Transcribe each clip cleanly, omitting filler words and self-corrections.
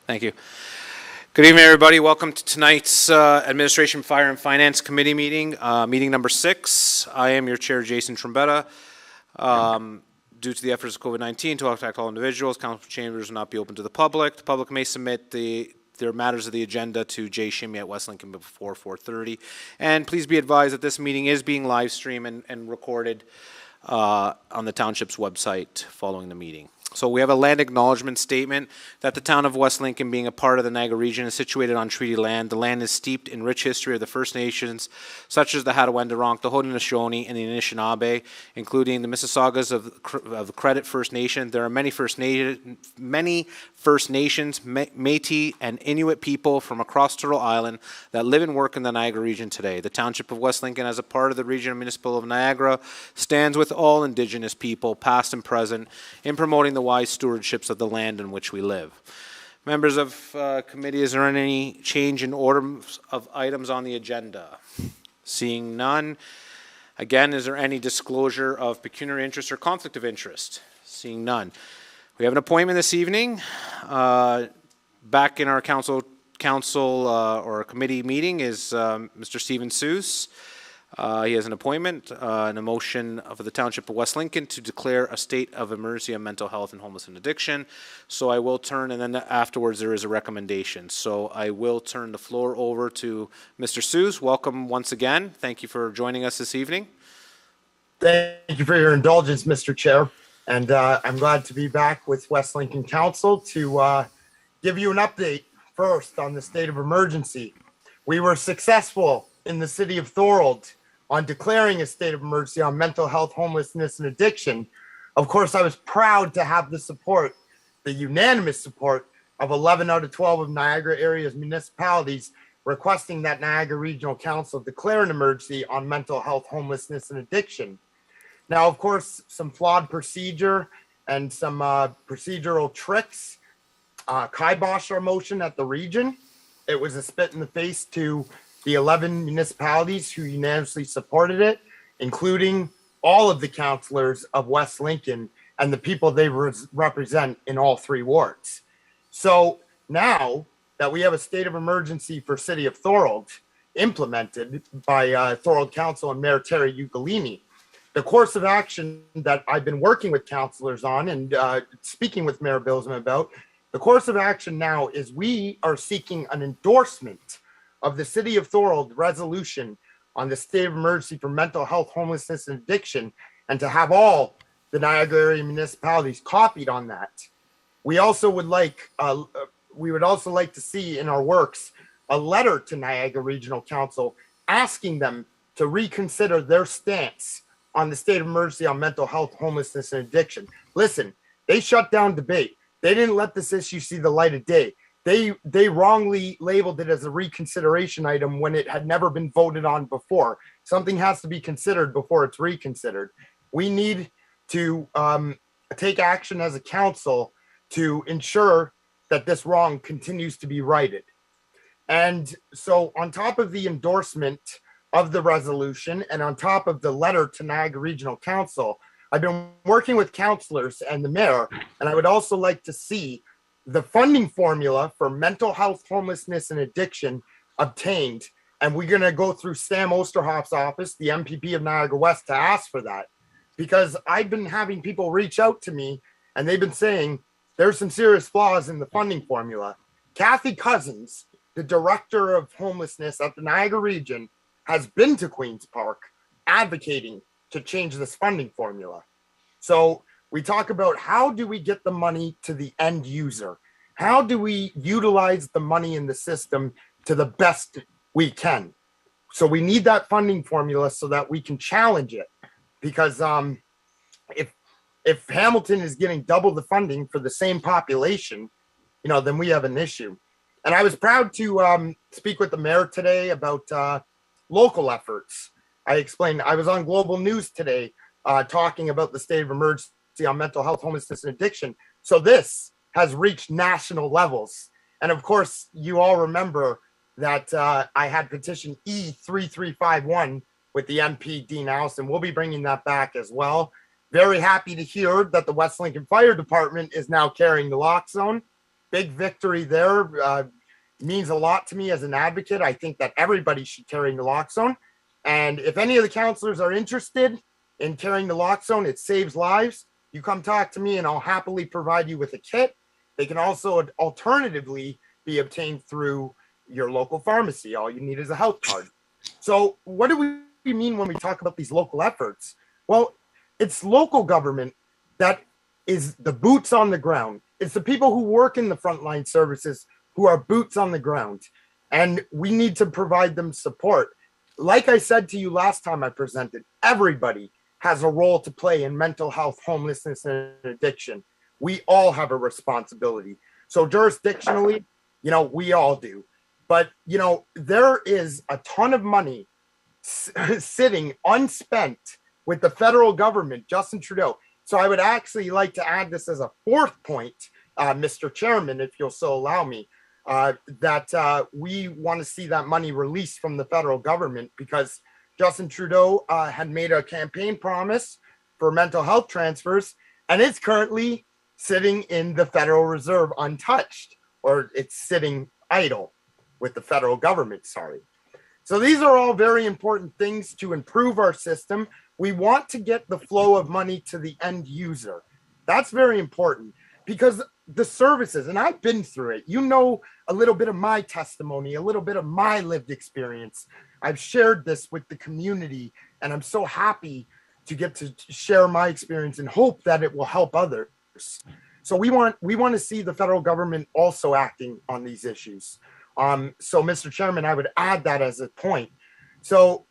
Thank you. Good evening, everybody. Welcome to tonight's Administration, Fire, and Finance Committee meeting, meeting number 6. I am your chair, Jason Trombetta. Due to the efforts of COVID-19 to protect all individuals, council chambers will not be open to the public. The public may submit their matters of the agenda to Jay Shimmy at West Lincoln before 4:30. And please be advised that this meeting is being live streamed and recorded on the township's website following the meeting. So we have a land acknowledgement statement that the town of West Lincoln, being a part of the Niagara region, is situated on treaty land. The land is steeped in rich history of the First Nations, such as the Hattaway-Wendoronk, the Haudenosaunee, and the Anishinaabe, including the Mississaugas of the Credit First Nation. There are many First Nations, Métis, and Inuit people from across Turtle Island that live and work in the Niagara region today. The township of West Lincoln, as a part of the regional municipal of Niagara, stands with all Indigenous people, past and present, in promoting the wise stewardships of the land in which we live. Members of committee, is there any change in order of items on the agenda? Seeing none. Again, is there any disclosure of pecuniary interest or conflict of interest? Seeing none. We have an appointment this evening. Back in our council or committee meeting is Mr. Stephen Seuss. He has an appointment and a motion for the Township of West Lincoln to declare a state of emergency on mental health and homeless and addiction. So I will turn, and then afterwards there is a recommendation. So I will turn the floor over to Mr. Seuss. Welcome once again. Thank you for joining us this evening. Thank you for your indulgence, Mr. Chair. And I'm glad to be back with West Lincoln Council to give you an update first on the state of emergency. We were successful in the city of Thorold on declaring a state of emergency on mental health, homelessness, and addiction. Of course, I was proud to have the support, the unanimous support of 11 out of 12 of Niagara area's municipalities requesting that Niagara Regional Council declare an emergency on mental health, homelessness, and addiction. Now, of course, some flawed procedure and some procedural tricks kibosh our motion at the region. It was a spit in the face to the 11 municipalities who unanimously supported it, including all of the councillors of West Lincoln and the people they represent in all 3 wards. So now that we have a state of emergency for City of Thorold implemented by Thorold Council and Mayor Terry Ugolini, the course of action that I've been working with councillors on and speaking with Mayor Bilsman about, the course of action now is we are seeking an endorsement of the City of Thorold resolution on the state of emergency for mental health, homelessness, and addiction, and to have all the Niagara area municipalities copied on that. We also would like, to see in our works a letter to Niagara Regional Council asking them to reconsider their stance on the state of emergency on mental health, homelessness, and addiction. Listen, they shut down debate. They didn't let this issue see the light of day. They wrongly labeled it as a reconsideration item when it had never been voted on before. Something has to be considered before it's reconsidered. We need to take action as a council to ensure that this wrong continues to be righted. And so on top of the endorsement of the resolution and on top of the letter to Niagara Regional Council, I've been working with councillors and the mayor, and I would also like to see the funding formula for mental health, homelessness, and addiction obtained. And we're going to go through Sam Osterhoff's office, the MPP of Niagara West, to ask for that. Because I've been having people reach out to me, and they've been saying there's some serious flaws in the funding formula. Kathy Cousins, the director of homelessness at the Niagara region, has been to Queen's Park advocating to change this funding formula. So we talk about how do we get the money to the end user? How do we utilize the money in the system to the best we can? So we need that funding formula so that we can challenge it. Because if Hamilton is getting double the funding for the same population, then we have an issue. And I was proud to speak with the mayor today about local efforts. I explained, I was on Global News today talking about the state of emergency on mental health, homelessness, and addiction. So this has reached national levels. And of course, you all remember that I had petition E3351 with the MP, Dean Allison. We'll be bringing that back as well. Very happy to hear that the West Lincoln Fire Department is now carrying the lock zone. big victory there. Means a lot to me as an advocate. I think that everybody should carry naloxone. And if any of the counselors are interested in carrying naloxone, it saves lives. You come talk to me and I'll happily provide you with a kit. They can also alternatively be obtained through your local pharmacy. All you need is a health card. So what do we mean when we talk about these local efforts? Well, it's local government that is the boots on the ground. It's the people who work in the frontline services who are boots on the ground. And we need to provide them support. Like I said to you last time I presented, everybody has a role to play in mental health, homelessness, and addiction. We all have a responsibility. So jurisdictionally, we all do. But, there is a ton of money sitting unspent with the federal government, Justin Trudeau. So I would actually like to add this as a fourth point, Mr. Chairman, if you'll so allow me, that we want to see that money released from the federal government, because Justin Trudeau had made a campaign promise for mental health transfers, and it's currently sitting in the Federal Reserve untouched, or it's sitting idle with the federal government, sorry. So these are all very important things to improve our system. We want to get the flow of money to the end user. That's very important, because the services, and I've been through it, a little bit of my testimony, a little bit of my lived experience. I've shared this with the community, and I'm so happy to get to share my experience and hope that it will help others. So we want to see the federal government also acting on these issues. So Mr. Chairman, I would add that as a point. So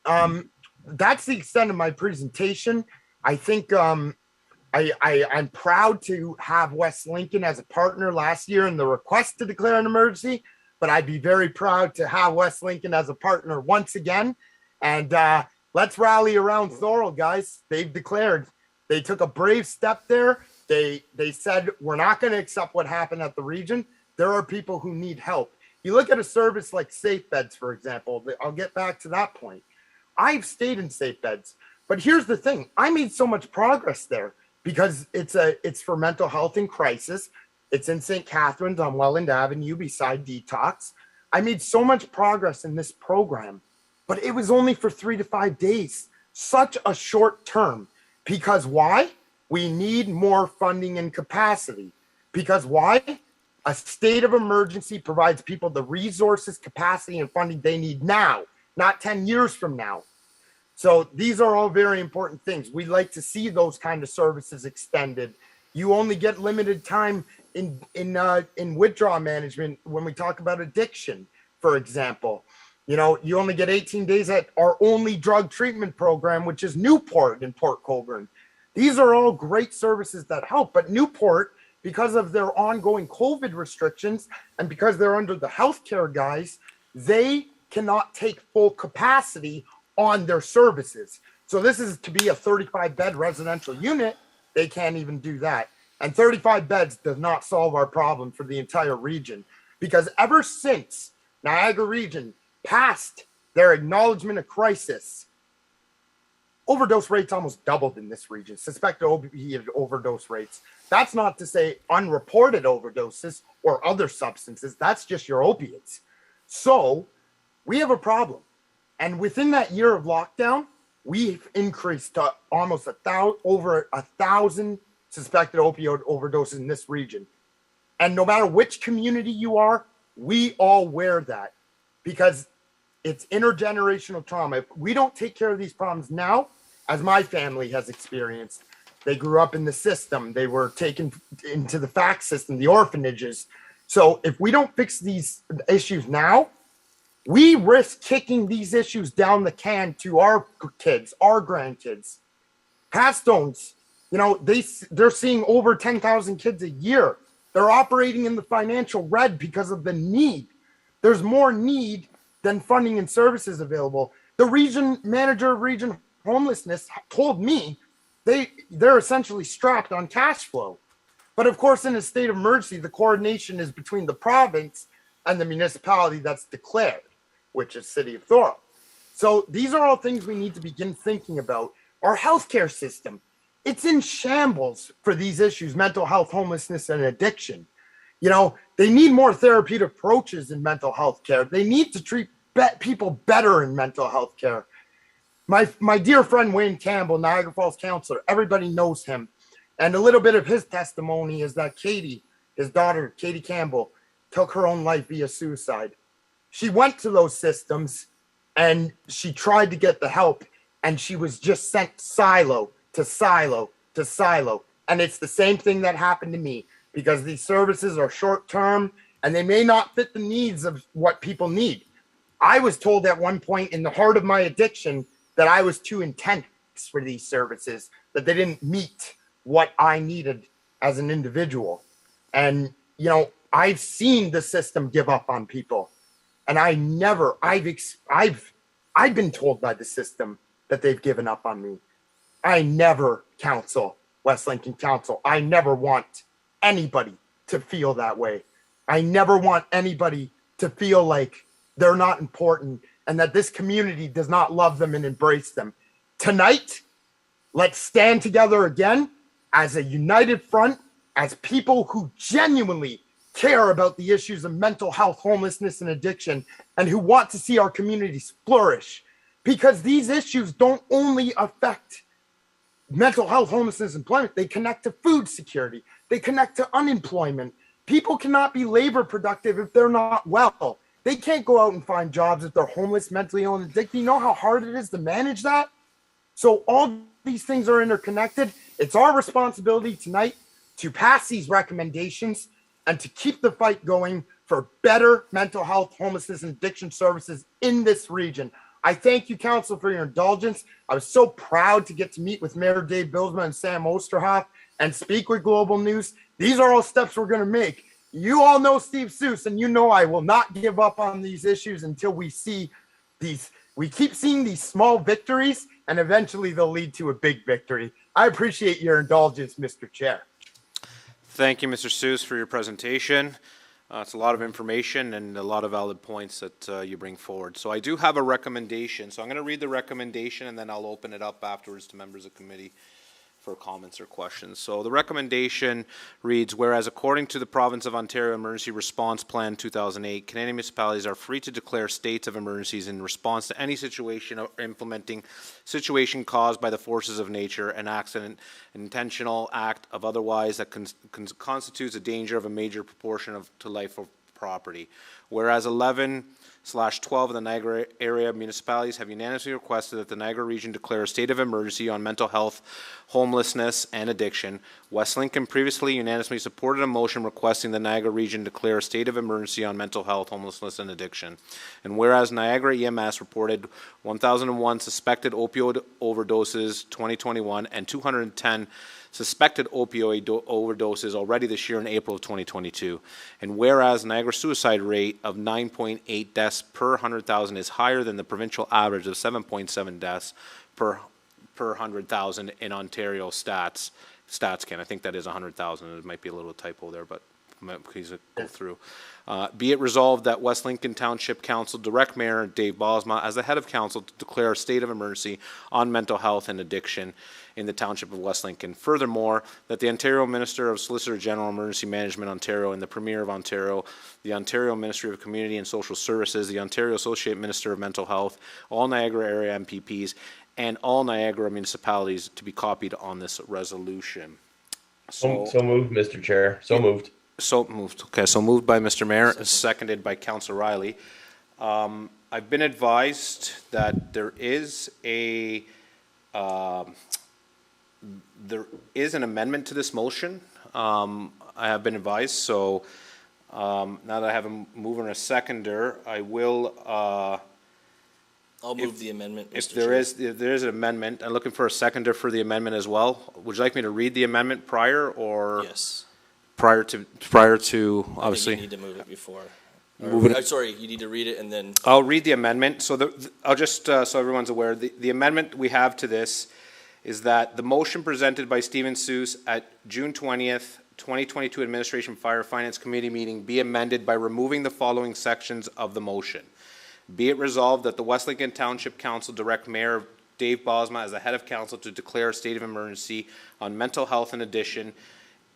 that's the extent of my presentation. I think I'm proud to have West Lincoln as a partner last year in the request to declare an emergency, but I'd be very proud to have West Lincoln as a partner once again. And let's rally around Thorold, guys. They've declared. They took a brave step there. They said, we're not going to accept what happened at the region. There are people who need help. You look at a service like Safe Beds, for example. I'll get back to that point. I've stayed in Safe Beds, but here's the thing. I made so much progress there, because it's for mental health in crisis. It's in St. Catharines on Welland Avenue beside Detox. I made so much progress in this program, but it was only for 3 to 5 days. Such a short term. Because why? We need more funding and capacity. Because why? A state of emergency provides people the resources, capacity, and funding they need now, not 10 years from now. So these are all very important things. We'd like to see those kind of services extended. You only get limited time in withdrawal management when we talk about addiction, for example. You only get 18 days at our only drug treatment program, which is Newport in Port Colborne. These are all great services that help, but Newport, because of their ongoing COVID restrictions and because they're under the healthcare guys, they cannot take full capacity on their services. So this is to be a 35-bed residential unit. They can't even do that. And 35 beds does not solve our problem for the entire region, because ever since Niagara region passed their acknowledgement of crisis, overdose rates almost doubled in this region, suspected opiate overdose rates. That's not to say unreported overdoses or other substances. That's just your opiates. So we have a problem. And within that year of lockdown, we've increased to almost over 1,000 suspected opioid overdoses in this region. And no matter which community you are, we all wear that, because it's intergenerational trauma. If we don't take care of these problems now, as my family has experienced, they grew up in the system. They were taken into the FACT system, the orphanages. So if we don't fix these issues now, we risk kicking these issues down the can to our kids, our grandkids. Pathstones, they're seeing over 10,000 kids a year. They're operating in the financial red because of the need. There's more need than funding and services available. The region manager of region homelessness told me they're essentially strapped on cash flow. But of course, in a state of emergency, the coordination is between the province and the municipality that's declared, which is City of Thorold. So these are all things we need to begin thinking about. Our healthcare system, it's in shambles for these issues, mental health, homelessness, and addiction. You know, they need more therapeutic approaches in mental health care. They need to treat people better in mental health care. My dear friend Wayne Campbell, Niagara Falls counselor, everybody knows him. And a little bit of his testimony is that Katie, his daughter, Katie Campbell, took her own life via suicide. She went to those systems and she tried to get the help, and she was just sent silo to silo to silo. And it's the same thing that happened to me, because these services are short term and they may not fit the needs of what people need. I was told at one point in the heart of my addiction that I was too intense for these services, that they didn't meet what I needed as an individual. And, you know, I've seen the system give up on people. And I've been told by the system that they've given up on me. I never counsel West Lincoln Council. I never want anybody to feel that way. I never want anybody to feel like they're not important and that this community does not love them and embrace them. Tonight, let's stand together again as a united front, as people who genuinely care about the issues of mental health, homelessness, and addiction, and who want to see our communities flourish. Because these issues don't only affect mental health, homelessness, employment, they connect to food security, they connect to unemployment. People cannot be labor productive if they're not well. They can't go out and find jobs if they're homeless, mentally ill, and addicted. You know how hard it is to manage that? So all these things are interconnected. It's our responsibility tonight to pass these recommendations and to keep the fight going for better mental health, homelessness, and addiction services in this region. I thank you, Council, for your indulgence. I was so proud to get to meet with Mayor Dave Bilsma and Sam Osterhoff and speak with Global News. These are all steps we're going to make. You all know Steve Seuss, and you know I will not give up on these issues until we see these. We keep seeing these small victories, and eventually they'll lead to a big victory. I appreciate your indulgence, Mr. Chair. Thank you, Mr. Seuss, for your presentation. It's a lot of information and a lot of valid points that you bring forward. So I do have a recommendation. So I'm going to read the recommendation, and then I'll open it up afterwards to members of the committee for comments or questions. So the recommendation reads, whereas according to the Province of Ontario Emergency Response Plan 2008, Canadian municipalities are free to declare states of emergencies in response to any situation or implementing situation caused by the forces of nature, an accident, an intentional act of otherwise that constitutes a danger of a major proportion to life or property. Whereas 11/12 of the Niagara area municipalities have unanimously requested that the Niagara region declare a state of emergency on mental health, homelessness, and addiction. West Lincoln previously unanimously supported a motion requesting the Niagara region declare a state of emergency on mental health, homelessness, and addiction. And whereas Niagara EMS reported 1,001 suspected opioid overdoses 2021 and 210 suspected opioid overdoses already this year in April of 2022. And whereas Niagara suicide rate of 9.8 deaths per 100,000 is higher than the provincial average of 7.7 deaths per 100,000 in Ontario StatsCan. I think that is 100,000. It might be a little typo there, but please go through. Be it resolved that West Lincoln Township Council direct Mayor Dave Bosma as the head of council to declare a state of emergency on mental health and addiction in the Township of West Lincoln. Furthermore, that the Ontario Minister of Solicitor General Emergency Management Ontario and the Premier of Ontario, the Ontario Ministry of Community and Social Services, the Ontario Associate Minister of Mental Health, all Niagara area MPPs, and all Niagara municipalities to be copied on this resolution. So moved, Mr. Chair. So moved. So moved. Okay, so moved by Mr. Mayor, seconded by Councillor Riley. I've been advised that there is an amendment to this motion. I have been advised, so now that I have a mover and a seconder, I will. I'll move the amendment, Mr. If there is an amendment, I'm looking for a seconder for the amendment as well. Would you like me to read the amendment prior, or Yes. prior to obviously? I think you need to move it before. Sorry, you need to read it and then. I'll read the amendment. So I'll just so everyone's aware. The amendment we have to this is that the motion presented by Stephen Seuss at June 20th, 2022 Administration Fire Finance Committee meeting be amended by removing the following sections of the motion. Be it resolved that the West Lincoln Township Council direct Mayor Dave Bosma as the head of council to declare a state of emergency on mental health and addiction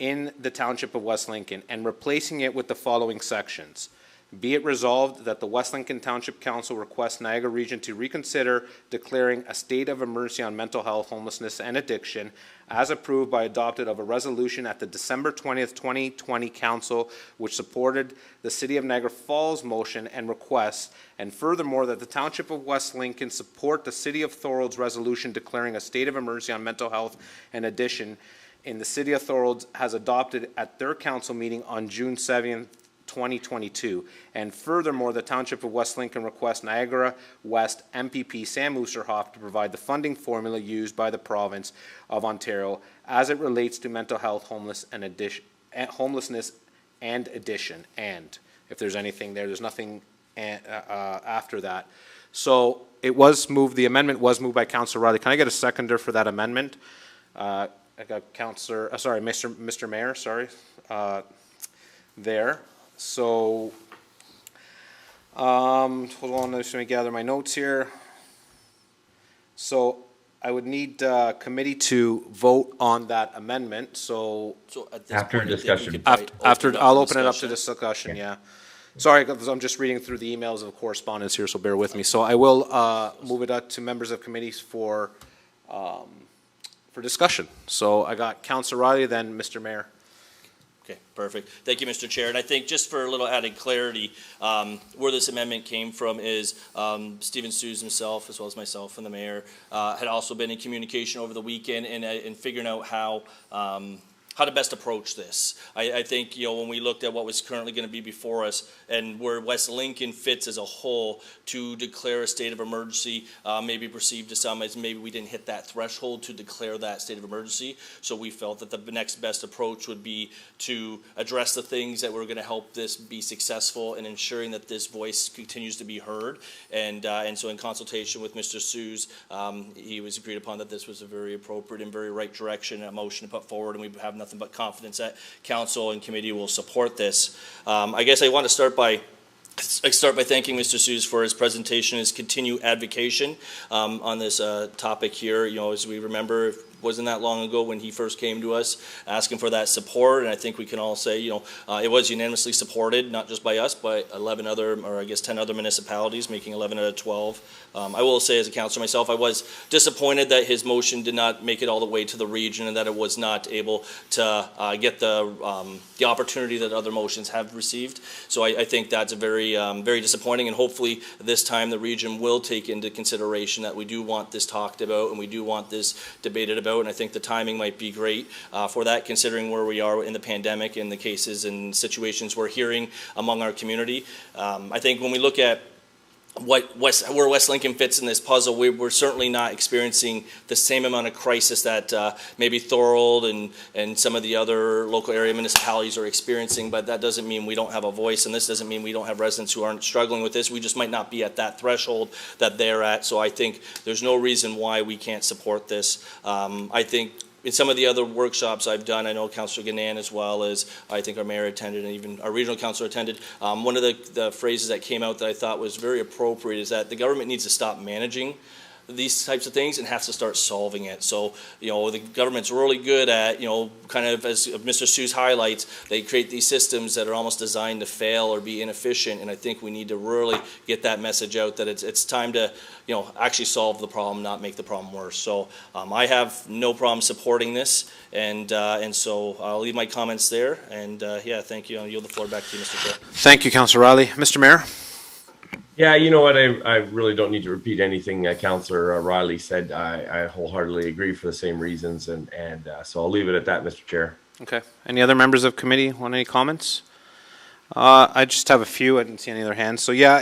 in the Township of West Lincoln and replacing it with the following sections. Be it resolved that the West Lincoln Township Council requests Niagara Region to reconsider declaring a state of emergency on mental health, homelessness, and addiction as approved by adopted of a resolution at the December 20th, 2020 Council, which supported the City of Niagara Falls motion and request, and furthermore that the Township of West Lincoln support the City of Thorold's resolution declaring a state of emergency on mental health and addiction in the City of Thorold has adopted at their council meeting on June 7th, 2022. And furthermore, the Township of West Lincoln requests Niagara West MPP Sam Oosterhoff to provide the funding formula used by the province of Ontario as it relates to mental health, homelessness, and addition. And if there's anything there, there's nothing after that. So it was moved. The amendment was moved by Councillor Riley. Can I get a seconder for that amendment? I got Councillor. Sorry, Mr. Mayor. Sorry, there. So, hold on, let me gather my notes here. So, I would need committee to vote on that amendment, so. So at this After point, I think we discussion. could probably After, up I'll for open it up to discussion. discussion, yeah. Sorry, 'cause I'm just reading through the emails of correspondence here, so bear with me. So I will move it up to members of committees for discussion. So I got Councillor Riley, then Mr. Mayor. Okay, perfect. Thank you, Mr. Chair. And I think just for a little added clarity, where this amendment came from is Stephen Sues himself, as well as myself and the mayor, had also been in communication over the weekend and figuring out how to best approach this. I think, when we looked at what was currently going to be before us and where West Lincoln fits as a whole, to declare a state of emergency may be perceived to some as maybe we didn't hit that threshold to declare that state of emergency. So we felt that the next best approach would be to address the things that were going to help this be successful in ensuring that this voice continues to be heard. And so in consultation with Mr. Sues, he was agreed upon that this was a very appropriate and very right direction, a motion to put forward, and we have nothing but confidence that council and committee will support this. I guess I want to start by thanking Mr. Sues for his presentation, his continued advocacy on this topic here. As we remember, it wasn't that long ago when he first came to us asking for that support, and I think we can all say, it was unanimously supported, not just by us, but 11 other, or I guess 10 other municipalities, making 11 out of 12. I will say as a councillor myself, I was disappointed that his motion did not make it all the way to the region and that it was not able to get the opportunity that other motions have received. So I think that's a very, very disappointing, and hopefully this time the region will take into consideration that we do want this talked about and we do want this debated about, and I think the timing might be great for that, considering where we are in the pandemic and the cases and situations we're hearing among our community. I think when we look at where West Lincoln fits in this puzzle, we're certainly not experiencing the same amount of crisis that maybe Thorold and some of the other local area municipalities are experiencing, but that doesn't mean we don't have a voice, and this doesn't mean we don't have residents who aren't struggling with this. We just might not be at that threshold that they're at, so I think there's no reason why we can't support this. I think in some of the other workshops I've done, I know Councillor Ganan, as well as I think our mayor attended and even our regional councillor attended, one of the phrases that came out that I thought was very appropriate is that the government needs to stop managing these types of things and has to start solving it. So, the government's really good at, kind of as Mr. Sues highlights, they create these systems that are almost designed to fail or be inefficient, and I think we need to really get that message out that it's time to, actually solve the problem, not make the problem worse. So I have no problem supporting this, and so I'll leave my comments there, and thank you. I'll yield the floor back to you, Mr. Chair. Thank you, Councillor Riley. Mr. Mayor? Yeah, you know what? I really don't need to repeat anything Councillor Riley said. I wholeheartedly agree for the same reasons, and so I'll leave it at that, Mr. Chair. Okay. Any other members of committee want any comments? I just have a few. I didn't see any other hands. So yeah,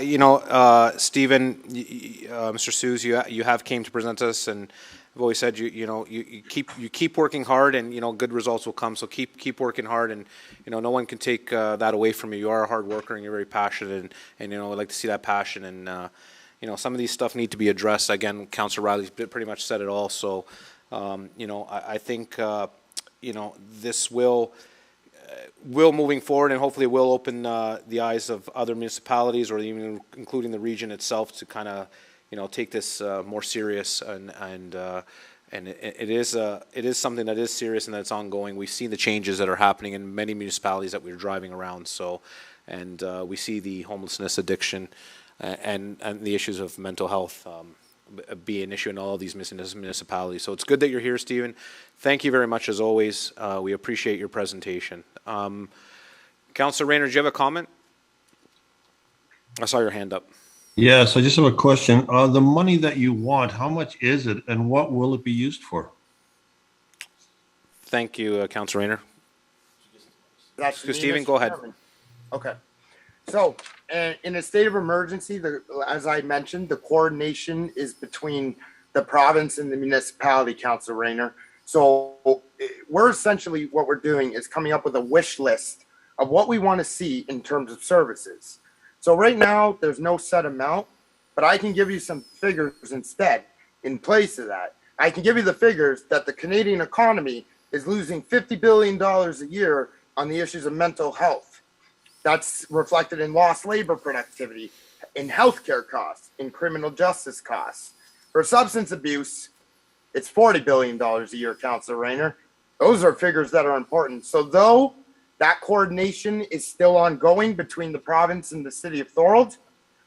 Stephen, Mr. Sues, you have came to present us, and I've always said you keep working hard, and good results will come. So keep working hard, and no one can take that away from you. You are a hard worker, and you're very passionate, and I'd like to see that passion. And some of these stuff need to be addressed. Again, Councillor Riley's pretty much said it all. So I think this will moving forward, and hopefully will open the eyes of other municipalities, or even including the region itself, to kind of take this more serious and And it is something that is serious and that's ongoing. We've seen the changes that are happening in many municipalities that we're driving around. So, and we see the homelessness, addiction, and the issues of mental health be an issue in all of these municipalities. So it's good that you're here, Stephen. Thank you very much as always. We appreciate your presentation. Councillor Rayner, do you have a comment? I saw your hand up. Yes, I just have a question. The money that you want, how much is it and what will it be used for? Thank you, Councillor Rayner. That's me, Stephen, Mr. go ahead. Chairman. Okay. So, in a state of emergency, as I mentioned, the coordination is between the province and the municipality, Council Rayner. So, we're essentially, what we're doing is coming up with a wish list of what we want to see in terms of services. So right now, there's no set amount, but I can give you some figures instead in place of that. I can give you the figures that the Canadian economy is losing $50 billion a year on the issues of mental health. That's reflected in lost labor productivity, in healthcare costs, in criminal justice costs. For substance abuse, it's $40 billion a year, Councillor Rayner. Those are figures that are important. So though that coordination is still ongoing between the province and the city of Thorold,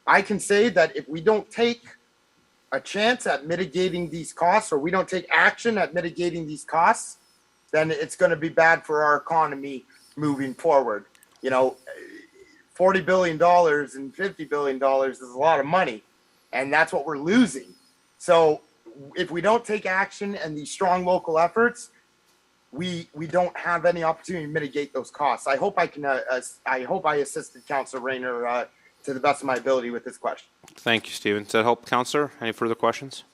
I can say that if we don't take a chance at mitigating these costs, or we don't take action at mitigating these costs, then it's going to be bad for our economy moving forward. You know, $40 billion and $50 billion is a lot of money, and that's what we're losing. So if we don't take action and these strong local efforts, we don't have any opportunity to mitigate those costs. I hope I can. I hope I assisted Councillor Rayner to the best of my ability with this question. Thank you, Stephen. Does that help, Councillor? Any further questions?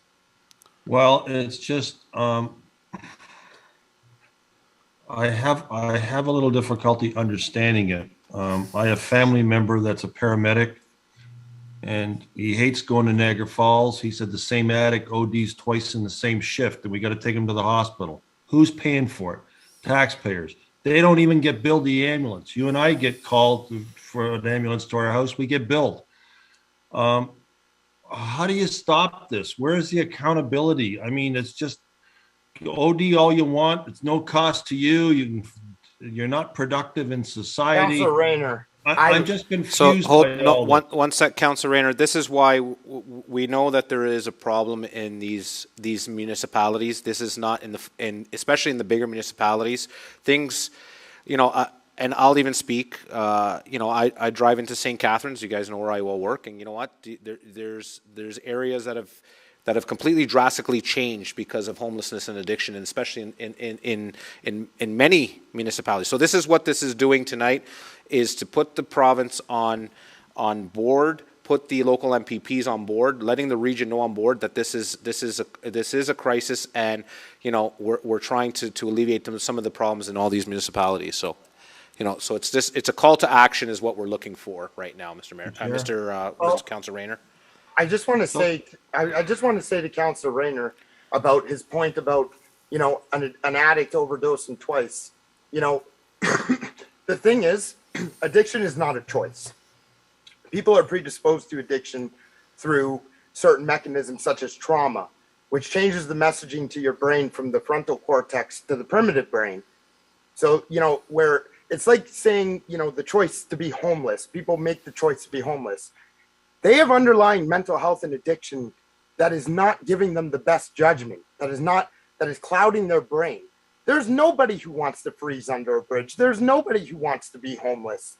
Well, it's just I have a little difficulty understanding it. I have a family member that's a paramedic, and he hates going to Niagara Falls. He said the same addict ODs twice in the same shift, and we got to take him to the hospital. Who's paying for it? Taxpayers. They don't even get billed the ambulance. You and I get called for an ambulance to our house. We get billed. How do you stop this? Where is the accountability? I mean, it's just OD all you want. It's no cost to you. You're not productive in society. Councillor Rayner, I'm just confused. So hold by no, all one sec, Councillor Rayner. This is why we know that there is a problem in these municipalities. This is not especially in the bigger municipalities. Things, you know, and I'll even speak. You know, I drive into St. Catharines. You guys know where I will work, and you know what? There's areas that have completely drastically changed because of homelessness and addiction, and especially in many municipalities. So this is what this is doing tonight, is to put the province on board, put the local MPPs on board, letting the region know on board that this is a crisis, and you know we're trying to alleviate some of the problems in all these municipalities. So, you know, so it's a call to action is what we're looking for right now, Mr. Mayor, Mr. Councillor Rayner. I just want to say, to Councillor Rayner about his point about, you know, an addict overdosing twice. You know, the thing is, addiction is not a choice. People are predisposed to addiction through certain mechanisms such as trauma, which changes the messaging to your brain from the frontal cortex to the primitive brain. So, you know, where it's like saying, you know, the choice to be homeless. People make the choice to be homeless. They have underlying mental health and addiction that is not giving them the best judgment, that is clouding their brain. There's nobody who wants to freeze under a bridge. There's nobody who wants to be homeless.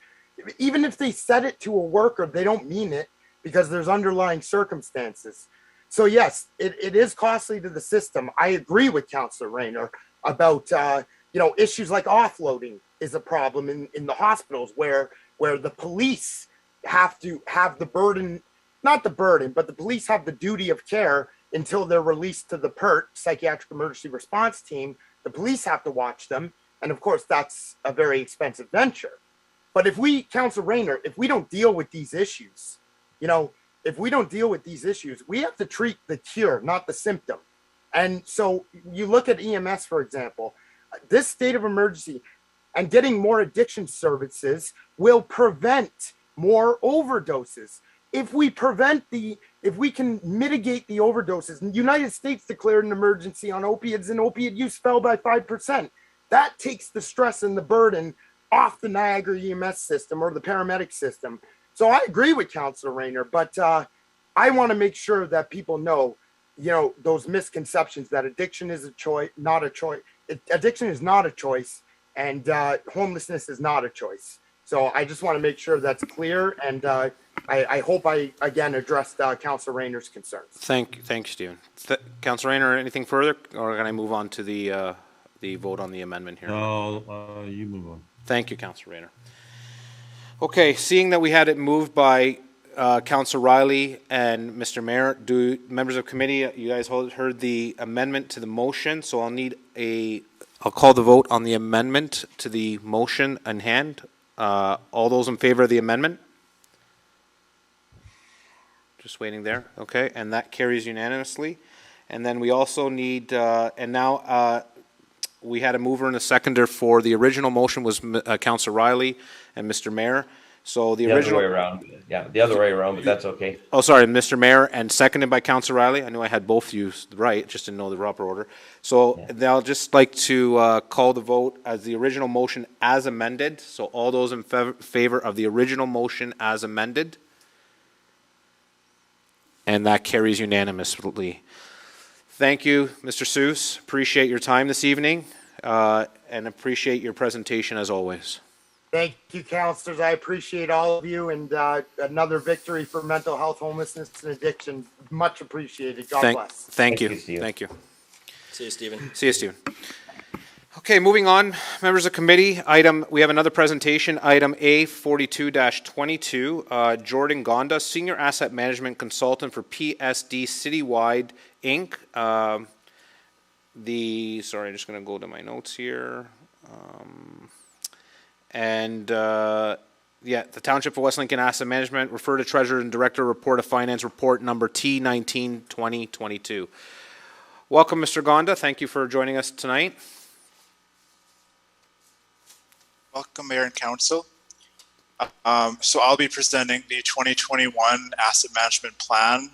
Even if they said it to a worker, they don't mean it because there's underlying circumstances. So yes, it is costly to the system. I agree with Councillor Rayner about, you know, issues like offloading is a problem in the hospitals where the police have to have the burden, not the burden, but the police have the duty of care until they're released to the PERT, Psychiatric Emergency Response Team. The police have to watch them. And of course, that's a very expensive venture. But if we, Councillor Rayner, if we don't deal with these issues, you know, if we don't deal with these issues, we have to treat the cure, not the symptom. And so you look at EMS, for example, this state of emergency and getting more addiction services will prevent more overdoses. if we can mitigate the overdoses. The United States declared an emergency on opiates, and opiate use fell by 5%. That takes the stress and the burden off the Niagara EMS system or the paramedic system. So I agree with Councilor Rayner, but I want to make sure that people know, those misconceptions that addiction is a choice, not a choice. Addiction is not a choice, and homelessness is not a choice. So I just want to make sure that's clear, and I hope I again addressed Councilor Rayner's concerns. Thank you, Stephen. Councilor Rayner, anything further, or can I move on to the vote on the amendment here? No, you move on. Thank you, Councilor Rayner. Okay, seeing that we had it moved by Councilor Riley and Mr. Mayor, do members of committee, you guys heard the amendment to the motion, so I'll call the vote on the amendment to the motion in hand. All those in favor of the amendment? Just waiting there, okay, and that carries unanimously. And then we also need, and now we had a mover and a seconder for the original motion was Councilor Riley and Mr. Mayor. So the original other way around, yeah, the other way around, but that's okay. Oh, sorry, Mr. Mayor, and seconded by Councilor Riley. I knew I had both used right, just didn't know the proper order. So I'll just like to call the vote as the original motion as amended. So all those in favor of the original motion as amended, and that carries unanimously. Thank you, Mr. Seuss. Appreciate your time this evening, and appreciate your presentation as always. Thank you, councilors. I appreciate all of you, and another victory for mental health, homelessness, and addiction. Much appreciated. God bless. Thank you. Thank you. See you, Stephen. See you, Stephen. Okay, moving on, members of committee. We have another presentation, item A42-22. Jordan Gonda, Senior Asset Management Consultant for PSD Citywide, Inc. Sorry, I'm just going to go to my notes here. The Township of West Lincoln Asset Management, refer to Treasurer and Director Report of Finance, report number T19-2022. Welcome, Mr. Gonda. Thank you for joining us tonight. Welcome, Mayor and Council. So I'll be presenting the 2021 Asset Management Plan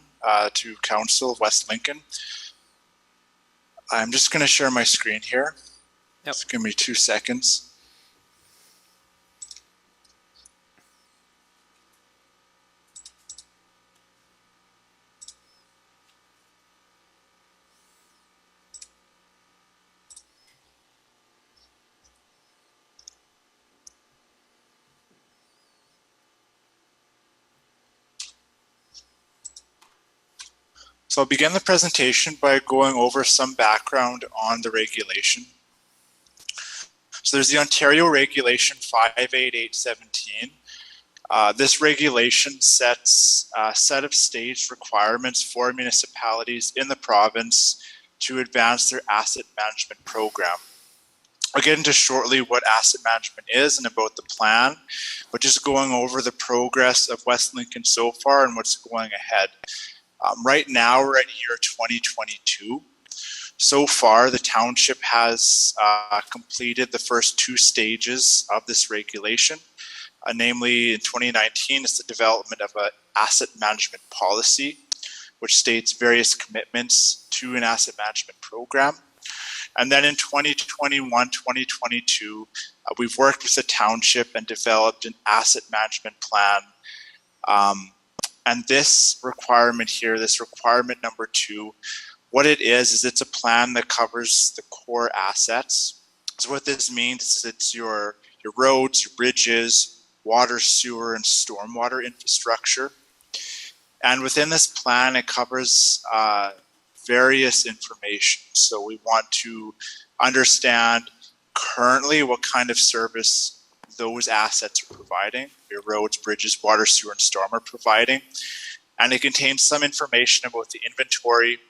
to Council of West Lincoln. I'm just going to share my screen here. Yep. Just give me 2 seconds. So I'll begin the presentation by going over some background on the regulation. So there's the Ontario Regulation 58817. This regulation sets a set of staged requirements for municipalities in the province to advance their asset management program. I'll get into shortly what asset management is and about the plan, but just going over the progress of West Lincoln so far and what's going ahead. Right now, we're at year 2022. So far, the township has completed the first 2 stages of this regulation. Namely, in 2019, it's the development of an asset management policy, which states various commitments to an asset management program. And then in 2021, 2022, we've worked with the township and developed an asset management plan. And this requirement here, this requirement number 2, what it is it's a plan that covers the core assets. So what this means is it's your roads, your bridges, water, sewer, and stormwater infrastructure. And within this plan, it covers various information. So we want to understand currently what kind of service those assets are providing, your roads, bridges, water, sewer, and storm are providing. And it contains some information about the inventory,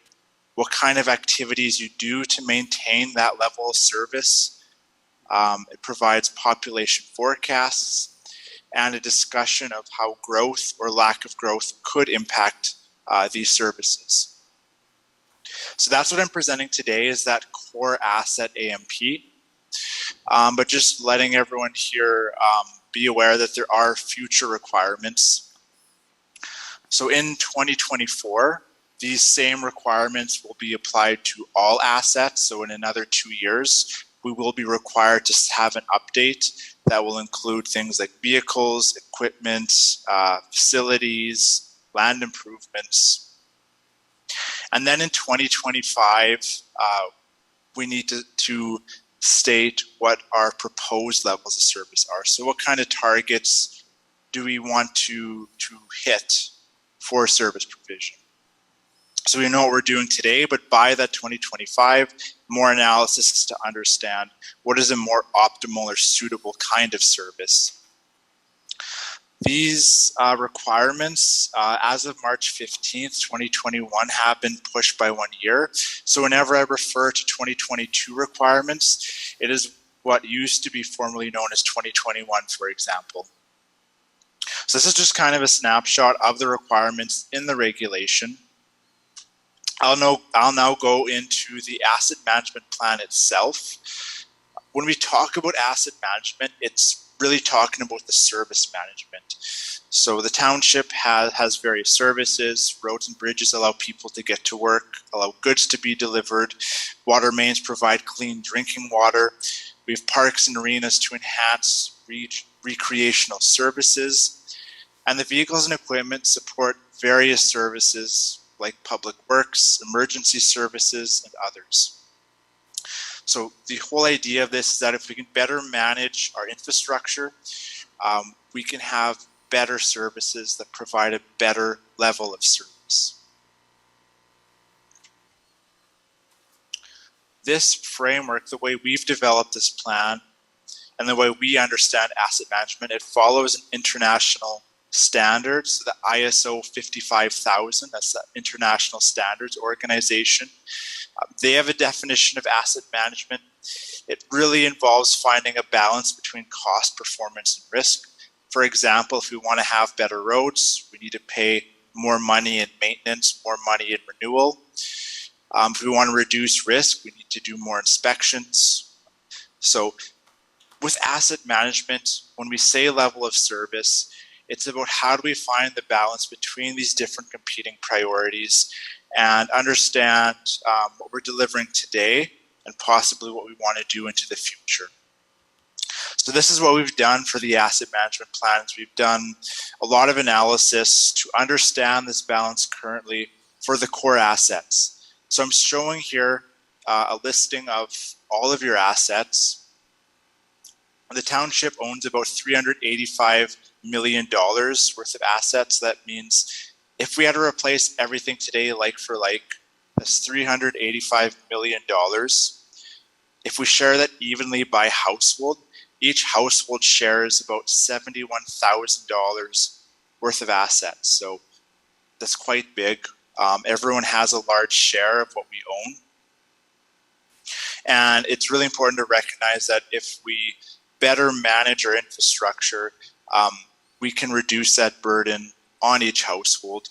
what kind of activities you do to maintain that level of service. It provides population forecasts and a discussion of how growth or lack of growth could impact these services. So that's what I'm presenting today, is that core asset AMP. But just letting everyone here be aware that there are future requirements. So in 2024, these same requirements will be applied to all assets. So in another 2 years, we will be required to have an update that will include things like vehicles, equipment, facilities, land improvements. And then in 2025, we need to state what our proposed levels of service are. So what kind of targets do we want to hit for service provision? So we know what we're doing today, but by that 2025, more analysis to understand what is a more optimal or suitable kind of service. These requirements, as of March 15th, 2021, have been pushed by 1 year. So whenever I refer to 2022 requirements, it is what used to be formerly known as 2021, for example. So this is just kind of a snapshot of the requirements in the regulation. I'll now go into the asset management plan itself. When we talk about asset management, it's really talking about the service management. So the township has various services. Roads and bridges allow people to get to work, allow goods to be delivered. Water mains provide clean drinking water. We have parks and arenas to enhance recreational services. And the vehicles and equipment support various services like public works, emergency services, and others. So the whole idea of this is that if we can better manage our infrastructure, we can have better services that provide a better level of service. This framework, the way we've developed this plan, and the way we understand asset management, it follows an international standards, the ISO 55000, that's the International Standards Organization. They have a definition of asset management. It really involves finding a balance between cost, performance, and risk. For example, if we want to have better roads, we need to pay more money in maintenance, more money in renewal. If we want to reduce risk, we need to do more inspections. So with asset management, when we say level of service, it's about how do we find the balance between these different competing priorities and understand what we're delivering today and possibly what we want to do into the future. So this is what we've done for the asset management plans. We've done a lot of analysis to understand this balance currently for the core assets. So I'm showing here a listing of all of your assets. The township owns about $385 million worth of assets. That means if we had to replace everything today like for like, that's $385 million. If we share that evenly by household, each household shares about $71,000 worth of assets. So that's quite big. Everyone has a large share of what we own. And it's really important to recognize that if we better manage our infrastructure, we can reduce that burden on each household.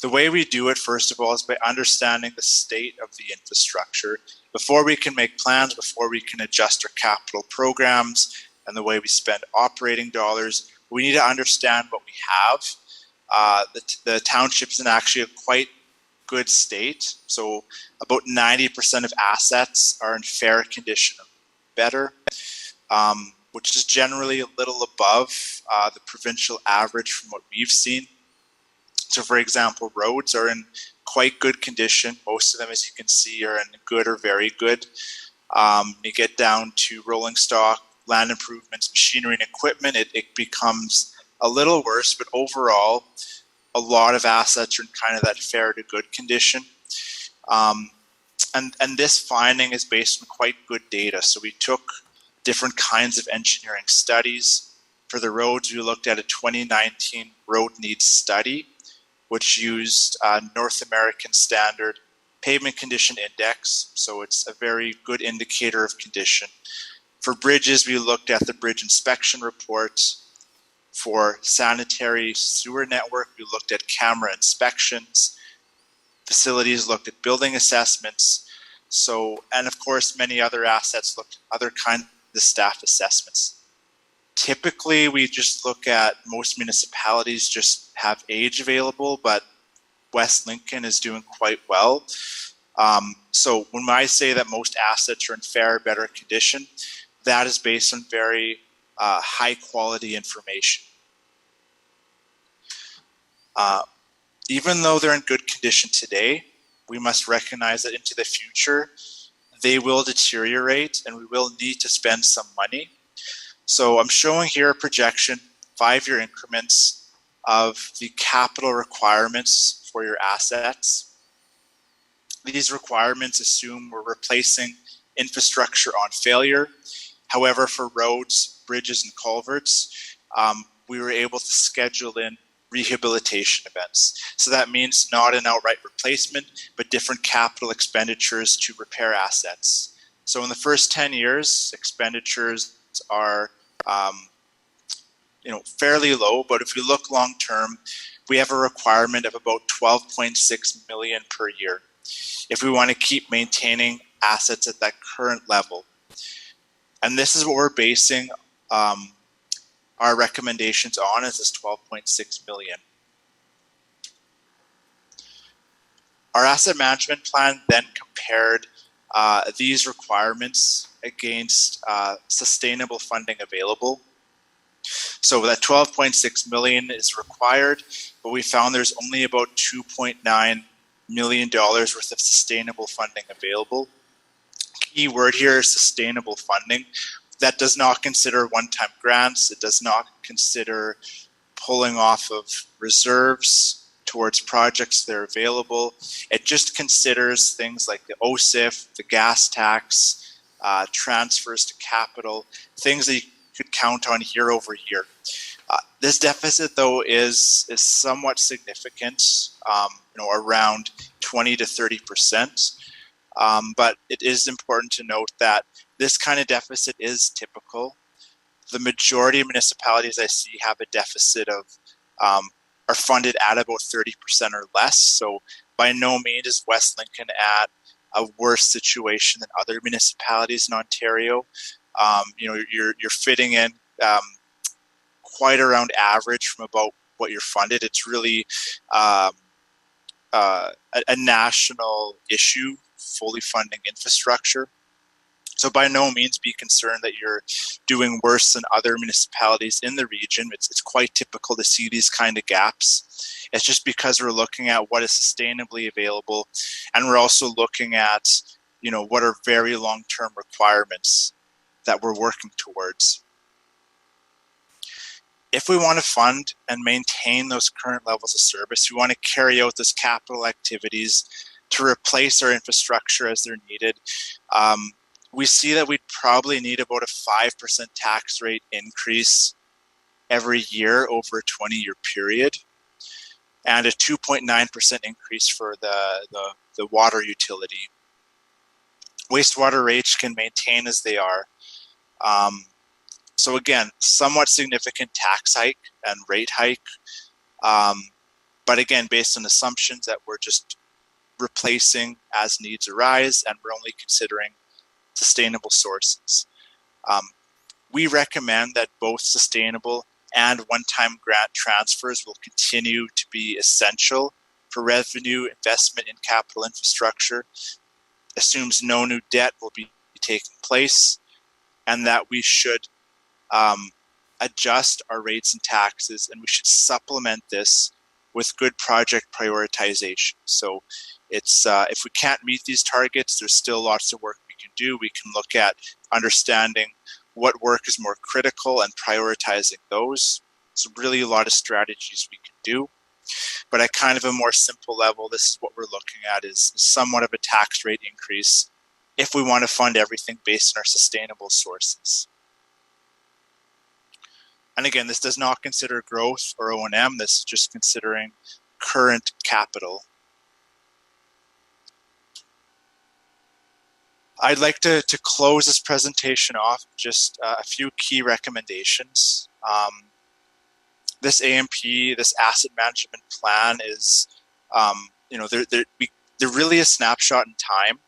The way we do it, first of all, is by understanding the state of the infrastructure. Before we can make plans, before we can adjust our capital programs and the way we spend operating dollars, we need to understand what we have. The township's in actually a quite good state. So about 90% of assets are in fair condition or better, which is generally a little above the provincial average from what we've seen. So for example, roads are in quite good condition. Most of them, as you can see, are in good or very good. You get down to rolling stock, land improvements, machinery and equipment, it becomes a little worse, but overall, a lot of assets are in kind of that fair to good condition. And this finding is based on quite good data. So we took different kinds of engineering studies. For the roads, we looked at a 2019 road needs study, which used North American Standard Pavement Condition Index. So it's a very good indicator of condition. For bridges, we looked at the bridge inspection report. For sanitary sewer network, we looked at camera inspections. Facilities looked at building assessments. So, and of course, many other assets looked at other kinds of staff assessments. Typically, we just look at most municipalities just have age available, but West Lincoln is doing quite well. So when I say that most assets are in fair or better condition, that is based on very high quality information. Even though they're in good condition today, we must recognize that into the future, they will deteriorate and we will need to spend some money. So I'm showing here a projection, 5-year increments of the capital requirements for your assets. These requirements assume we're replacing infrastructure on failure. However, for roads, bridges, and culverts, we were able to schedule in rehabilitation events. So that means not an outright replacement, but different capital expenditures to repair assets. So in the first 10 years, expenditures are fairly low, but if we look long term, we have a requirement of about 12.6 million per year if we want to keep maintaining assets at that current level. And this is what we're basing our recommendations on, is this 12.6 million. Our asset management plan then compared these requirements against sustainable funding available. So that 12.6 million is required, but we found there's only about $2.9 million worth of sustainable funding available. Key word here is sustainable funding. That does not consider one-time grants. It does not consider pulling off of reserves towards projects that are available. It just considers things like the OSIF, the gas tax, transfers to capital, things that you could count on year over year. This deficit, though, is somewhat significant, around 20 to 30%. But it is important to note that this kind of deficit is typical. The majority of municipalities I see have a deficit of are funded at about 30% or less. So by no means is West Lincoln at a worse situation than other municipalities in Ontario. You're fitting in quite around average from about what you're funded. It's really a national issue, fully funding infrastructure. So by no means be concerned that you're doing worse than other municipalities in the region. It's quite typical to see these kind of gaps. It's just because we're looking at what is sustainably available, and we're also looking at, what are very long-term requirements that we're working towards. If we want to fund and maintain those current levels of service, we want to carry out those capital activities to replace our infrastructure as they're needed. We see that we'd probably need about a 5% tax rate increase every year over a 20-year period, and a 2.9% increase for the water utility. Wastewater rates can maintain as they are. So again, somewhat significant tax hike and rate hike, but again, based on assumptions that we're just replacing as needs arise, and we're only considering sustainable sources. We recommend that both sustainable and one-time grant transfers will continue to be essential for revenue investment in capital infrastructure, assumes no new debt will be taking place, and that we should adjust our rates and taxes, and we should supplement this with good project prioritization. So it's if we can't meet these targets, there's still lots of work we can do. We can look at understanding what work is more critical and prioritizing those. So really a lot of strategies we can do. But at kind of a more simple level, this is what we're looking at, is somewhat of a tax rate increase if we want to fund everything based on our sustainable sources. And again, this does not consider growth or O&M. This is just considering current capital. I'd like to close this presentation off with just a few key recommendations. This AMP, this asset management plan is, they're really a snapshot in time.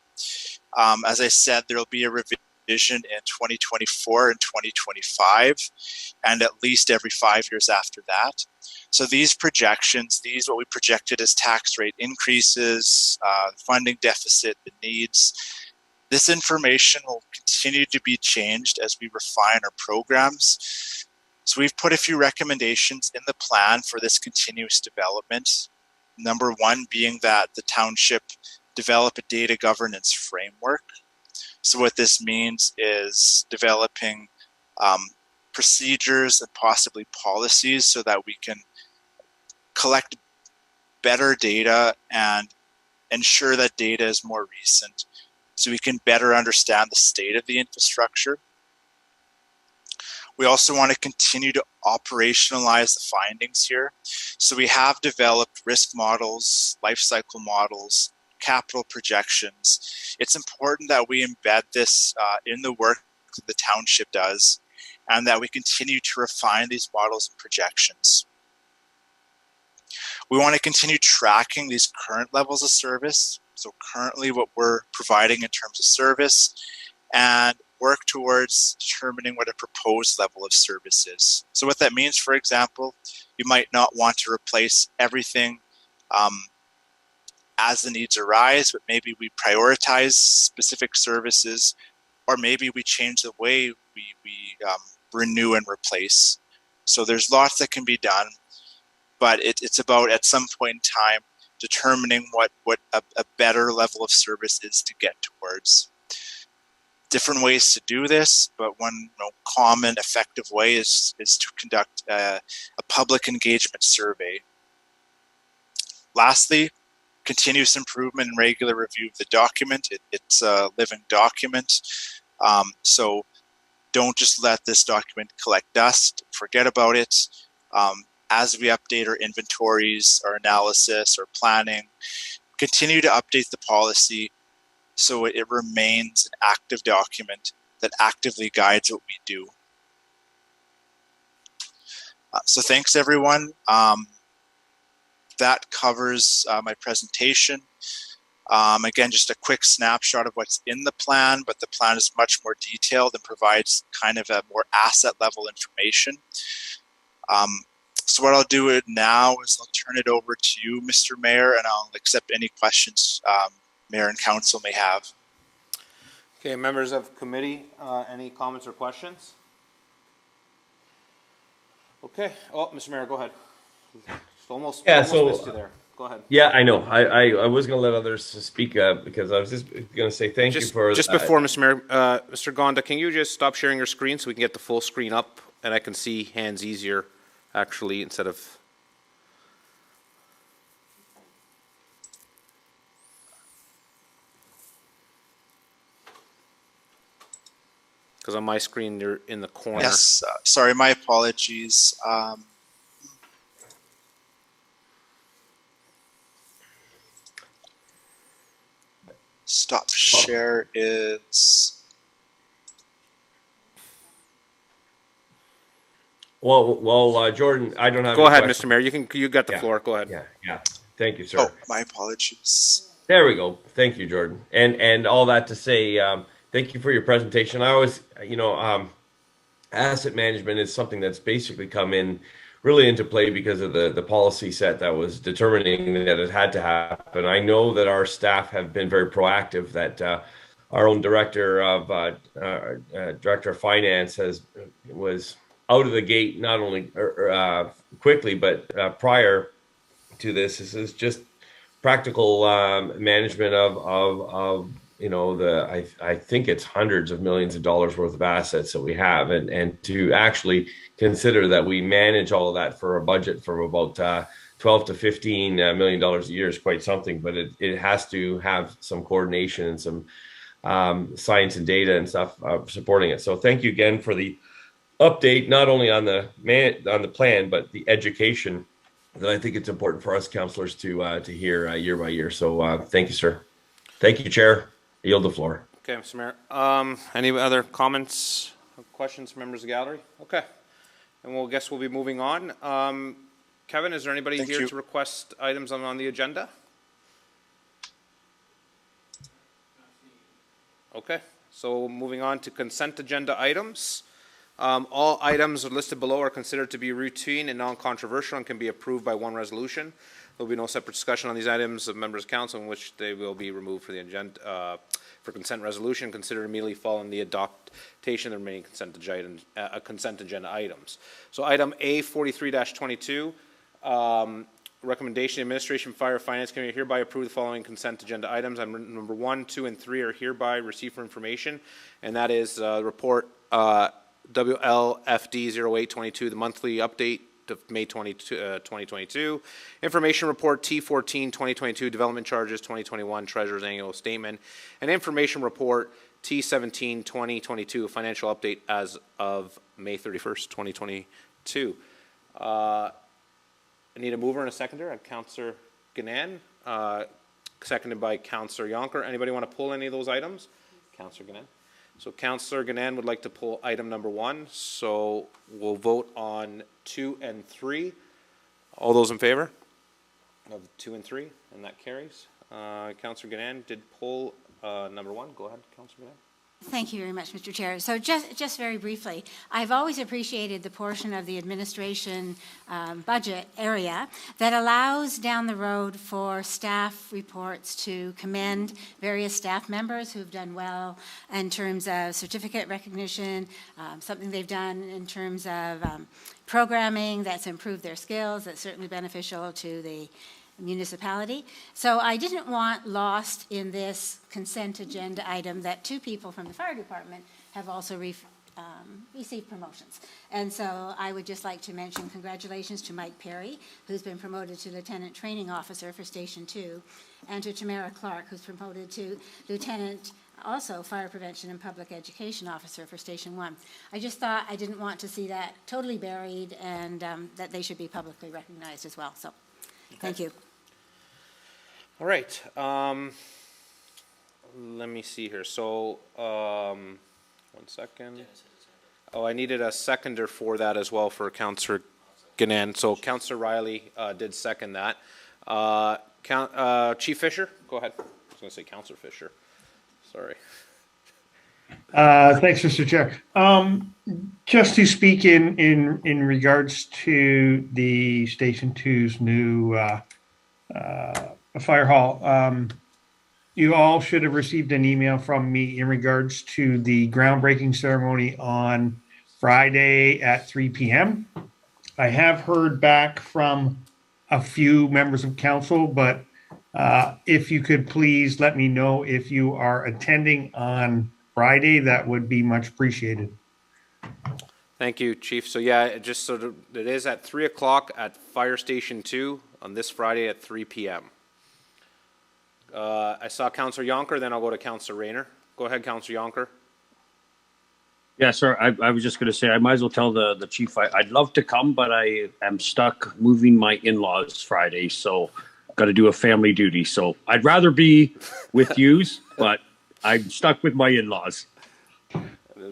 As I said, there will be a revision revision in 2024 and 2025, and at least every 5 years after that. So these projections, what we projected as tax rate increases, funding deficit, the needs, this information will continue to be changed as we refine our programs. So we've put a few recommendations in the plan for this continuous development. Number one being that the township develop a data governance framework. So what this means is developing procedures and possibly policies so that we can collect better data and ensure that data is more recent, so we can better understand the state of the infrastructure. We also want to continue to operationalize the findings here. So we have developed risk models, life cycle models, capital projections. It's important that we embed this in the work that the township does, and that we continue to refine these models and projections. We want to continue tracking these current levels of service. So currently what we're providing in terms of service, and work towards determining what a proposed level of service is. So what that means, for example, you might not want to replace everything as the needs arise, but maybe we prioritize specific services, or maybe we change the way we renew and replace. So there's lots that can be done, but it's about, at some point in time, determining what a better level of service is to get towards. Different ways to do this, but one common effective way is to conduct a public engagement survey. Lastly, continuous improvement and regular review of the document. It's a living document, so don't just let this document collect dust, forget about it. As we update our inventories, our analysis, our planning, continue to update the policy so it remains an active document that actively guides what we do. So thanks, everyone. That covers my presentation. Again, just a quick snapshot of what's in the plan, but the plan is much more detailed and provides kind of a more asset level information. So what I'll do now is I'll turn it over to you, Mr. Mayor, and I'll accept any questions Mayor and Council may have. Okay, members of committee, any comments or questions? Okay. Oh, Mr. Mayor, go ahead. Almost missed you there. Go ahead. Yeah, I know. I was going to let others speak because I was just going to say thank you for just before, Mr. Mayor, Mr. Gonda, can you just stop sharing your screen so we can get the full screen up and I can see hands easier, actually, instead of. Because on my screen, you're in the corner. Yes, sorry, my apologies. Stop share is. Well, Jordan, I don't have. Go ahead, Mr. Mayor. You got the floor. Go ahead. Yeah. Thank you, sir. Oh, my apologies. There we go. Thank you, Jordan. And all that to say, thank you for your presentation. I always, asset management is something that's basically come in really into play because of the policy set that was determining that it had to happen. I know that our staff have been very proactive, that our own director of finance was out of the gate, not only quickly, but prior to this. This is just practical management of I think it's hundreds of millions of dollars worth of assets that we have, and to actually consider that we manage all of that for a budget for about $12 to $15 million a year is quite something. But it has to have some coordination and some science and data and stuff supporting it. So thank you again for the update, not only on the plan, but the education that I think it's important for us councillors to hear year by year. So thank you, sir. Thank you, Chair. I yield the floor. Okay, Mr. Mayor. Any other comments or questions from members of the gallery? Okay. And we'll be moving on. Kevin, is there anybody here to request items on the agenda? Okay. So moving on to consent agenda items. All items listed below are considered to be routine and non-controversial and can be approved by one resolution. There will be no separate discussion on these items of members of council in which they will be removed for the agenda for consent resolution considered immediately following the adoption of the remaining consent agenda items. So item A 43-22, recommendation administration fire finance committee hereby approve the following consent agenda items. Number 1, 2, and 3 are hereby received for information, and that is report WLFD 0822, the monthly update of May 2022. Information report T14 2022, development charges 2021, treasurer's annual statement, and information report T17 2022, financial update as of May 31st, 2022. I need a mover and a seconder. Councillor Ganan, seconded by Councillor Yonker. Anybody want to pull any of those items? Councillor Ganan. So Councillor Ganan would like to pull item number 1. So we'll vote on 2 and 3. All those in favor of 2 and 3, and that carries. Councillor Ganan did pull number 1. Go ahead, Councillor Ganan. Thank you very much, Mr. Chair. So just very briefly, I've always appreciated the portion of the administration budget area that allows down the road for staff reports to commend various staff members who've done well in terms of certificate recognition, something they've done in terms of programming that's improved their skills, that's certainly beneficial to the municipality. So I didn't want lost in this consent agenda item that 2 people from the fire department have also received promotions. And so I would just like to mention congratulations to Mike Perry, who's been promoted to Lieutenant Training Officer for Station 2, and to Tamara Clark, who's promoted to Lieutenant, also Fire Prevention and Public Education Officer for Station 1. I just thought I didn't want to see that totally buried, and that they should be publicly recognized as well. So thank you. All right. Let me see here. So, 1 second. Oh, I needed a seconder for that as well for Councillor Ganan. So Councillor Riley did second that. Chief Fisher, go ahead. I was going to say Councillor Fisher. Sorry. Thanks, Mr. Chair. Just to speak in regards to the Station 2's new fire hall, you all should have received an email from me in regards to the groundbreaking ceremony on Friday at 3 p.m. I have heard back from a few members of council, but if you could please let me know if you are attending on Friday, that would be much appreciated. Thank you, Chief. So yeah, just so it is at 3 o'clock at Fire Station 2 on this Friday at 3 p.m. I saw Councillor Yonker, then I'll go to Councillor Rayner. Go ahead, Councillor Yonker. Yeah, sir. I was just going to say, I might as well tell the chief I'd love to come, but I am stuck moving my in-laws Friday, so got to do a family duty. So I'd rather be with yous, but I'm stuck with my in-laws. I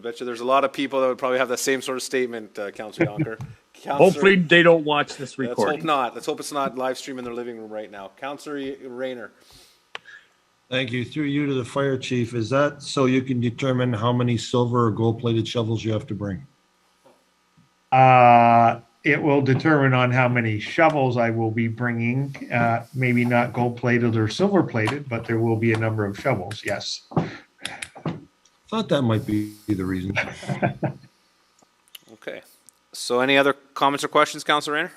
bet you there's a lot of people that would probably have the same sort of statement, Councillor Yonker. Hopefully they don't watch this recording. Let's hope not. Let's hope it's not live stream in their living room right now. Councillor Rayner. Thank you. Through you to the fire chief, is that so you can determine how many silver or gold-plated shovels you have to bring? It will determine on how many shovels I will be bringing. Maybe not gold-plated or silver-plated, but there will be a number of shovels, yes. Thought that might be the reason. Okay. So any other comments or questions, Councillor Rayner?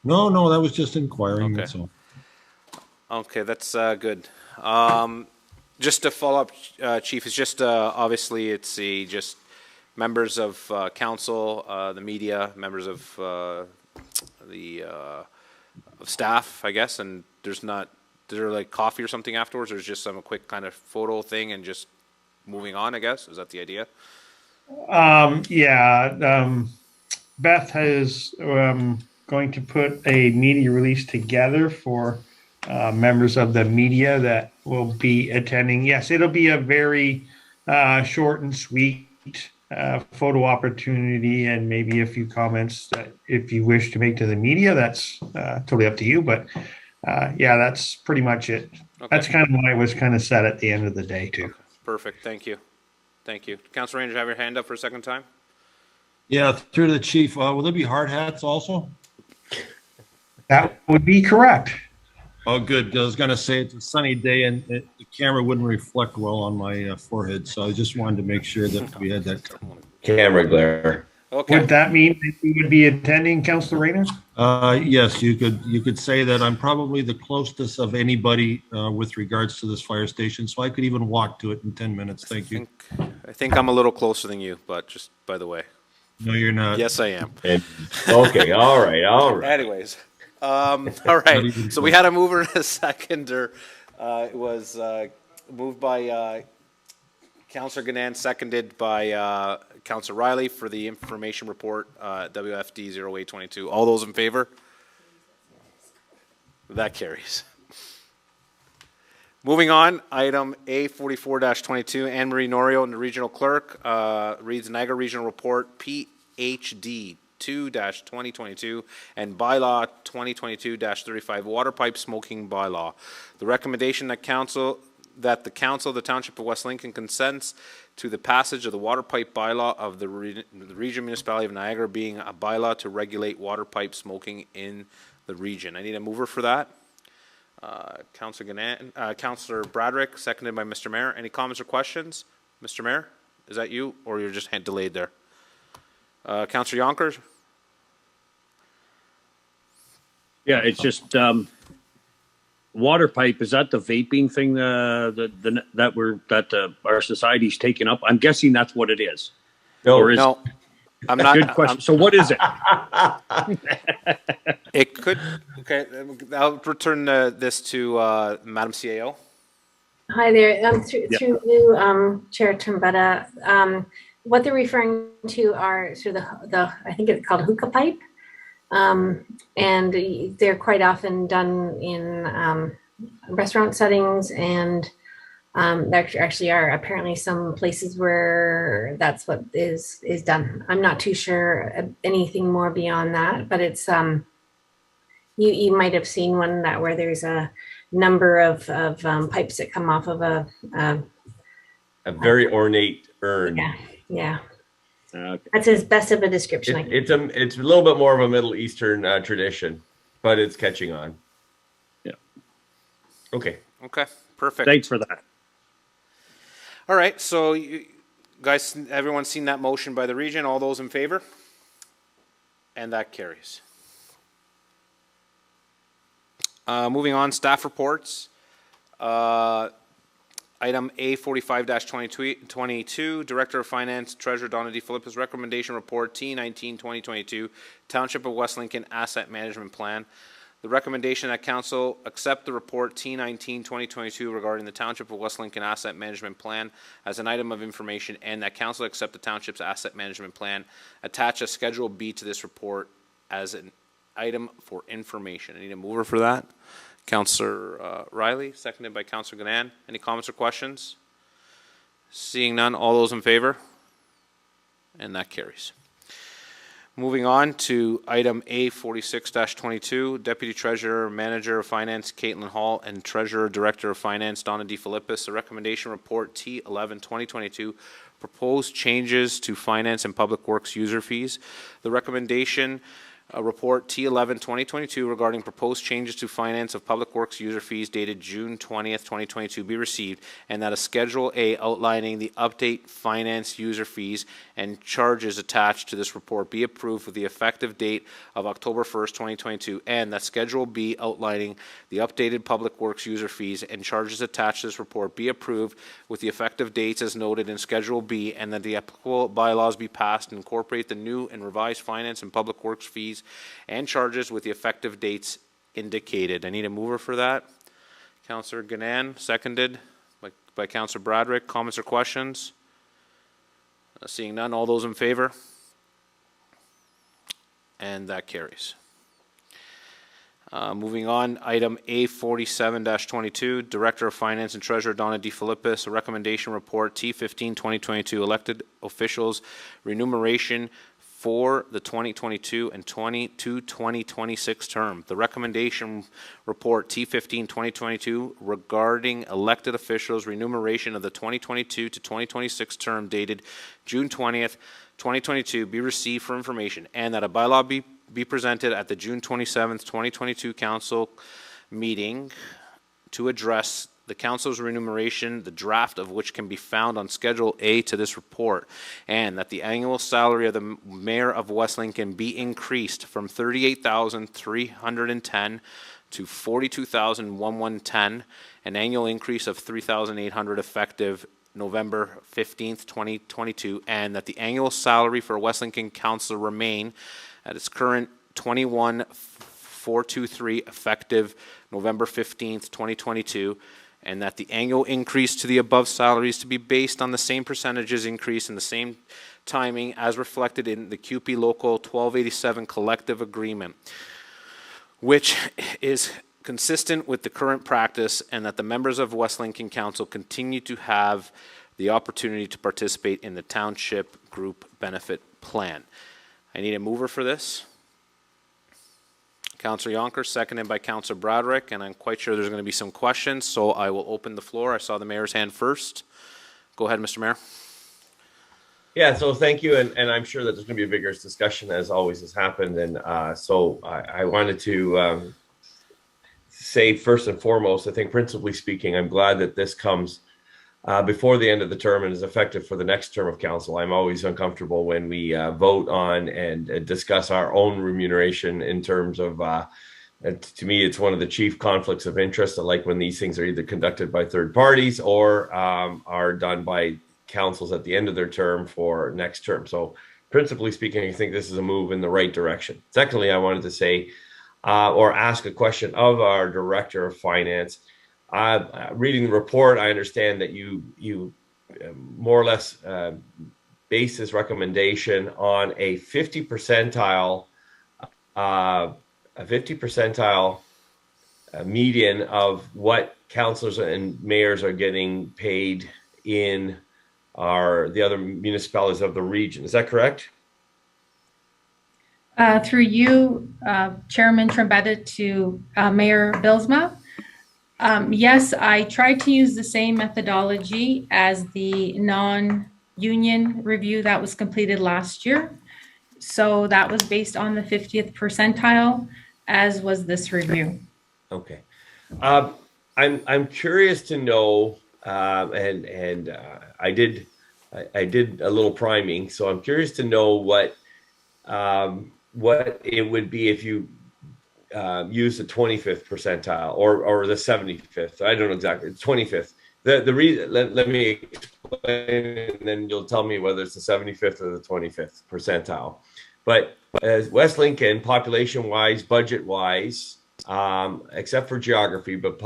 No, that was just inquiring. Okay. That's all. Okay, that's good. Just to follow up, Chief, it's just obviously it's just members of council, the media, members of of staff, I guess, and is there like coffee or something afterwards, or is just some quick kind of photo thing and just moving on, I guess? Is that the idea? Beth is going to put a media release together for members of the media that will be attending. Yes, it'll be a very short and sweet photo opportunity, and maybe a few comments that if you wish to make to the media, that's totally up to you. But that's pretty much it. Okay. That's kind of why it was kind of set at the end of the day too. Perfect, thank you. Thank you. Councilor Ranger, have your hand up for a second time? Yeah, through the chief, will there be hard hats also? That would be correct. Oh, good, 'cause I was gonna say it's a sunny day and the camera wouldn't reflect well on my forehead, so I just wanted to make sure that we had that covered. Camera glare. Okay. Would that mean that you would be attending, Councilor Rayner? Yes, you could say that I'm probably the closest of anybody with regards to this fire station, so I could even walk to it in 10 minutes. Thank you. I think I'm a little closer than you, but just by the way. No, you're not. Yes, I am. Okay, all right. Anyways, all right. So we had a mover and a seconder. It was moved by Councillor Ganand, seconded by Councillor Riley for the information report, WFD 0822. All those in favor? That carries. Moving on, item A44-22, Anne Marie Norio, the regional clerk, reads Niagara Regional Report PHD 2-2022 and bylaw 2022-35 water pipe smoking bylaw. The recommendation that the council of the Township of West Lincoln consents to the passage of the water pipe bylaw of the region municipality of Niagara, being a bylaw to regulate water pipe smoking in the region. I need a mover for that. Councillor Bradrick, seconded by Mr. Mayor. Any comments or questions? Mr. Mayor, is that you, or you're just delayed there? Councillor Yonkers? Yeah, it's just water pipe. Is that the vaping thing that our society's taken up? I'm guessing that's what it is. No, I'm not. Good question. So what is it? It could. Okay, I'll return this to Madam CAO. Hi there. Through you, Chair Trumbetta. What they're referring to are sort of the I think it's called hookah pipe, and they're quite often done in restaurant settings, and there actually are apparently some places where that's what is done. I'm not too sure anything more beyond that, but it's you might have seen one where there's a number of pipes that come off of a very ornate urn. Yeah. Okay. That's as best of a description. It's a little bit more of a Middle Eastern tradition, but it's catching on. Yeah. Okay. Okay. Perfect. Thanks for that. All right. So, you guys, everyone's seen that motion by the region. All those in favor? And that carries. Moving on, staff reports. Item A45-22, Director of Finance, Treasurer Donna D. Philippa's recommendation report T19-2022, Township of West Lincoln Asset Management Plan. The recommendation that Council accept the report T19-2022 regarding the Township of West Lincoln Asset Management Plan as an item of information, and that Council accept the Township's Asset Management Plan. Attach a Schedule B to this report as an item for information. I need a mover for that. Councillor Riley, seconded by Councillor Ganand. Any comments or questions? Seeing none, all those in favor? And that carries. Moving on to item A46-22, Deputy Treasurer, Manager of Finance, Caitlin Hall, and Treasurer, Director of Finance, Donna D. Philippis. The recommendation report T11-2022, proposed changes to finance and public works user fees. The recommendation report T11-2022 regarding proposed changes to finance of public works user fees dated June 20th, 2022 be received, and that a Schedule A outlining the update finance user fees and charges attached to this report be approved with the effective date of October 1st, 2022, and that Schedule B outlining the updated public works user fees and charges attached to this report be approved with the effective dates as noted in Schedule B, and that the applicable bylaws be passed and incorporate the new and revised finance and public works fees and charges with the effective dates indicated. I need a mover for that. Councillor Ganand, seconded by Councillor Bradrick. Comments or questions? Seeing none, all those in favor? And that carries. Moving on, item A47-22, Director of Finance and Treasurer Donna D. Philippis, a recommendation report T15-2022, elected officials remuneration for the 2022 and 2026 term. The recommendation report T15-2022 regarding elected officials' remuneration of the 2022 to 2026 term dated June 20th, 2022 be received for information, and that a bylaw be presented at the June 27th, 2022 council meeting to address the council's remuneration, the draft of which can be found on Schedule A to this report, and that the annual salary of the mayor of West Lincoln be increased from $38,310 to $42,110, an annual increase of $3,800 effective November 15th, 2022, and that the annual salary for West Lincoln Council remain at its current $21,423 effective November 15th, 2022, and that the annual increase to the above salaries to be based on the same percentages increase in the same timing as reflected in the CUPE Local 1287 collective agreement, which is consistent with the current practice, and that the members of West Lincoln Council continue to have the opportunity to participate in the Township Group Benefit Plan. I need a mover for this. Councillor Yonker, seconded by Councillor Broderick, and I'm quite sure there's going to be some questions, so I will open the floor. I saw the mayor's hand first. Go ahead, Mr. Mayor. Yeah, so thank you, and I'm sure that there's going to be a vigorous discussion, as always has happened, and so I wanted to say first and foremost, I think principally speaking, I'm glad that this comes before the end of the term and is effective for the next term of council. I'm always uncomfortable when we vote on and discuss our own remuneration in terms of, to me, it's one of the chief conflicts of interest. I like when these things are either conducted by third parties or are done by councils at the end of their term for next term. So principally speaking, I think this is a move in the right direction. Secondly, I wanted to say or ask a question of our Director of Finance. Reading the report, I understand that you more or less base this recommendation on a 50 percentile median of what councillors and mayors are getting paid in the other municipalities of the region. Is that correct? Through you, Chairman Trombetta, to Mayor Bilsma. Yes, I tried to use the same methodology as the non-union review that was completed last year. So that was based on the 50th percentile, as was this review. Okay. I'm curious to know, and I did a little priming, so I'm curious to know what it would be if you use the 25th percentile or the 75th. I don't know exactly. It's 25th. The reason, let me explain, and then you'll tell me whether it's the 75th or the 25th percentile. But as West Lincoln, population-wise, budget-wise, except for geography, but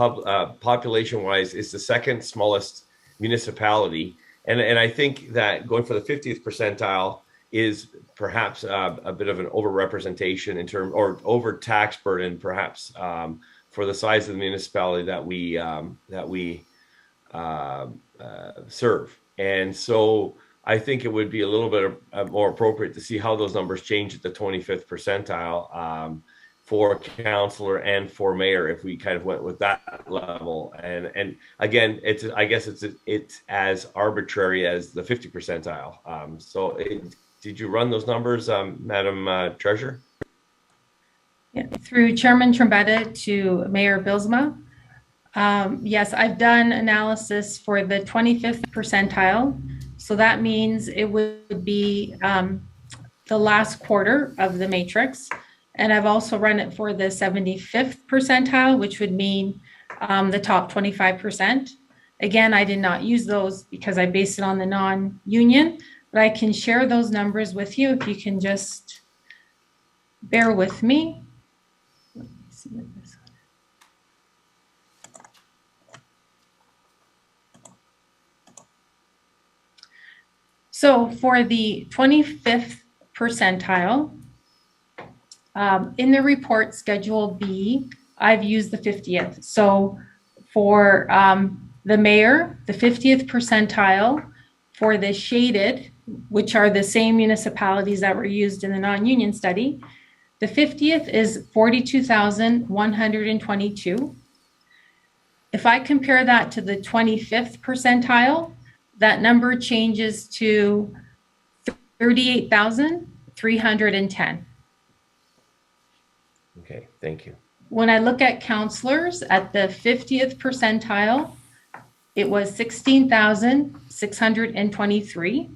population-wise, is the second smallest municipality. And I think that going for the 50th percentile is perhaps a bit of an overrepresentation in terms, or over tax burden, perhaps, for the size of the municipality that we serve. And so I think it would be a little bit more appropriate to see how those numbers change at the 25th percentile for councillor and for mayor, if we kind of went with that level. And again, I guess it's as arbitrary as the 50 percentile. Did you run those numbers, Madam Treasurer? Yeah, through Chairman Trombetta to Mayor Bilsma. Yes, I've done analysis for the 25th percentile. So that means it would be the last quarter of the matrix. And I've also run it for the 75th percentile, which would mean the top 25%. Again, I did not use those because I based it on the non-union, but I can share those numbers with you if you can just bear with me. Let me see what this one. So for the 25th percentile, in the report Schedule B, I've used the 50th. So for the mayor, the 50th percentile for the shaded, which are the same municipalities that were used in the non-union study, the 50th is 42,122. If I compare that to the 25th percentile, that number changes to 38,310. Okay, thank you. When I look at counselors at the 50th percentile, it was 16,623.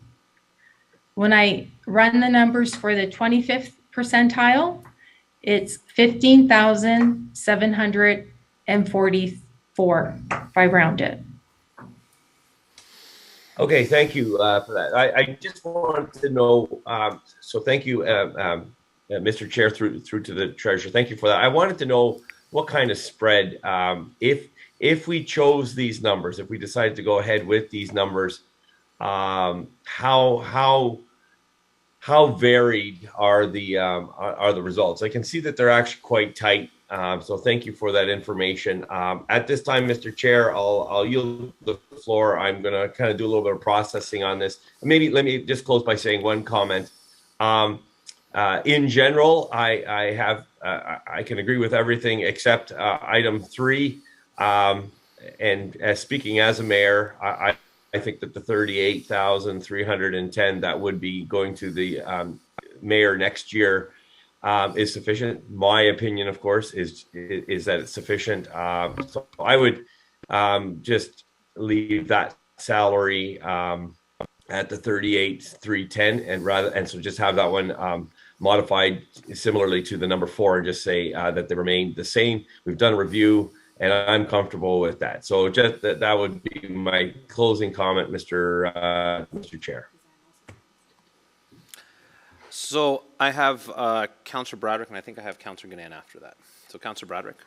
When I run the numbers for the 25th percentile, it's 15,744 if I round it. Okay, thank you for that. I just wanted to know, so thank you, Mr. Chair, through to the treasurer. Thank you for that. I wanted to know what kind of spread, if we chose these numbers, if we decided to go ahead with these numbers, how varied are the results? I can see that they're actually quite tight. So thank you for that information. At this time, Mr. Chair, I'll yield the floor. I'm going to kind of do a little bit of processing on this. Maybe let me just close by saying one comment. In general, I can agree with everything except item 3. And as speaking as a mayor, I think that the 38,310 that would be going to the mayor next year is sufficient. My opinion, of course, is that it's sufficient. So I would just leave that salary at the 38,310, and so just have that one modified similarly to the number 4, and just say that they remain the same. We've done a review, and I'm comfortable with that. So just that would be my closing comment, Mr. Chair. So I have Councillor Bradrick, and I think I have Councillor Gannan after that. So Councillor Bradrick.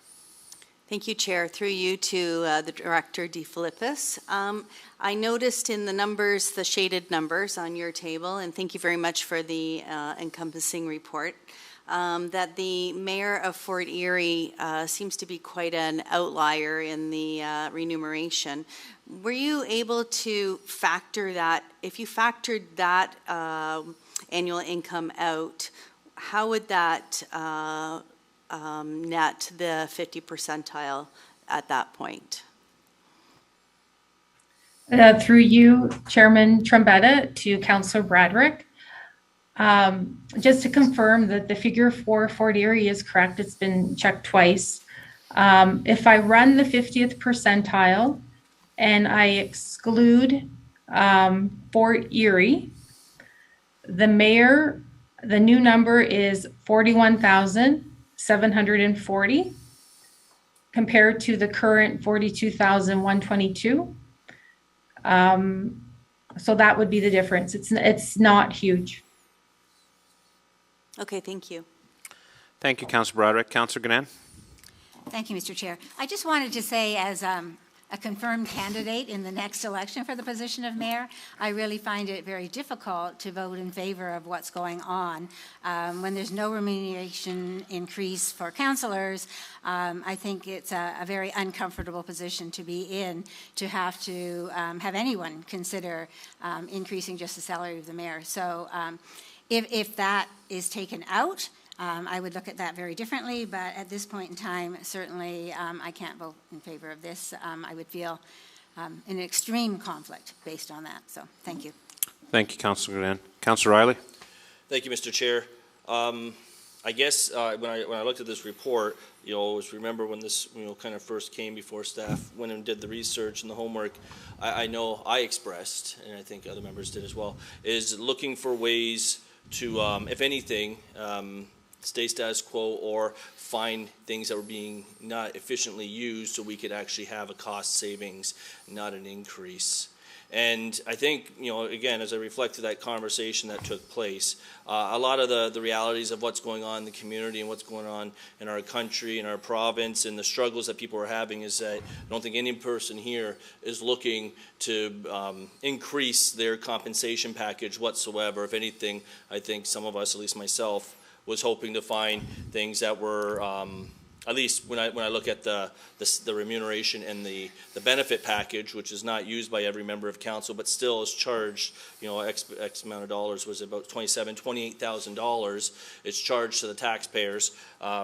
Thank you, Chair. Through you to the Director DeFilippis. I noticed in the numbers, the shaded numbers on your table, and thank you very much for the encompassing report, that the Mayor of Fort Erie seems to be quite an outlier in the remuneration. Were you able to factor that, if you factored that annual income out, how would that net the 50 percentile at that point? Through you, Chairman Trombetta, to Councillor Bradrick. Just to confirm that the figure for Fort Erie is correct, it's been checked twice. If I run the 50th percentile and I exclude Fort Erie, the mayor, the new number is 41,740 compared to the current 42,122. So that would be the difference. It's not huge. Okay, thank you. Thank you, Councillor Broderick. Councillor Gannan. Thank you, Mr. Chair. I just wanted to say, as a confirmed candidate in the next election for the position of mayor, I really find it very difficult to vote in favor of what's going on. When there's no remuneration increase for councillors, I think it's a very uncomfortable position to be in, to have anyone consider increasing just the salary of the mayor. So if that is taken out, I would look at that very differently, but at this point in time, certainly I can't vote in favor of this. I would feel in an extreme conflict based on that. So thank you. Thank you, Councillor Gannan. Councillor Riley. Thank you, Mr. Chair. I guess when I looked at this report, always remember when this kind of first came before staff went and did the research and the homework. I know I expressed, and I think other members did as well, is looking for ways to, if anything, stay status quo or find things that were being not efficiently used so we could actually have a cost savings, not an increase. And I think, again, as I reflect to that conversation that took place, a lot of the realities of what's going on in the community and what's going on in our country, in our province, and the struggles that people are having is that I don't think any person here is looking to increase their compensation package whatsoever. If anything, I think some of us, at least myself, was hoping to find things that were at least when I look at the remuneration and the benefit package, which is not used by every member of council, but still is charged, X amount of dollars, was about $28,000. It's charged to the taxpayers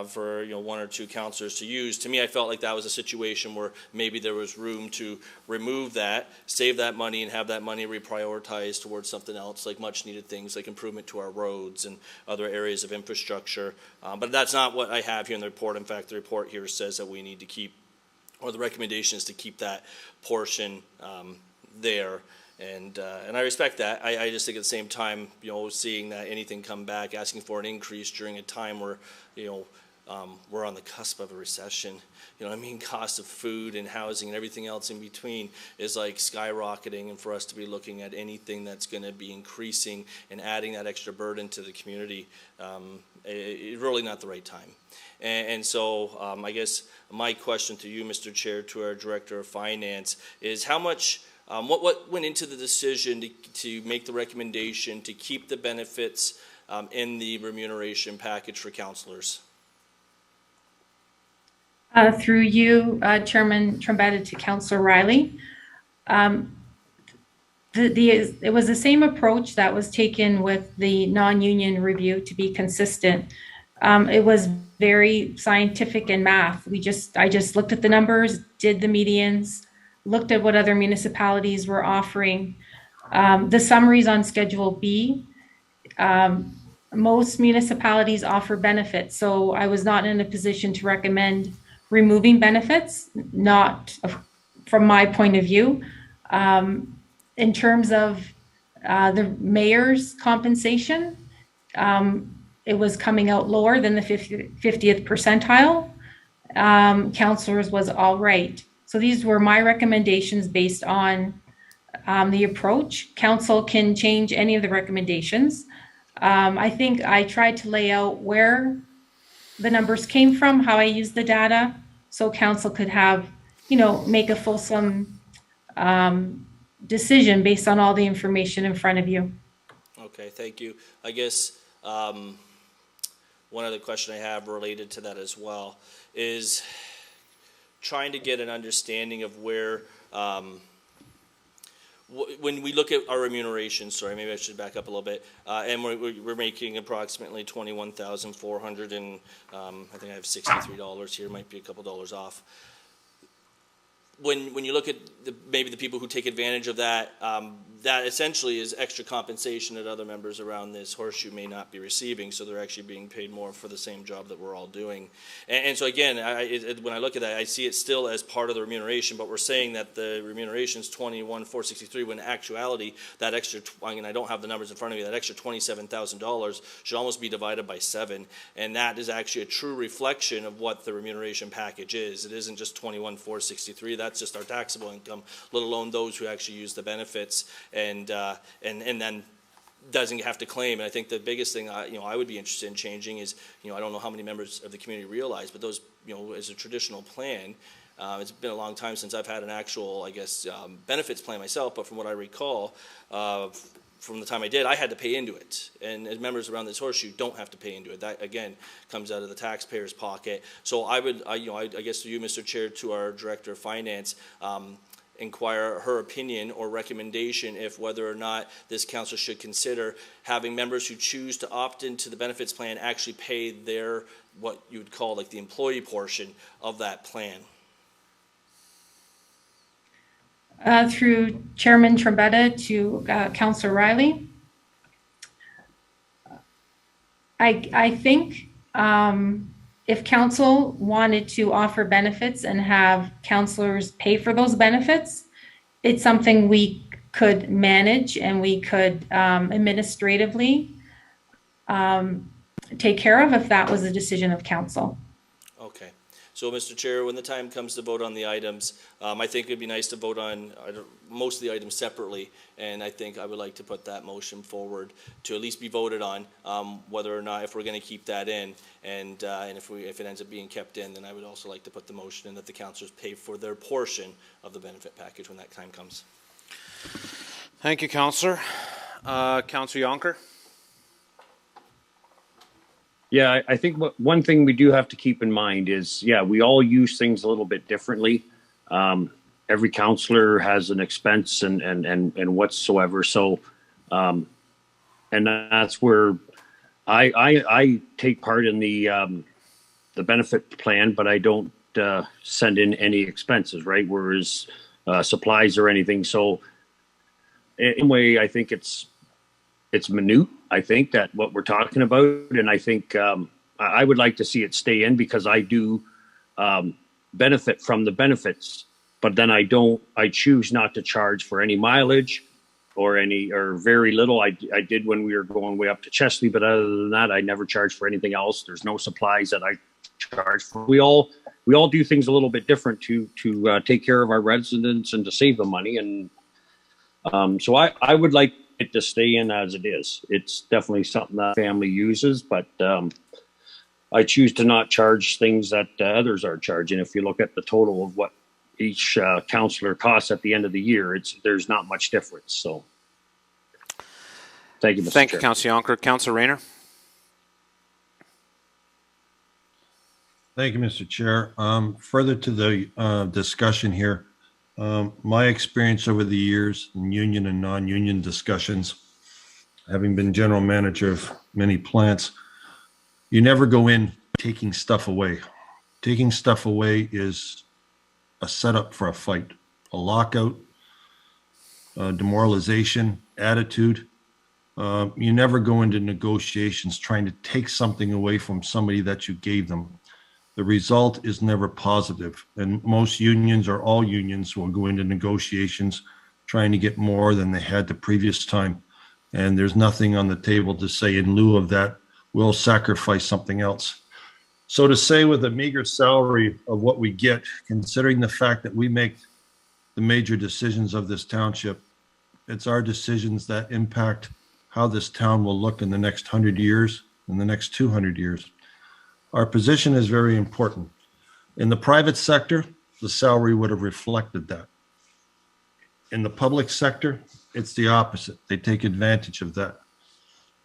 for one or two councillors to use. To me, I felt like that was a situation where maybe there was room to remove that, save that money, and have that money reprioritized towards something else, like much needed things like improvement to our roads and other areas of infrastructure. But that's not what I have here in the report. In fact, the report here says that we need to keep, or the recommendation is to keep that portion there. And I respect that. I just think at the same time, seeing that anything come back, asking for an increase during a time where, we're on the cusp of a recession. Cost of food and housing and everything else in between is like skyrocketing, and for us to be looking at anything that's going to be increasing and adding that extra burden to the community, it's really not the right time. And so I guess my question to you, Mr. Chair, to our Director of Finance, is how much, what went into the decision to make the recommendation to keep the benefits in the remuneration package for councillors? Through you, Chairman Trombetta, to Councillor Riley. It was the same approach that was taken with the non-union review, to be consistent. It was very scientific and math. I just looked at the numbers, did the medians, looked at what other municipalities were offering. The summaries on Schedule B, most municipalities offer benefits, so I was not in a position to recommend removing benefits, not from my point of view. In terms of the mayor's compensation, it was coming out lower than the 50th percentile. Councillors was all right. So these were my recommendations based on the approach. Council can change any of the recommendations. I think I tried to lay out where the numbers came from, how I used the data, so council could have, make a fulsome decision based on all the information in front of you. Okay, thank you. I guess one other question I have related to that as well is trying to get an understanding of where, when we look at our remuneration, sorry, maybe I should back up a little bit, and we're making approximately $21,400, and I think I have $63 here, might be a couple dollars off. When you look at maybe the people who take advantage of that, that essentially is extra compensation that other members around this horseshoe may not be receiving, so they're actually being paid more for the same job that we're all doing. And so again, when I look at that, I see it still as part of the remuneration, but we're saying that the remuneration is $21,463, when in actuality, that extra, and I don't have the numbers in front of me, that extra $27,000 should almost be divided by 7, and that is actually a true reflection of what the remuneration package is. It isn't just $21,463, that's just our taxable income, let alone those who actually use the benefits and then doesn't have to claim. And I think the biggest thing I would be interested in changing is, I don't know how many members of the community realize, but those, as a traditional plan, it's been a long time since I've had an actual, benefits plan myself, but from what I recall, from the time I did, I had to pay into it. And as members around this horseshoe don't have to pay into it. That, again, comes out of the taxpayer's pocket. So I would, I guess to you, Mr. Chair, to our Director of Finance, inquire her opinion or recommendation if whether or not this council should consider having members who choose to opt into the benefits plan actually pay their, what you would call like the employee portion of that plan. Through Chairman Trombetta to Councillor Riley. I think if council wanted to offer benefits and have councillors pay for those benefits, it's something we could manage and we could administratively take care of if that was a decision of council. Okay. So, Mr. Chair, when the time comes to vote on the items, I think it'd be nice to vote on most of the items separately, and I think I would like to put that motion forward to at least be voted on, whether or not, if we're going to keep that in, and if it ends up being kept in, then I would also like to put the motion in that the councillors pay for their portion of the benefit package when that time comes. Thank you, Councillor. Councillor Yonker. Yeah, I think one thing we do have to keep in mind is, yeah, we all use things a little bit differently. Every counselor has an expense and whatsoever. So, and that's where I take part in the benefit plan, but I don't send in any expenses, right? Whereas supplies or anything. So, in a way, I think it's minute. I think that what we're talking about, and I think I would like to see it stay in because I do benefit from the benefits, but then I choose not to charge for any mileage or very little. I did when we were going way up to Chesley, but other than that, I never charged for anything else. There's no supplies that I charge for. We all do things a little bit different to take care of our residents and to save the money. And so I would like it to stay in as it is. It's definitely something that family uses, but I choose to not charge things that others are charging. If you look at the total of what each counselor costs at the end of the year, there's not much difference. So thank you, Mr. Thank Chair. you, Councillor Yonker. Councillor Rayner. Thank you, Mr. Chair. Further to the discussion here, my experience over the years in union and non-union discussions, having been general manager of many plants, you never go in taking stuff away. Taking stuff away is a setup for a fight, a lockout, demoralization, attitude. You never go into negotiations trying to take something away from somebody that you gave them. The result is never positive. And most unions, or all unions, will go into negotiations trying to get more than they had the previous time. And there's nothing on the table to say in lieu of that, we'll sacrifice something else. So to say with a meager salary of what we get, considering the fact that we make the major decisions of this township, it's our decisions that impact how this town will look in the next 100 years, in the next 200 years. Our position is very important. In the private sector, the salary would have reflected that. In the public sector, it's the opposite. They take advantage of that.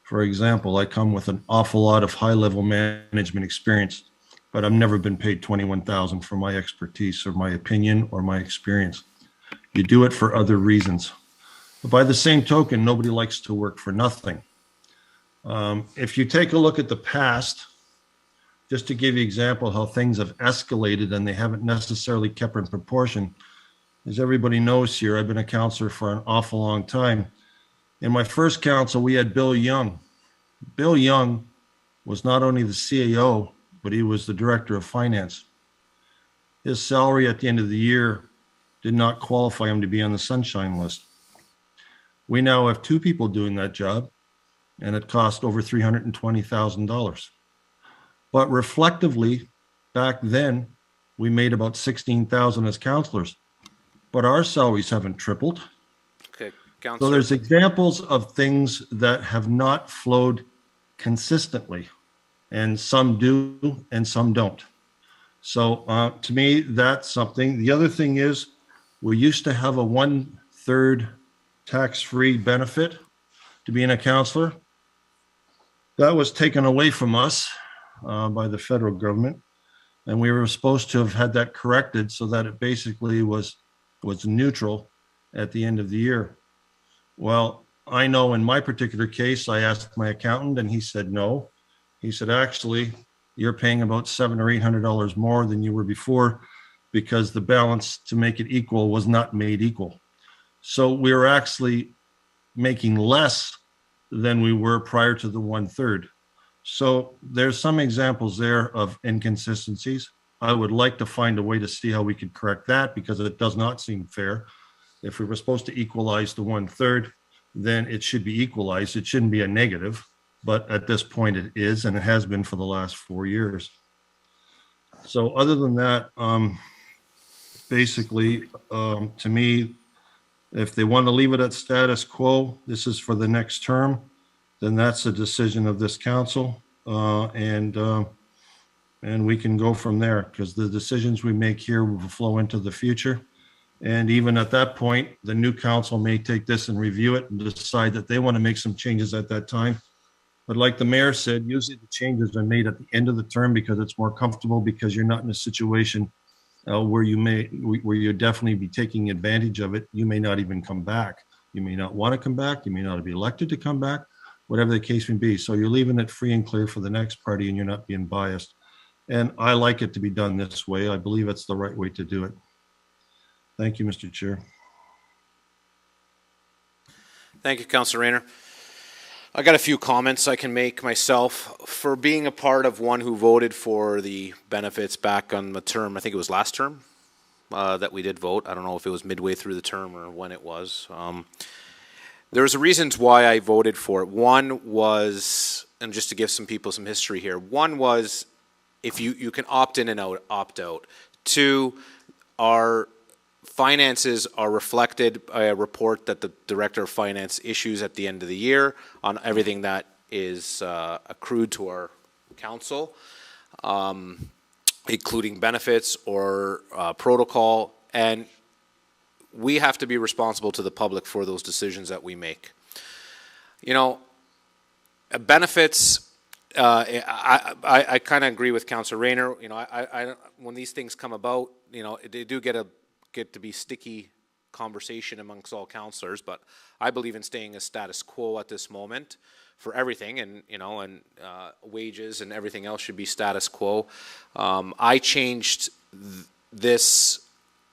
For example, I come with an awful lot of high-level management experience, but I've never been paid $21,000 for my expertise or my opinion or my experience. You do it for other reasons. But by the same token, nobody likes to work for nothing. If you take a look at the past, just to give you an example how things have escalated and they haven't necessarily kept in proportion. As everybody knows here, I've been a counselor for an awful long time. In my first council, we had Bill Young. Bill Young was not only the CAO, but he was the director of finance. His salary at the end of the year did not qualify him to be on the sunshine list. We now have two people doing that job, and it cost over $320,000. But reflectively, back then, we made about $16,000 as counselors, but our salaries haven't tripled. Okay, So Councillor. there's examples of things that have not flowed consistently, and some do and some don't. So to me, that's something. The other thing is, we used to have a 1/3 tax-free benefit to being a counselor. That was taken away from us by the federal government, and we were supposed to have had that corrected so that it basically was neutral at the end of the year. Well, I know in my particular case, I asked my accountant and he said no. He said, actually, you're paying about $700 or $800 more than you were before because the balance to make it equal was not made equal. So we were actually making less than we were prior to the 1/3. So there's some examples there of inconsistencies. I would like to find a way to see how we could correct that because it does not seem fair. If we were supposed to equalize the 1/3, then it should be equalized. It shouldn't be a negative, but at this point it is, and it has been for the last 4 years. So other than that, basically, to me, if they want to leave it at status quo, this is for the next term, then that's a decision of this council, and we can go from there because the decisions we make here will flow into the future. And even at that point, the new council may take this and review it and decide that they want to make some changes at that time. But like the mayor said, usually the changes are made at the end of the term because it's more comfortable, because you're not in a situation where you definitely be taking advantage of it. You may not even come back. You may not want to come back. You may not be elected to come back, whatever the case may be. So you're leaving it free and clear for the next party, and you're not being biased. And I like it to be done this way. I believe it's the right way to do it. Thank you, Mr. Chair. Thank you, Councillor Rayner. I got a few comments I can make myself. For being a part of one who voted for the benefits back on the term, I think it was last term that we did vote. I don't know if it was midway through the term or when it was. There's reasons why I voted for it. One was, and just to give some people some history here, one was if you can opt in and opt out. Two, our finances are reflected by a report that the Director of Finance issues at the end of the year on everything that is accrued to our council, including benefits or protocol, and we have to be responsible to the public for those decisions that we make. You know, benefits, I kind of agree with Councillor Rayner. You know, I when these things come about, you know, they do get to be sticky conversation amongst all councillors, but I believe in staying a status quo at this moment for everything, and you know, and wages and everything else should be status quo. I changed this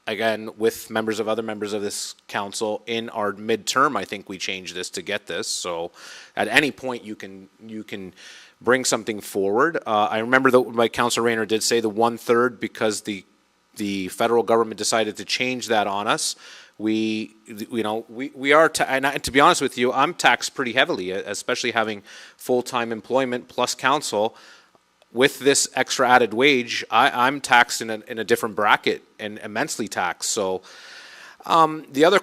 again with other members of this council in our midterm. I think we changed this to get this. So at any point you can bring something forward. I remember that my Councillor Rayner did say the 1/3 because the federal government decided to change that on us. We are, and to be honest with you, I'm taxed pretty heavily, especially having full-time employment plus council. With this extra added wage, I'm taxed in a different bracket and immensely taxed. So the other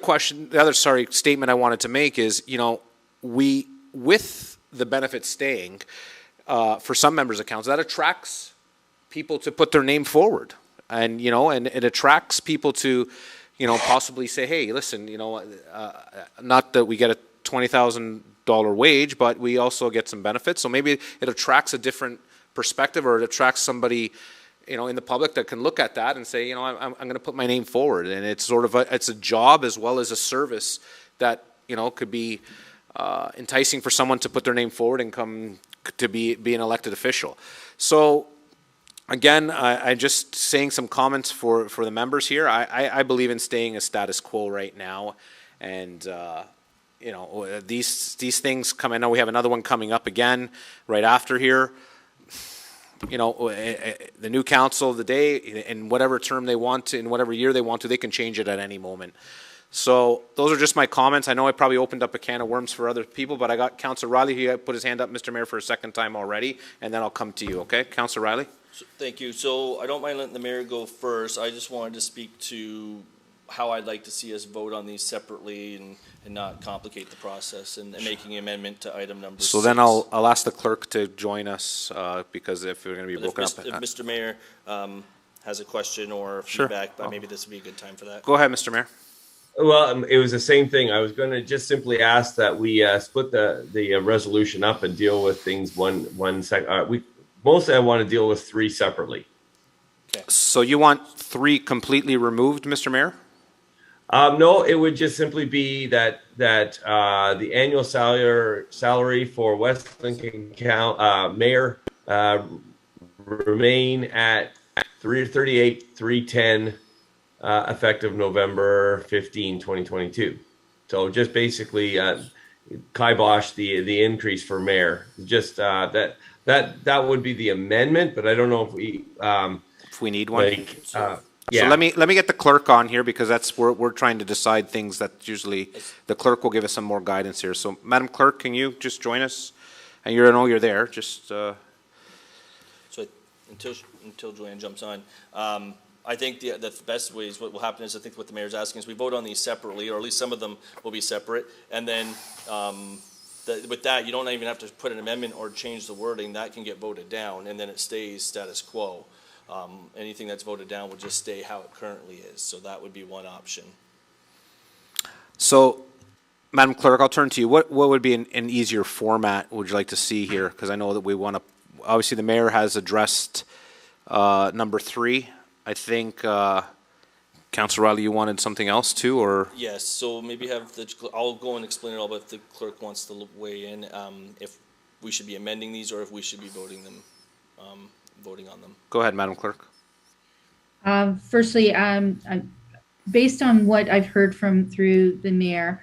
statement I wanted to make is, you know, with the benefit staying, for some members of council, that attracts people to put their name forward. And, you know, and it attracts people to, you know, possibly say, hey, listen, you know, not that we get a $20,000 wage, but we also get some benefits. So maybe it attracts a different perspective, or it attracts somebody, you know, in the public that can look at that and say, you know, I'm going to put my name forward. And it's sort of it's a job as well as a service that, you know, could be enticing for someone to put their name forward and come to be an elected official. So again, I'm just saying some comments for the members here. I believe in staying a status quo right now, and you know, these things come. I know we have another one coming up again right after here. You know, the new council, the day, in whatever term they want to, in whatever year they want to, they can change it at any moment. So those are just my comments. I know I probably opened up a can of worms for other people, but I got Councillor Riley. He put his hand up, Mr. Mayor, for a second time already, and then I'll come to you, okay? Councillor Riley? Thank you. So I don't mind letting the mayor go first. I just wanted to speak to how I'd like to see us vote on these separately and not complicate the process and making an amendment to item number 6. So then I'll ask the clerk to join us because if we're going to be broken up. If Mr. Mayor has a question or feedback, but maybe this would be a good time for that. Go ahead, Mr. Mayor. Well, it was the same thing. I was going to just simply ask that we split the resolution up and deal with things one second. Mostly I want to deal with 3 separately. Okay. So you want 3 completely removed, Mr. Mayor? No, it would just simply be that the annual salary for West Lincoln mayor remain at $38,310 effective November 15, 2022. So just basically kibosh the increase for mayor. Just that would be the amendment, but I don't know if we need one. Yeah. So let me get the clerk on here, because that's where we're trying to decide things that usually the clerk will give us some more guidance here. So Madam Clerk, can you just join us? And you're there. Just so until Joanne jumps on. I think the best way is what will happen is, I think what the mayor's asking is we vote on these separately, or at least some of them will be separate, and then with that you don't even have to put an amendment or change the wording. That can get voted down, and then it stays status quo. Anything that's voted down will just stay how it currently is. So that would be one option. So Madam Clerk, I'll turn to you. What would be an easier format would you like to see here? Because I know that we want to, obviously the mayor has addressed number 3. I think, Councilor Riley, you wanted something else too, or? Yes, so maybe have I'll go and explain it all, but if the clerk wants to weigh in, if we should be amending these or if we should be voting on them. Go ahead, Madam Clerk. Firstly, based on what I've heard through the mayor,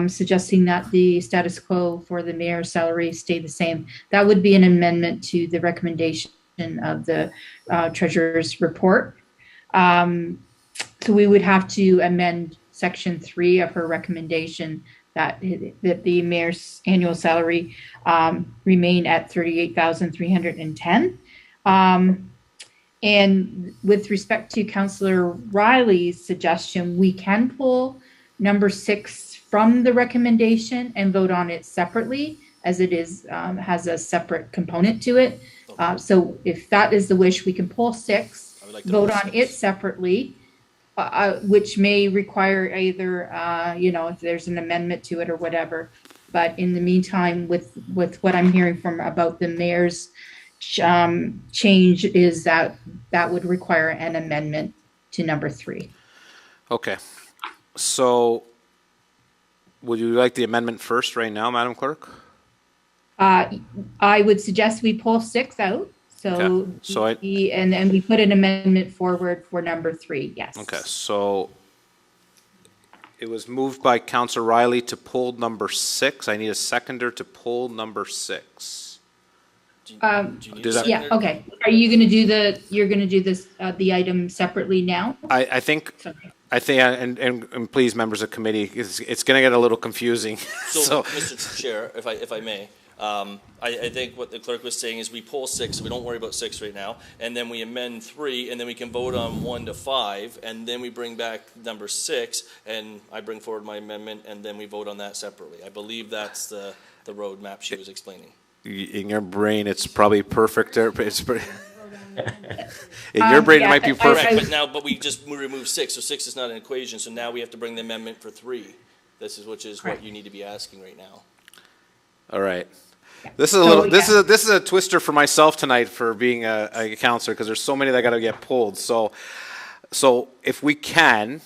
suggesting that the status quo for the mayor's salary stay the same, that would be an amendment to the recommendation of the treasurer's report. So we would have to amend section 3 of her recommendation that the mayor's annual salary remain at $38,310. And with respect to Councillor Riley's suggestion, we can pull number 6 from the recommendation and vote on it separately, as it is has a separate component to it. So if that is the wish, we can pull 6, vote on it separately, which may require either, if there's an amendment to it or whatever. But in the meantime, with what I'm hearing about the mayor's change is that would require an amendment to number 3. Okay. So would you like the amendment first right now, Madam Clerk? I would suggest we pull 6 out. So, okay. And we put an amendment forward for number 3, yes. Okay, so it was moved by Councillor Riley to pull number 6. I need a seconder to pull number 6. Yeah, okay. Are you going to do the item separately now? I think, and please, members of committee, it's going to get a little confusing. So, Mr. Chair, if I may, I think what the clerk was saying is we pull 6, so we don't worry about 6 right now, and then we amend 3, and then we can vote on 1 to 5, and then we bring back number 6, and I bring forward my amendment, and then we vote on that separately. I believe that's the roadmap she was explaining. In your brain, it's probably perfect. It's pretty. In your brain, it might be perfect. But we remove 6, so 6 is not an equation. So now we have to bring the amendment for 3. This is what you need to be asking right now. All right. This is this is a twister for myself tonight for being a counselor, because there's so many that got to get pulled. So if we can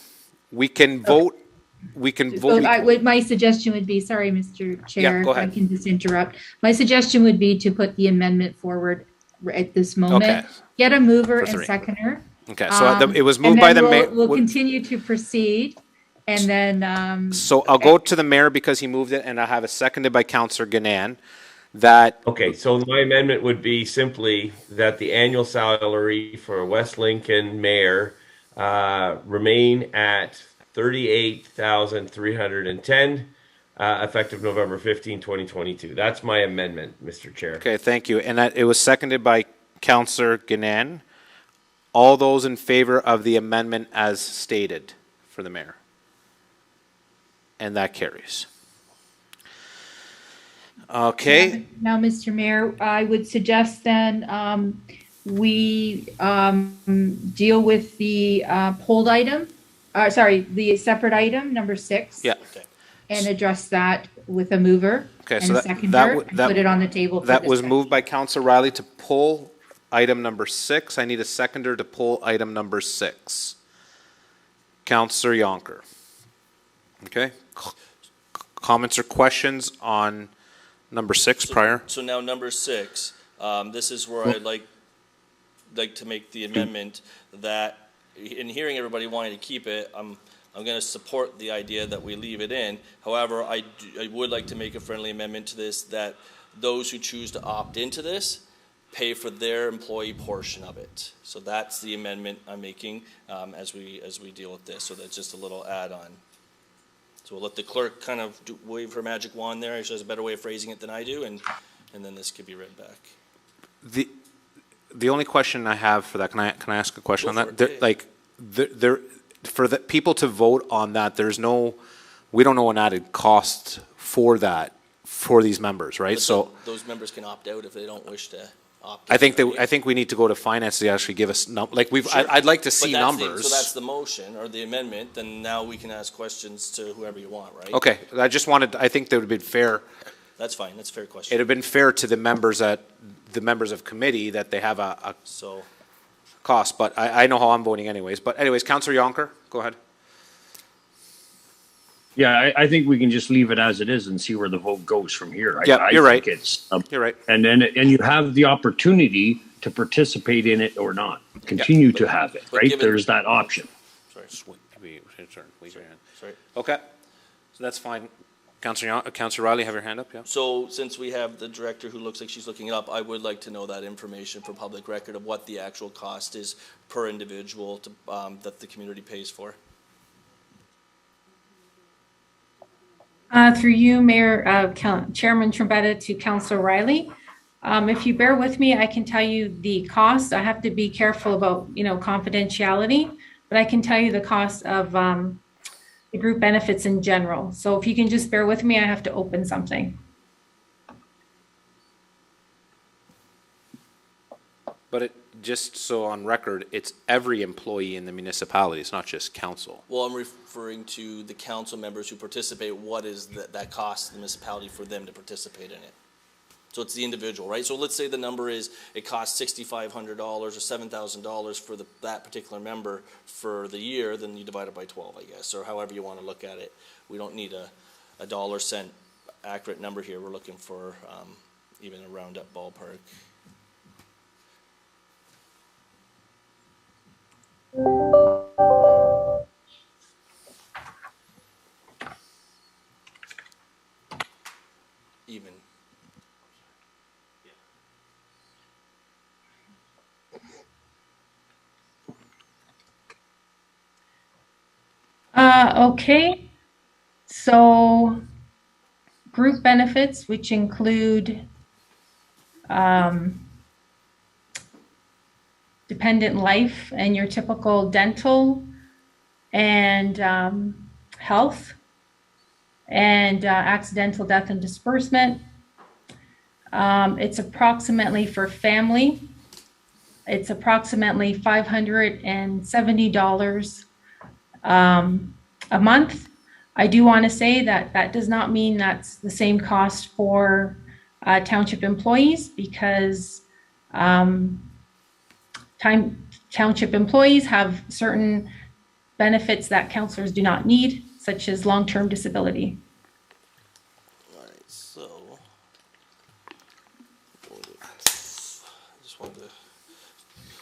vote. We can vote. My suggestion would be, sorry, Mr. Chair, go ahead. I can just interrupt. My suggestion would be to put the amendment forward at this moment. Okay. Get a mover and seconder. Okay, so it was moved by the mayor. We'll continue to proceed, and then. So I'll go to the mayor because he moved it, and I have a seconded by Councillor Ganan. Okay, so my amendment would be simply that the annual salary for West Lincoln mayor remain at $38,310, effective November 15, 2022. That's my amendment, Mr. Chair. Okay, thank you. And it was seconded by Councillor Ganan. All those in favor of the amendment as stated for the mayor? And that carries. Okay. Now, Mr. Mayor, I would suggest then we deal with the polled item. The separate item, number 6. Yeah. And address that with a mover. Okay, and so a seconder, and put it on the table. That was moved by Councillor Riley to pull item number 6. I need a seconder to pull item number 6. Councillor Yonker. Okay. Comments or questions on number 6 prior? So now number 6, this is where I'd like to make the amendment that, in hearing everybody wanting to keep it, I'm going to support the idea that we leave it in. However, I would like to make a friendly amendment to this that those who choose to opt into this pay for their employee portion of it. So that's the amendment I'm making as we deal with this. So that's just a little add-on. So we'll let the clerk kind of wave her magic wand there. She has a better way of phrasing it than I do, and then this could be read back. The only question I have for that, can I ask a question on that? For the people to vote on that, we don't know an added cost for that for these members, right? So those members can opt out if they don't wish to opt in, right? I think we need to go to finance to actually give us I'd like to see But that's numbers. so that's the motion or the amendment, then now we can ask questions to whoever you want, right? Okay, I think that would have been fair. That's fine, that's a fair question. It'd have been fair to the members of committee that they have a So, cost, but I know how I'm voting anyways. But anyways, Councillor Yonker, go ahead. Yeah, I think we can just leave it as it is and see where the vote goes from here. Yeah, you're right. It's, You're right. and you have the opportunity to participate in it or not. Continue to have it, but right? given- There's that option. sorry, Okay, so that's fine. Councillor Riley, have your hand up, yeah? So since we have the director who looks like she's looking it up, I would like to know that information for public record of what the actual cost is per individual to, that the community pays for. Through you, Mayor, Chairman Trombetta to Councilor Riley. If you bear with me, I can tell you the cost. I have to be careful about, confidentiality, but I can tell you the cost of the group benefits in general. So if you can just bear with me, I have to open something. But just so on record, it's every employee in the municipality, it's not just council. Well, I'm referring to the council members who participate. What is that cost to the municipality for them to participate in it? So it's the individual, right? So let's say the number is, it costs $6,500 or $7,000 for that particular member for the year, then you divide it by 12, I guess, or however you want to look at it. We don't need a dollar-cent accurate number here. We're looking for even a round-up ballpark. Even. Okay. So group benefits, which include dependent life and your typical dental and health and accidental death and disbursement. It's approximately for family. It's approximately $570 a month. I do want to say that that does not mean that's the same cost for township employees, because township employees have certain benefits that councillors do not need, such as long-term disability. All right, so I just wanted to.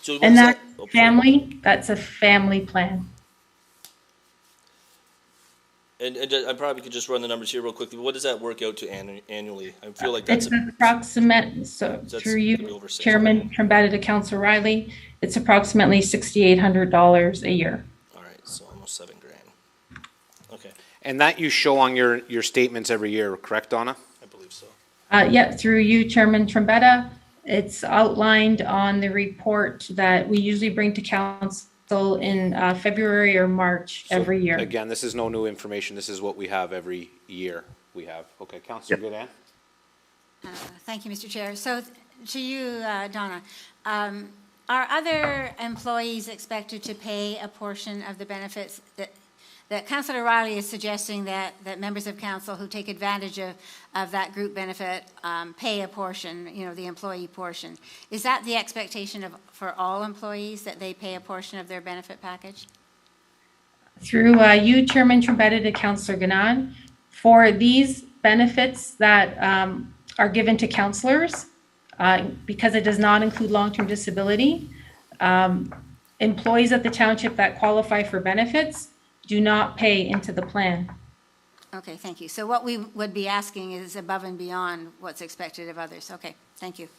So And that okay. family, that's a family plan. And I probably could just run the numbers here real quickly. What does that work out to annually? I feel like that's It's approximate, so that's through gonna be you, over 6 Chairman Trombetta to Council Riley, it's approximately $6,800 a year. All right, so almost $7,000. Okay, And that you show on your statements every year, correct, Donna? I believe so. Yeah, through you, Chairman Trombetta, it's outlined on the report that we usually bring to council in February or March So, every year. Again, this is no new information. This is what we have every year. We have. Okay, Councillor Goodan. Thank you, Mr. Chair. So to you, Donna, are other employees expected to pay a portion of the benefits that Councillor Riley is suggesting that members of council who take advantage of that group benefit pay a portion, the employee portion? Is that the expectation for all employees, that they pay a portion of their benefit package? Through you, Chairman Trombetta to Councillor Ganan, for these benefits that are given to councillors, because it does not include long-term disability, employees at the township that qualify for benefits do not pay into the plan. Okay, thank you. So what we would be asking is above and beyond what's expected of others. Okay, thank you.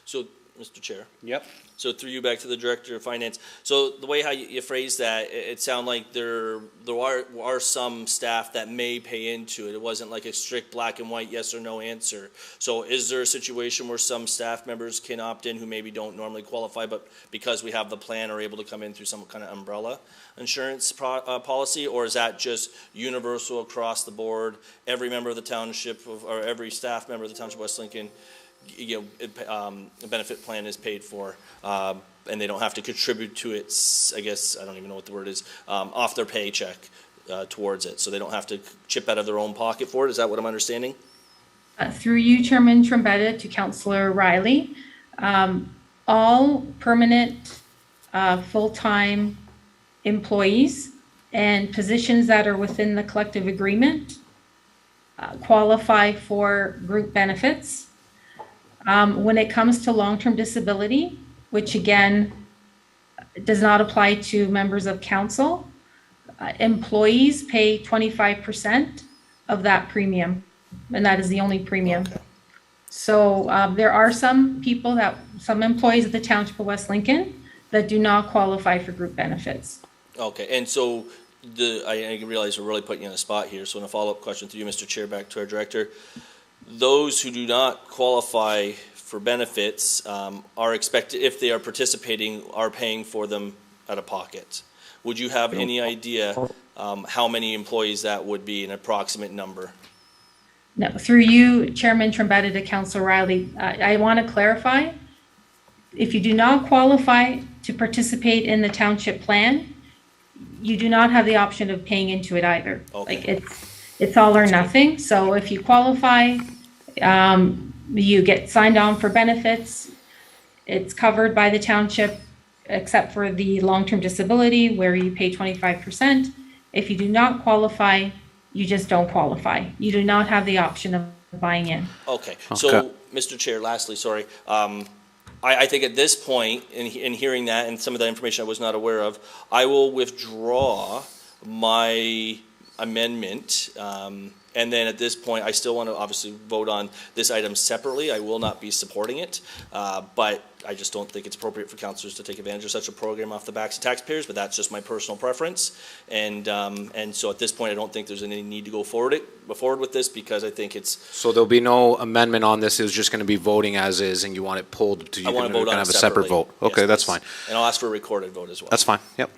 So Mr. Chair. Yep. So through you back to the Director of Finance. So the way how you phrased that, it sounded like there are some staff that may pay into it. It wasn't like a strict black and white yes or no answer. So is there a situation where some staff members can opt in who maybe don't normally qualify, but because we have the plan are able to come in through some kind of umbrella insurance policy, or is that just universal across the board? Every member of the township or every staff member of the Township of West Lincoln, a benefit plan is paid for, and they don't have to contribute to it, I guess, I don't even know what the word is, off their paycheck towards it. So they don't have to chip out of their own pocket for it. Is that what I'm understanding? Through you, Chairman Trombetta, to Councillor Riley, all permanent full-time employees and positions that are within the collective agreement qualify for group benefits. When it comes to long-term disability, which again does not apply to members of council, employees pay 25% of that premium, and that is the only premium. Okay. So there are some employees of the Township of West Lincoln that do not qualify for group benefits. Okay, and so I realize we're really putting you on the spot here, so in a follow-up question through you, Mr. Chair, back to our Director. Those who do not qualify for benefits are expected, if they are participating, are paying for them out of pocket. Would you have any idea how many employees that would be, an approximate number? No, through you, Chairman Trombetta, to Councillor Riley, I want to clarify, if you do not qualify to participate in the township plan, you do not have the option of paying into it either. Okay. Like it's all or nothing. So if you qualify, you get signed on for benefits. It's covered by the township, except for the long-term disability where you pay 25%. If you do not qualify, you just don't qualify. You do not have the option of buying in. Okay, so, Mr. Chair, lastly, sorry, I think at this point, in hearing that and some of the information I was not aware of, I will withdraw my amendment. And then at this point, I still want to obviously vote on this item separately. I will not be supporting it, but I just don't think it's appropriate for councillors to take advantage of such a program off the backs of taxpayers, but that's just my personal preference. And so at this point, I don't think there's any need to go forward with this, because I think it's... So there'll be no amendment on this, it's just going to be voting as is, and you want it pulled to, I want to vote on it have a separately. separate vote? Okay, Yes, that's please. fine. And I'll ask for a recorded vote as well. That's fine, yep.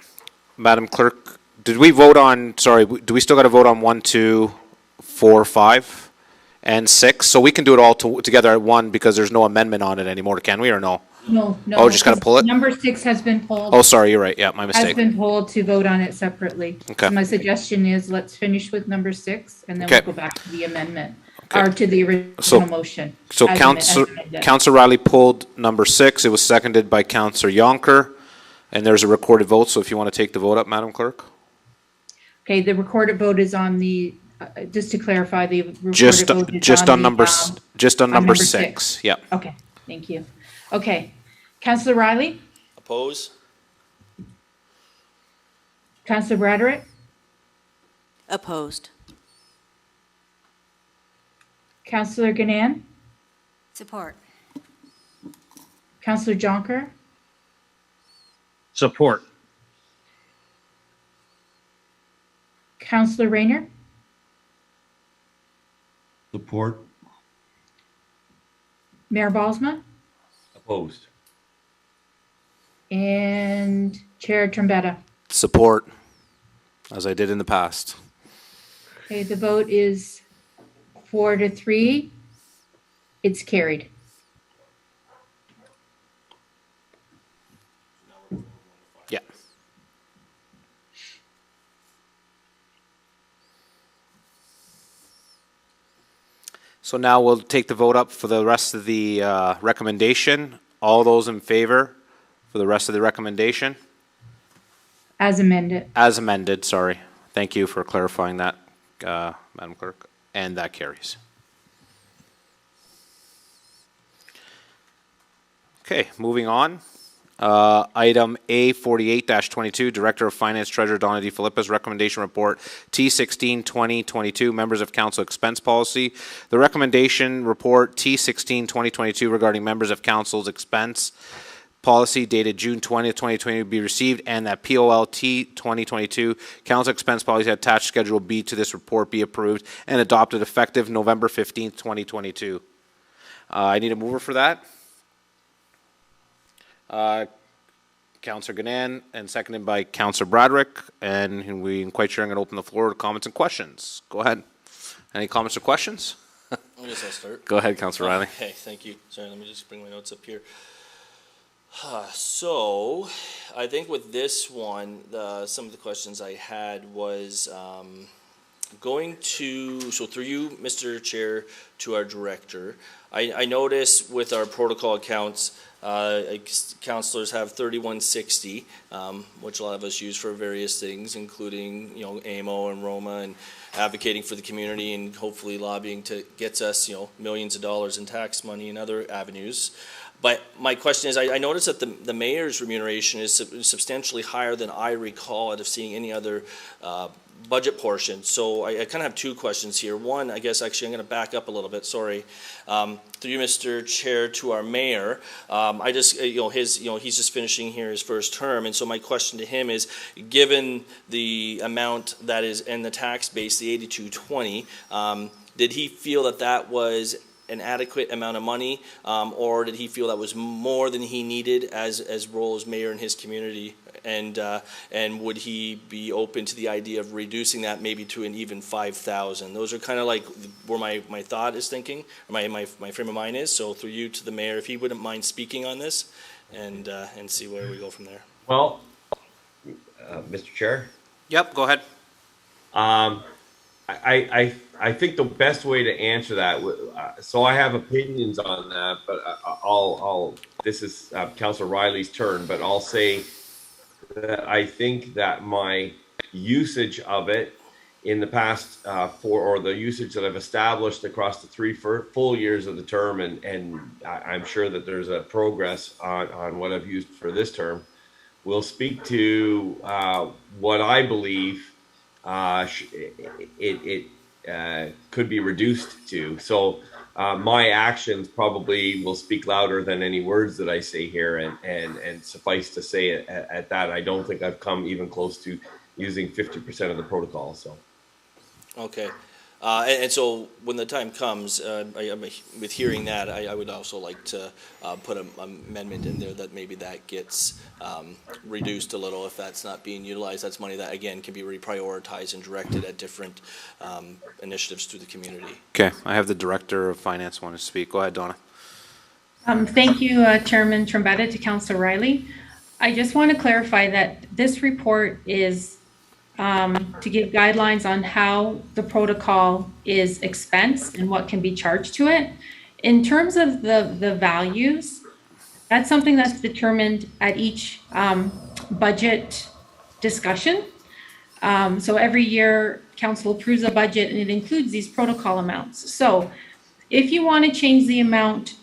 Madam Clerk, did we vote on, sorry, do we still got to vote on 1, 2, 4, 5, and 6? So we can do it all together at one, because there's no amendment on it anymore, can we, or no? No. Oh, just gotta pull it? Number 6 has been pulled. Oh, sorry, you're right, yeah, my Has mistake. been pulled to vote on it separately. Okay. So my suggestion is let's finish with number 6 and then Okay. we'll go back to the amendment, Okay. or to the original motion. So as amended. Councillor Riley pulled number 6, it was seconded by Councillor Yonker, and there's a recorded vote, so if you want to take the vote up, Madam Clerk? Okay, the recorded vote is on the, just to clarify, the recorded Just, vote is just on number, just on number number 6, yeah. Okay, thank you. Okay, Councillor Riley, Oppose? Councillor Braderick, Opposed. Councillor Ganan, Support. Councillor Jonker, Support. Councillor Rayner, Support. Mayor Balsma, Opposed. and Chair Trombetta. Support, as I did in the past. Okay, the vote is 4-3. It's carried. Yeah. So now we'll take the vote up for the rest of the recommendation. All those in favor for the rest of the recommendation? As amended. As amended, sorry. Thank you for clarifying that, Madam Clerk. And that carries. Okay, moving on. Item A 48-22, Director of Finance Treasurer Donna DeFilippis, Recommendation Report T16 2022, Members of Council Expense Policy. The Recommendation Report T16 2022 regarding Members of Council's Expense Policy dated June 20th, 2020 be received, and that POLT 2022 Council Expense Policy attached Schedule B to this report be approved and adopted effective November 15th, 2022. I need a mover for that. Councillor Ganan, and seconded by Councillor Bradrick, and I'm quite sure I'm going to open the floor to comments and questions. Go ahead. Any comments or questions? I guess I'll start. Go ahead, Councillor Riley. Okay, thank you. Sorry, let me just bring my notes up here. So, I think with this one, some of the questions I had was going to, so through you, Mr. Chair, to our director, I noticed with our protocol accounts, councillors have 3160, which a lot of us use for various things, including, AMO and Roma and advocating for the community and hopefully lobbying to gets us, millions of dollars in tax money and other avenues. But my question is, I noticed that the mayor's remuneration is substantially higher than I recall out of seeing any other budget portion. So I kind of have two questions here. One, I guess actually I'm going to back up a little bit. Sorry, through you, Mr. Chair, to our mayor. I just he's just finishing here his first term, and so my question to him is, given the amount that is in the tax base, the 8220, did he feel that was an adequate amount of money, or did he feel that was more than he needed as role as mayor in his community? And would he be open to the idea of reducing that maybe to an even 5,000? Those are kind of like where my thought is thinking, or my frame of mind is. So through you to the mayor, if he wouldn't mind speaking on this, and see where we go from there. Well, Mr. Chair. Yep, go ahead. I think the best way to answer that, so I have opinions on that, but this is Councillor Riley's turn, but I'll say that I think that my usage of it in the past or the usage that I've established across the 3 full years of the term, and I'm sure that there's a progress on what I've used for this term, will speak to what I believe it could be reduced to. So my actions probably will speak louder than any words that I say here, and suffice to say at that, I don't think I've come even close to using 50% of the protocol. So. Okay. And so when the time comes, with hearing that, I would also like to put an amendment in there that maybe that gets reduced a little if that's not being utilized. That's money that, again, can be reprioritized and directed at different initiatives through the community. Okay, I have the Director of Finance want to speak. Go ahead, Donna. Thank you, Chairman Trombetta, to Councillor Riley. I just want to clarify that this report is to give guidelines on how the protocol is expensed and what can be charged to it. In terms of the values, that's something that's determined at each budget discussion. So every year, council approves a budget and it includes these protocol amounts. So if you want to change the amount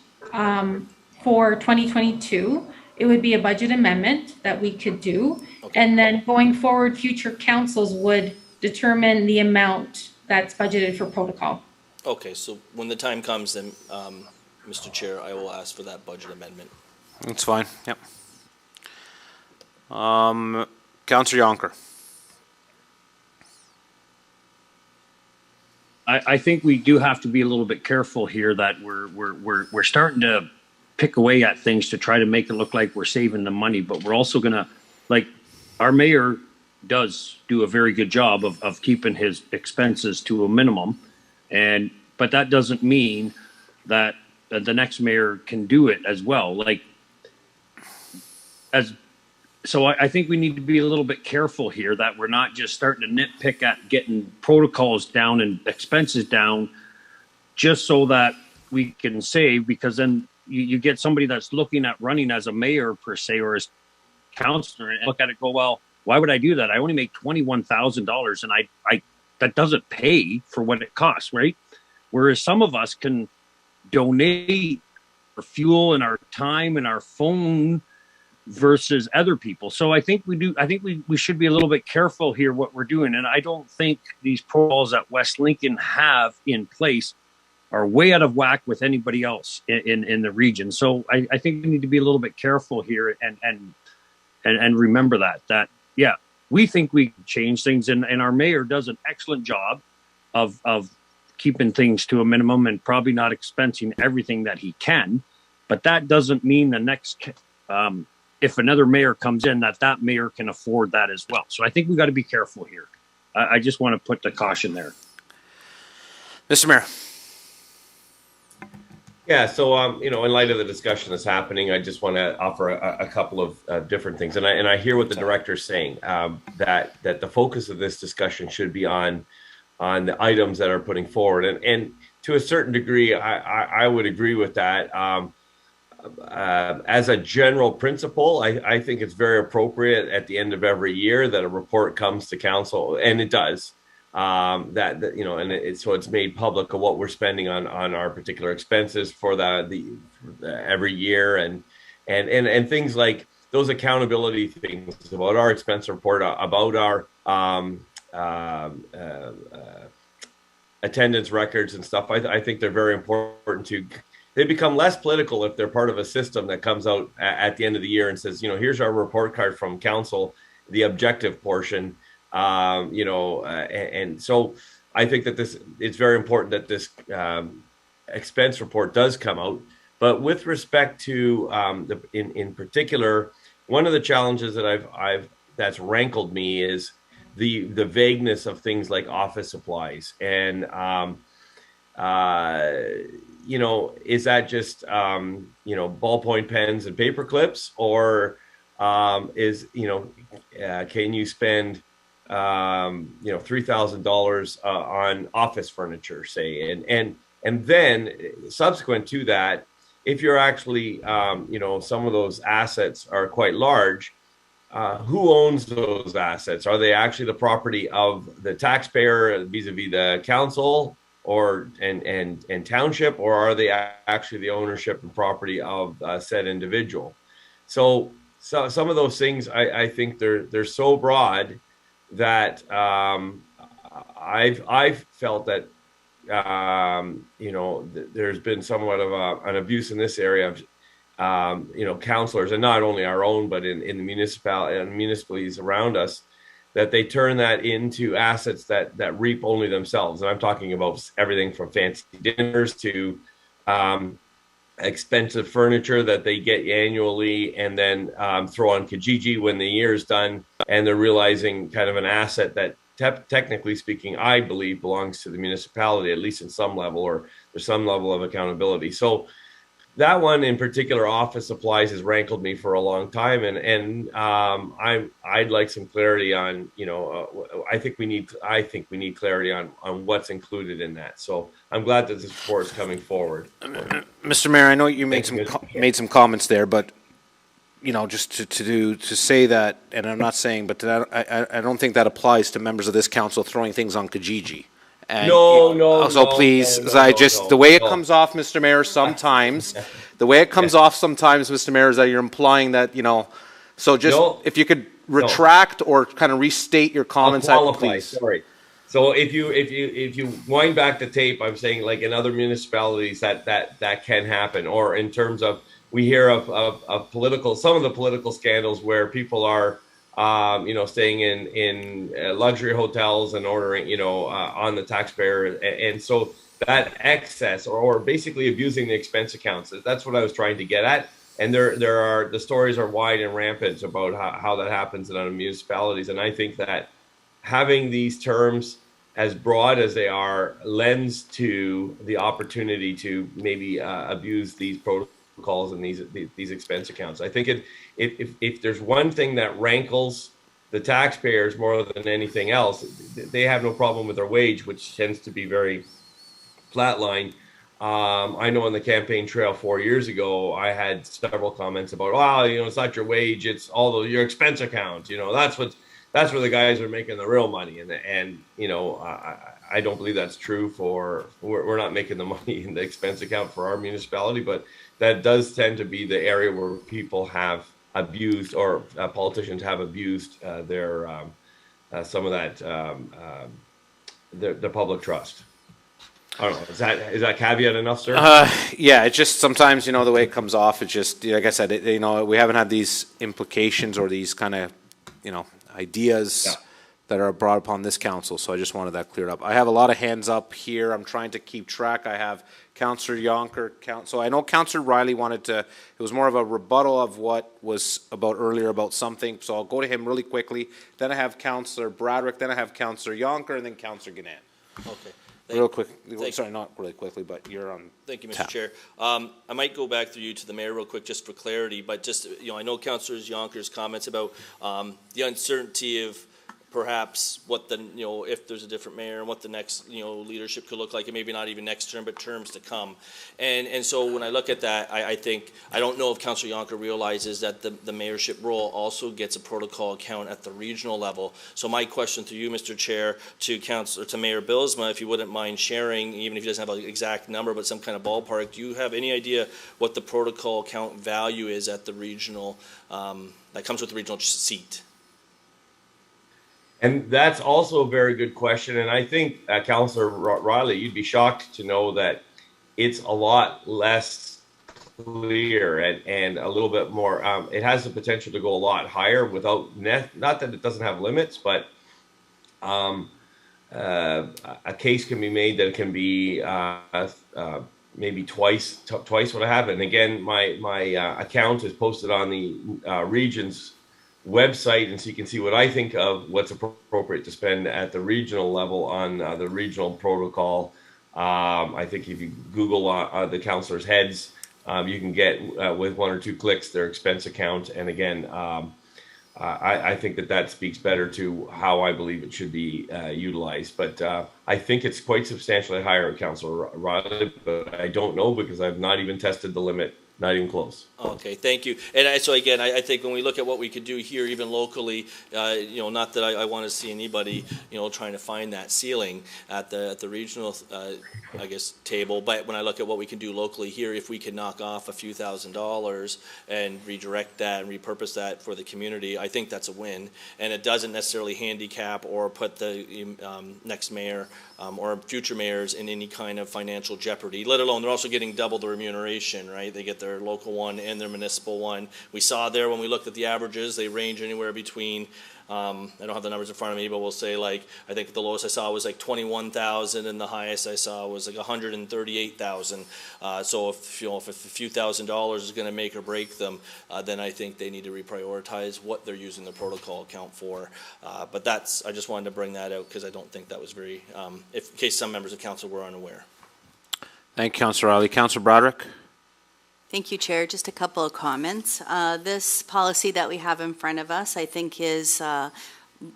for 2022, it would be a budget amendment that we could do. Okay. And then going forward, future councils would determine the amount that's budgeted for protocol. Okay, so when the time comes, then, Mr. Chair, I will ask for that budget amendment. That's fine, yep. Councillor Yonker. I think we do have to be a little bit careful here that we're starting to pick away at things to try to make it look like we're saving the money, but we're also gonna, like, our mayor does do a very good job of keeping his expenses to a minimum, but that doesn't mean that the next mayor can do it as well. So I think we need to be a little bit careful here that we're not just starting to nitpick at getting protocols down and expenses down just so that we can save, because then you get somebody that's looking at running as a mayor per se or as councillor and look at it, go, well, why would I do that? I only make $21,000 and I that doesn't pay for what it costs, right? Whereas some of us can donate our fuel and our time and our phone versus other people. So I think we should be a little bit careful here what we're doing. And I don't think these protocols that West Lincoln have in place are way out of whack with anybody else in the region. So I think we need to be a little bit careful here and remember that yeah, we think we can change things, and our mayor does an excellent job of keeping things to a minimum and probably not expensing everything that he can. But that doesn't mean the next if another mayor comes in, that mayor can afford that as well. So I think we got to be careful here. I just want to put the caution there. Mr. Mayor. Yeah, so in light of the discussion that's happening, I just want to offer a couple of different things, and I hear what the director's saying, that the focus of this discussion should be on the items that are putting forward, and to a certain degree, I would agree with that. As a general principle, I think it's very appropriate at the end of every year that a report comes to council, and it does. So it's made public of what we're spending on our particular expenses for the every year, and things like those accountability things about our expense report, about our attendance records and stuff. I think they're very important to. They become less political if they're part of a system that comes out at the end of the year and says, here's our report card from council, the objective portion. And so I think that it's very important that this expense report does come out. But with respect to in particular, one of the challenges that that's rankled me is the vagueness of things like office supplies, and is that just ballpoint pens and paper clips, or can you spend $3,000 on office furniture, say, and then subsequent to that, if you're actually some of those assets are quite large, who owns those assets? Are they actually the property of the taxpayer vis-a-vis the council or and township, or are they actually the ownership and property of said individual? So some of those things, I think they're so broad that I've felt that there's been somewhat of an abuse in this area of counselors, and not only our own, but in the municipalities around us, that they turn that into assets that reap only themselves. And I'm talking about everything from fancy dinners to expensive furniture that they get annually and then throw on Kijiji when the year is done, and they're realizing kind of an asset that technically speaking, I believe belongs to the municipality, at least in some level, or there's some level of accountability. So that one in particular, office supplies, has rankled me for a long time, and I'd like some clarity on, I think we need clarity on what's included in that. So I'm glad that this report is coming forward. Mr. Mayor, I know you made some comments there, but just to say that, and I'm not saying, but I don't think that applies to members of this council throwing things on Kijiji. And the way it comes off, Mr. Mayor, sometimes, Mr. Mayor, is that you're implying that, so just if you could retract or kind of restate your comments, please. Sorry. So if you wind back the tape, I'm saying, like, in other municipalities that can happen, or in terms of, we hear of some of the political scandals where people are staying in luxury hotels and ordering, on the taxpayer. And so that excess or basically abusing the expense accounts, that's what I was trying to get at. And the stories are wide and rampant about how that happens in other municipalities. And I think that having these terms as broad as they are lends to the opportunity to maybe abuse these protocols and these expense accounts. I think if there's one thing that rankles the taxpayers more than anything else, they have no problem with their wage, which tends to be very flatline. I know on the campaign trail 4 years ago, I had several comments about, it's not your wage, it's all your expense account. That's where the guys are making the real money. And I don't believe that's true. We're not making the money in the expense account for our municipality, but that does tend to be the area where people have abused, or politicians have abused their some of that their public trust. I don't know. Is that caveat enough, sir? Yeah, it's just sometimes, the way it comes off, it's just, like I said, we haven't had these implications or these kind of, ideas that are brought upon this council, so I just wanted that cleared up. I have a lot of hands up here. I'm trying to keep track. I have Councillor Yonker, so I know Councillor Riley wanted to, it was more of a rebuttal of what was about earlier about something, so I'll go to him really quickly. Then I have Councillor Bradrick, then I have Councillor Yonker, and then Councillor Ganan. Okay. Real quick, sorry, not really quickly, but you're on. Thank you, Mr. tap. Chair. I might go back through you to the mayor real quick just for clarity, but just, I know Councillor Yonker's comments about the uncertainty of perhaps what the, if there's a different mayor and what the next, leadership could look like, and maybe not even next term, but terms to come. And so when I look at that, I think, I don't know if Councillor Yonker realizes that the mayorship role also gets a protocol account at the regional level. So my question to you, Mr. Chair, to Mayor Bylsma, if you wouldn't mind sharing, even if he doesn't have an exact number, but some kind of ballpark, do you have any idea what the protocol account value is at the regional, that comes with the regional seat? And that's also a very good question. And I think, Councillor Riley, you'd be shocked to know that it's a lot less clear and a little bit more, it has the potential to go a lot higher without, not that it doesn't have limits, but a case can be made that it can be maybe twice what I have. And again, my account is posted on the region's website, and so you can see what I think of what's appropriate to spend at the regional level on the regional protocol. I think if you Google the councillors' heads, you can get with 1 or 2 clicks their expense account. And again, I think that speaks better to how I believe it should be utilized. But I think it's quite substantially higher, Councillor Riley, but I don't know because I've not even tested the limit. Not even close. Okay, thank you. And so again, I think when we look at what we could do here, even locally, not that I want to see anybody, trying to find that ceiling at the regional, I guess, table. But when I look at what we can do locally here, if we can knock off a few $1,000s and redirect that and repurpose that for the community, I think that's a win. And it doesn't necessarily handicap or put the next mayor or future mayors in any kind of financial jeopardy, let alone they're also getting double the remuneration, right? They get their local one and their municipal one. We saw there when we looked at the averages, they range anywhere between, I don't have the numbers in front of me, but we'll say I think the lowest I saw was 21,000 and the highest I saw was 138,000. So if a few $1,000s is going to make or break them, then I think they need to reprioritize what they're using the protocol account for. But I just wanted to bring that out because I don't think that was very, in case some members of council were unaware. Thank you, Councillor Riley. Councillor Broderick. Thank you, Chair. Just a couple of comments. This policy that we have in front of us, I think, is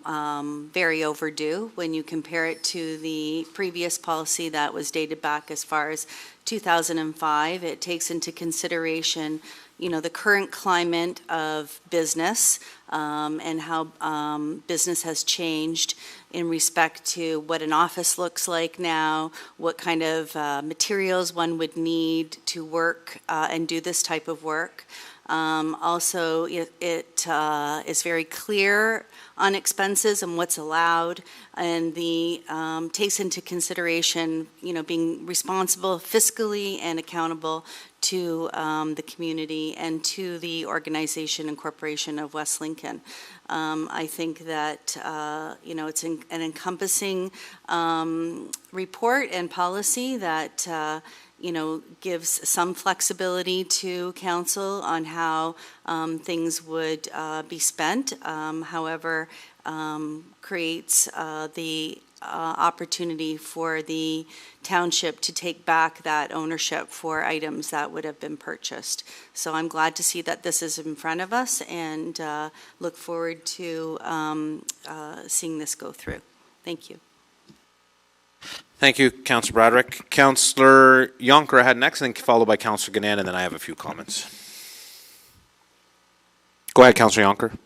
very overdue when you compare it to the previous policy that was dated back as far as 2005. It takes into consideration, the current climate of business and how business has changed in respect to what an office looks like now, what kind of materials one would need to work and do this type of work. Also, it is very clear on expenses and what's allowed, and the takes into consideration, being responsible fiscally and accountable to the community and to the organization and corporation of West Lincoln. I think that, it's an encompassing report and policy that, gives some flexibility to council on how things would be spent. However, creates the opportunity for the township to take back that ownership for items that would have been purchased. So I'm glad to see that this is in front of us and look forward to seeing this go through. Thank you. Thank you, Councillor Broderick. Councillor Yonker ahead next, and then followed by Councillor Ganan, and then I have a few comments. Go ahead, Councillor Yonker.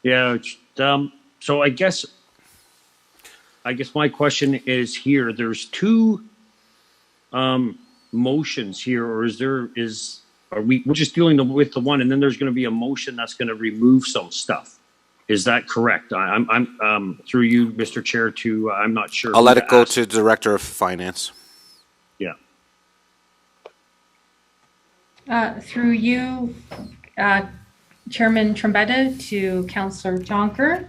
Yeah, so I guess my question is here. There's two motions here, or Are we're just dealing with the one, and then there's going to be a motion that's going to remove some stuff. Is that correct? I'm through you, Mr. Chair, to, I'm not sure. I'll who let it go ask. to Director of Finance. Yeah. Through you, Chairman Trombetta, to Councillor Jonker.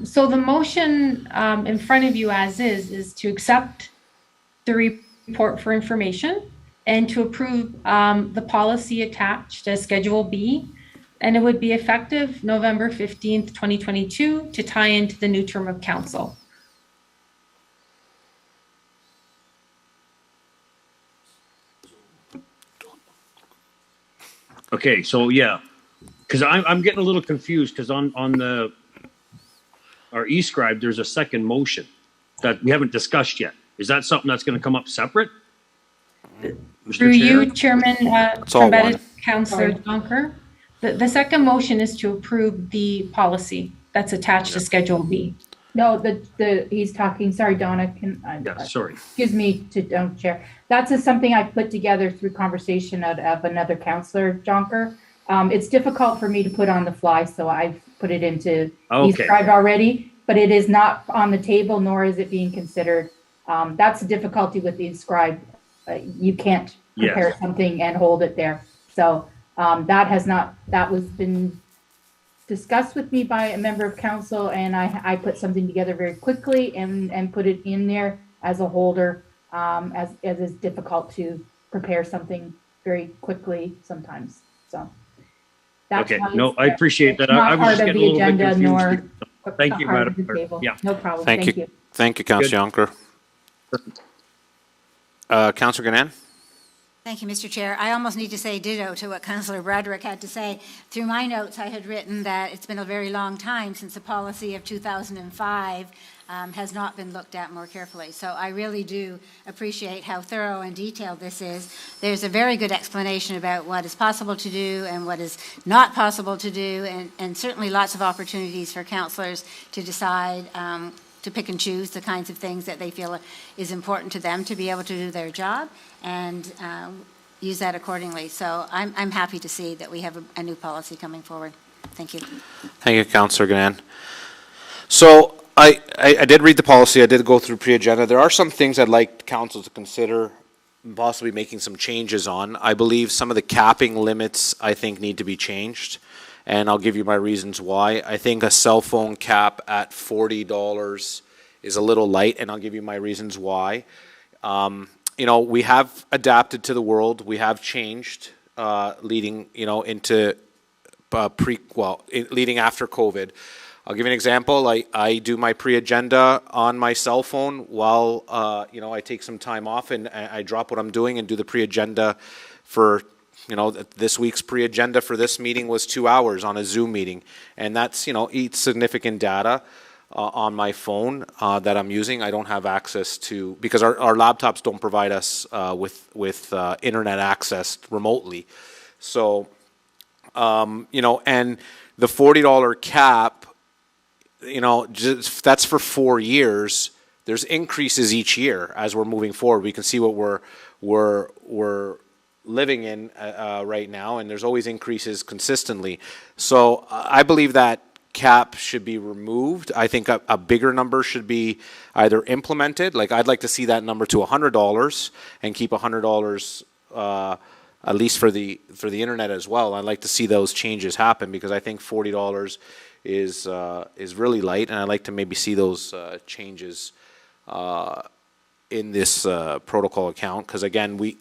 So the motion in front of you as is to accept the report for information and to approve the policy attached as Schedule B. And it would be effective November 15th, 2022 to tie into the new term of council. Okay, so yeah, because I'm getting a little confused because on our e-scribe, there's a second motion that we haven't discussed yet. Is that something that's going to come up separate? Mr. Through Chair? you, Chairman Trombetta, Councillor Jonker. The second motion is to approve the policy that's attached to Schedule B. No, he's talking, sorry, Donna, Yeah, sorry. excuse me, Chair. That's something I put together through conversation of another councillor, Jonker. It's difficult for me to put on the fly, so I've put it into e-scribe already, but it is not on the table, nor is it being considered. That's the difficulty with the e-scribe. You can't prepare something and hold it there. So that was been discussed with me by a member of council, and I put something together very quickly and put it in there as a holder, as is difficult to prepare something very quickly sometimes. So that's okay, no, I appreciate that. I was just getting a little bit confused. Thank you, Madam Clerk. Yeah, no problem. Thank you. Thank you, Councillor Jonker. Councillor Ganan. Thank you, Mr. Chair. I almost need to say ditto to what Councillor Broderick had to say. Through my notes, I had written that it's been a very long time since the policy of 2005 has not been looked at more carefully. So I really do appreciate how thorough and detailed this is. There's a very good explanation about what is possible to do and what is not possible to do, and certainly lots of opportunities for councillors to decide to pick and choose the kinds of things that they feel is important to them to be able to do their job and use that accordingly. So I'm happy to see that we have a new policy coming forward. Thank you. Thank you, Councillor Ganan. So I did read the policy. I did go through pre-agenda. There are some things I'd like council to consider possibly making some changes on. I believe some of the capping limits I think need to be changed, and I'll give you my reasons why. I think a cell phone cap at $40 is a little light, and I'll give you my reasons why. You know, we have adapted to the world. We have changed leading, you know, into leading after COVID. I'll give you an example. I do my pre-agenda on my cell phone while, you know, I take some time off and I drop what I'm doing and do the pre-agenda for, you know, this week's pre-agenda for this meeting was 2 hours on a Zoom meeting. And that's, you know, eats significant data on my phone that I'm using. I don't have access to, because our laptops don't provide us with internet access remotely. So, you know, and the $40 cap, you know, just, that's for 4 years. There's increases each year as we're moving forward. We can see what we're living in right now, and there's always increases consistently. So I believe that cap should be removed. I think a bigger number should be either implemented. Like I'd like to see that number to $100 and keep $100 at least for the internet as well. I'd like to see those changes happen because I think $40 is really light, and I'd like to maybe see those changes in this protocol account. Because again, we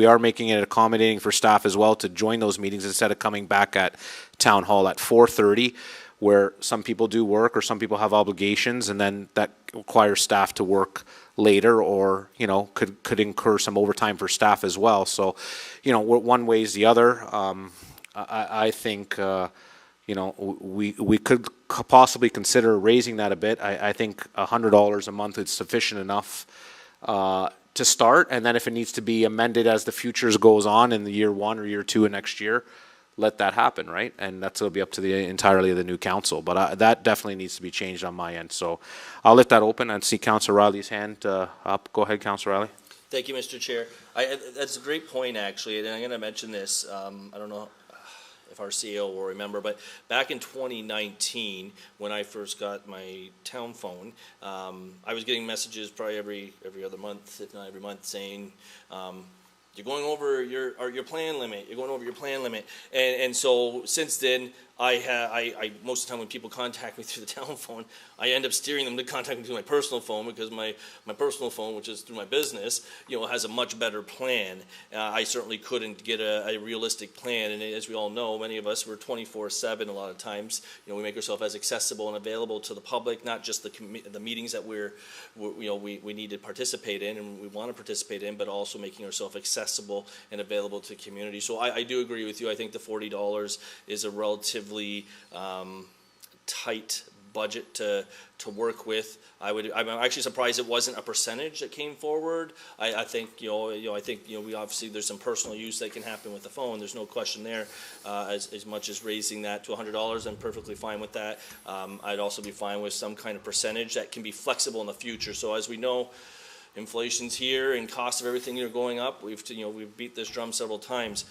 are making it accommodating for staff as well to join those meetings instead of coming back at town hall at 4:30, where some people do work or some people have obligations, and then that requires staff to work later, or you know could incur some overtime for staff as well. So, you know, one way is the other. I think. You know, we could possibly consider raising that a bit. I think $100 a month is sufficient enough to start, and then if it needs to be amended as the futures goes on in the year 1 or year 2 of next year, let that happen, right? And that's will be up to the entirely of the new council. But that definitely needs to be changed on my end. So I'll let that open and see Councillor Riley's hand up. Go ahead, Councillor Riley. Thank you, Mr. Chair. That's a great point, actually, and I'm going to mention this. I don't know if our CEO will remember, but back in 2019, when I first got my town phone, I was getting messages probably every other month, if not every month, saying, you're going over your plan limit. You're going over your plan limit, and so since then, I most of the time when people contact me through the town phone, I end up steering them to contact me through my personal phone, because my personal phone, which is through my business, has a much better plan. I certainly couldn't get a realistic plan, and as we all know, many of us were 24/7 a lot of times. We make ourselves as accessible and available to the public, not just the meetings that we need to participate in and we want to participate in, but also making ourselves accessible and available to the community. So I do agree with you. I think the $40 is a relatively tight budget to work with. I'm actually surprised it wasn't a percentage that came forward. I think we obviously, there's some personal use that can happen with the phone. There's no question there. As much as raising that to $100, I'm perfectly fine with that. I'd also be fine with some kind of percentage that can be flexible in the future. So as we know, inflation's here and cost of everything are going up. We've beat this drum several times.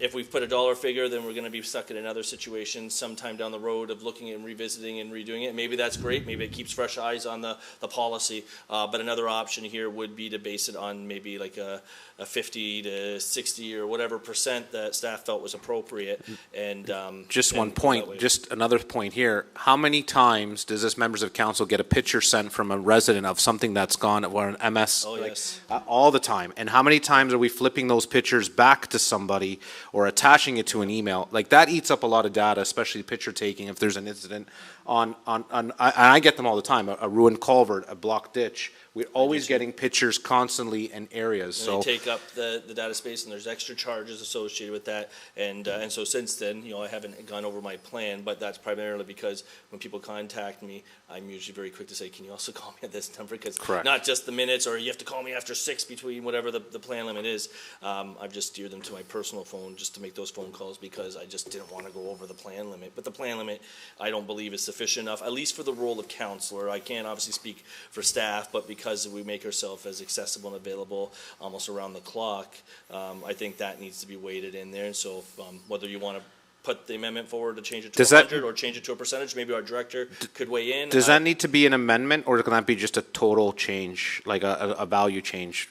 If we've put a dollar figure, then we're going to be stuck in another situation sometime down the road of looking and revisiting and redoing it. Maybe that's great. Maybe it keeps fresh eyes on the policy. But another option here would be to base it on maybe like a 50 to 60 or whatever percent that staff felt was appropriate. And just one point, just another point here. How many times does this members of council get a picture sent from a resident of something that's gone or an MS? Oh, yes. All the time. And how many times are we flipping those pictures back to somebody or attaching it to an email? Like, that eats up a lot of data, especially picture taking if there's an incident I get them all the time, a ruined culvert, a blocked ditch. We're always getting pictures constantly in areas. And they take up the data space, and there's extra charges associated with that. And so since then, I haven't gone over my plan, but that's primarily because when people contact me, I'm usually very quick to say, can you also call me at this number? Because not just the minutes, or you have to call me after 6 between whatever the plan limit is. I've just steered them to my personal phone just to make those phone calls, because I just didn't want to go over the plan limit. But the plan limit, I don't believe, is sufficient enough, at least for the role of counselor. I can't obviously speak for staff, but because we make ourselves as accessible and available almost around the clock, I think that needs to be weighted in there. And so whether you want to put the amendment forward to change it to 100 or change it to a percentage, maybe our director could weigh in. Does that need to be an amendment, or can that be just a total change, like a value change,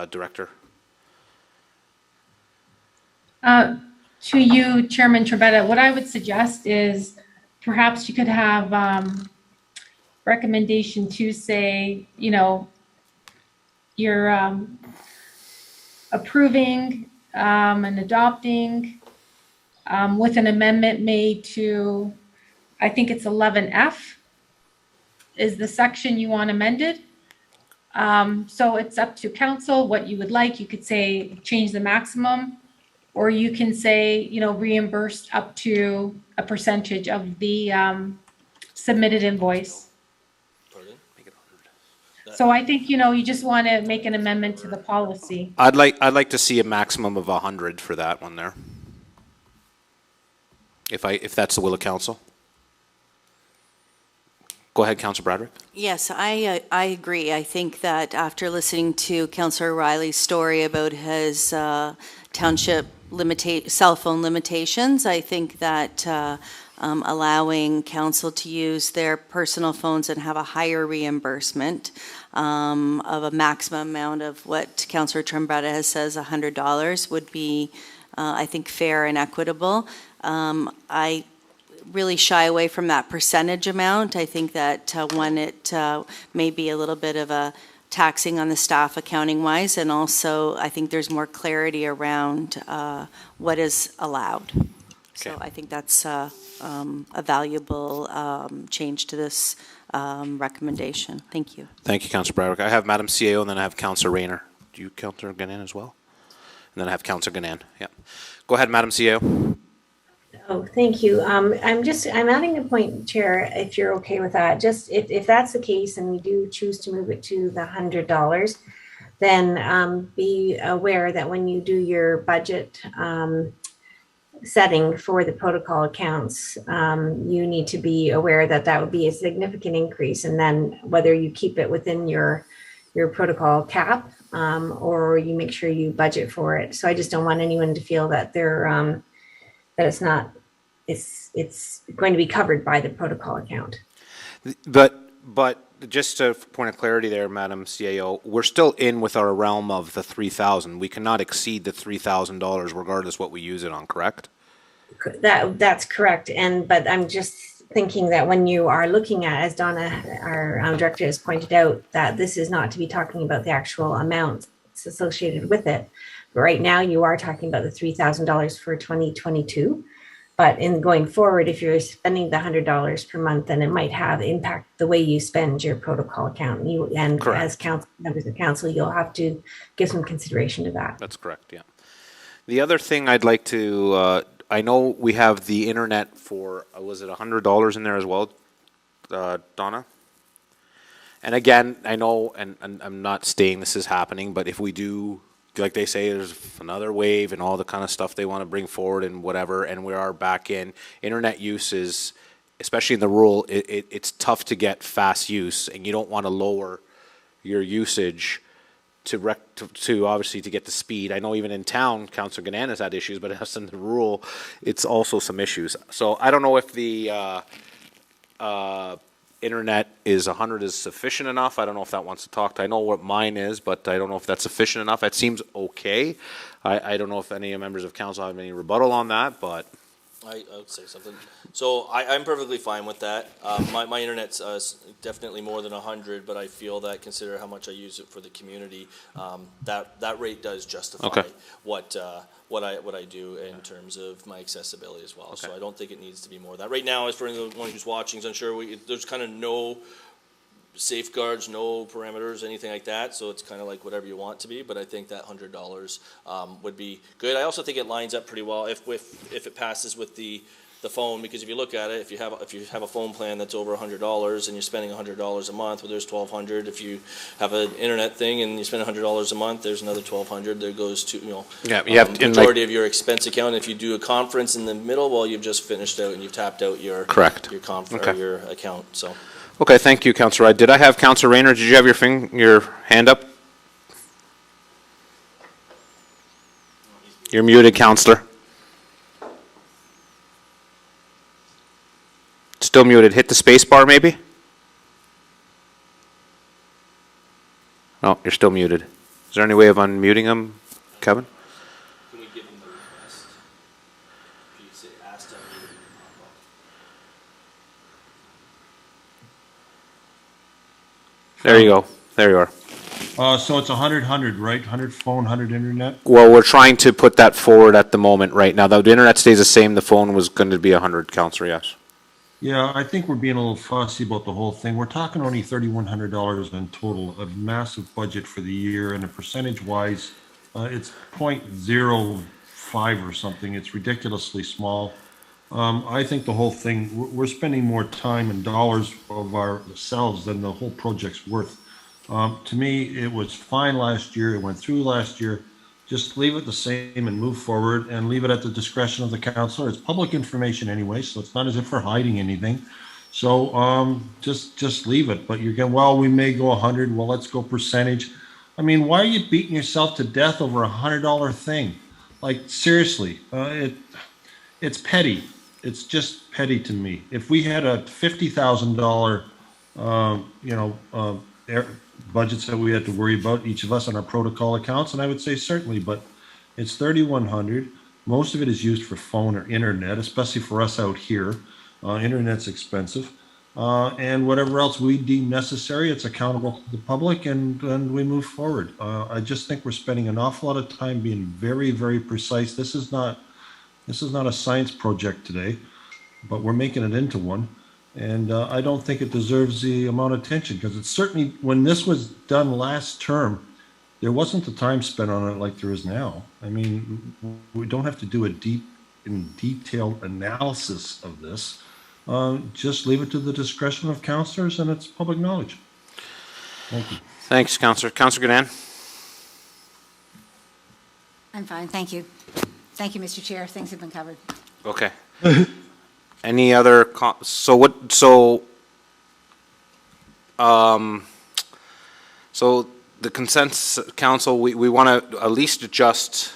Director? To you, Chairman Trebetta, what I would suggest is perhaps you could have recommendation to say, you're approving and adopting with an amendment made to, I think it's 11F is the section you want amended. So it's up to council what you would like. You could say change the maximum, or you can say, reimbursed up to a percentage of the submitted invoice. So I think, you just want to make an amendment to the policy. I'd like to see a maximum of 100 for that one there. If that's the will of council. Go ahead, Councillor Bradrick. Yes, I agree. I think that after listening to Councillor Riley's story about his township cell phone limitations, I think that allowing council to use their personal phones and have a higher reimbursement of a maximum amount of what Councillor Trombetta has says, $100, would be, I think, fair and equitable. I really shy away from that percentage amount. I think that it may be a little bit of a taxing on the staff accounting wise, and also I think there's more clarity around what is allowed. Okay. So I think that's a valuable change to this recommendation. Thank you. Thank you, Councillor Bradrick. I have Madam CAO, and then I have Councillor Rayner. Do you, Councillor Ganan, as well? And then I have Councillor Ganan. Yeah. Go ahead, Madam CAO. Oh, thank you. I'm adding a point, Chair, if you're okay with that. Just if that's the case and we do choose to move it to the $100, then be aware that when you do your budget setting for the protocol accounts, you need to be aware that that would be a significant increase. And then whether you keep it within your your protocol cap, or you make sure you budget for it. So I just don't want anyone to feel that they're that it's going to be covered by the protocol account. But just a point of clarity there, Madam CAO, we're still in with our realm of the 3,000. We cannot exceed the $3,000 regardless what we use it on, correct? That's correct. But I'm just thinking that when you are looking at, as Donna, our director, has pointed out, that this is not to be talking about the actual amounts associated with it. But right now you are talking about the $3,000 for 2022. But in going forward, if you're spending the $100 per month, then it might have impact the way you spend your protocol account. And as members of council, you'll have to give some consideration to that. That's correct, yeah. The other thing I'd like to, I know we have the internet for, was it $100 in there as well, Donna? And again, I know, and I'm not stating this is happening, but if we do, like they say, there's another wave and all the kind of stuff they want to bring forward and whatever, and we are back in, internet use is, especially in the rural, it's tough to get fast use, and you don't want to lower your usage to obviously to get the speed. I know even in town, Councillor Gannon has had issues, but in the rural, it's also some issues. So I don't know if the internet is 100 is sufficient enough. I don't know if that wants to talk to. I know what mine is, but I don't know if that's sufficient enough. It seems okay. I don't know if any members of council have any rebuttal on that, but I would say something. So I'm perfectly fine with that. My internet's definitely more than 100, but I feel that consider how much I use it for the community, that rate does justify what I do in terms of my accessibility as well. So I don't think it needs to be more of that. Right now, as for anyone who's watching, I'm sure there's kind of no safeguards, no parameters, anything like that. So it's kind of like whatever you want to be. But I think that $100 would be good. I also think it lines up pretty well if it passes with the phone, because if you look at it, if you have a phone plan that's over $100 and you're spending $100 a month, well, there's $1,200. If you have an internet thing and you spend $100 a month, there's another $1,200. There goes to you have majority of your expense account. If you do a conference in the middle, well, you've just finished out and you've tapped out your your account. So. Okay, thank you, Councillor Wright. Did I have Councillor Rayner? Did you have your hand up? You're muted, Councillor. Still muted. Hit the space bar, maybe? No, you're still muted. Is there any way of unmuting him, Kevin? Can we give him the request? If you say ask to unmute, There you go. There you are. So it's 100, right? 100 phone, 100 internet? Well, we're trying to put that forward at the moment right now. The internet stays the same. The phone was going to be 100, Councillor, yes. Yeah, I think we're being a little fussy about the whole thing. We're talking only $3,100 in total, a massive budget for the year, and percentage-wise, it's 0.05 or something. It's ridiculously small. I think the whole thing, we're spending more time and dollars of ourselves than the whole project's worth. To me, it was fine last year. It went through last year. Just leave it the same and move forward and leave it at the discretion of the councillor. It's public information anyway, so it's not as if we're hiding anything. So just leave it. But you're going, well, we may go 100. Well, let's go percentage. I mean, why are you beating yourself to death over $100 thing? Like, seriously, it's petty. It's just petty to me. If we had a $50,000, budgets that we had to worry about, each of us on our protocol accounts, and I would say certainly, but it's 3,100. Most of it is used for phone or internet, especially for us out here. Internet's expensive. And whatever else we deem necessary, it's accountable to the public, and we move forward. I just think we're spending an awful lot of time being very, very precise. This is not a science project today, but we're making it into one. And I don't think it deserves the amount of attention, because it's certainly, when this was done last term, there wasn't the time spent on it like there is now. I mean, we don't have to do a detailed analysis of this. Just leave it to the discretion of councillors, and it's public knowledge. Thank you. Thanks, Councillor. Councillor Gannon? I'm fine, thank you. Thank you, Mr. Chair. Things have been covered. Okay. Any other, so the consensus, council, we want to at least adjust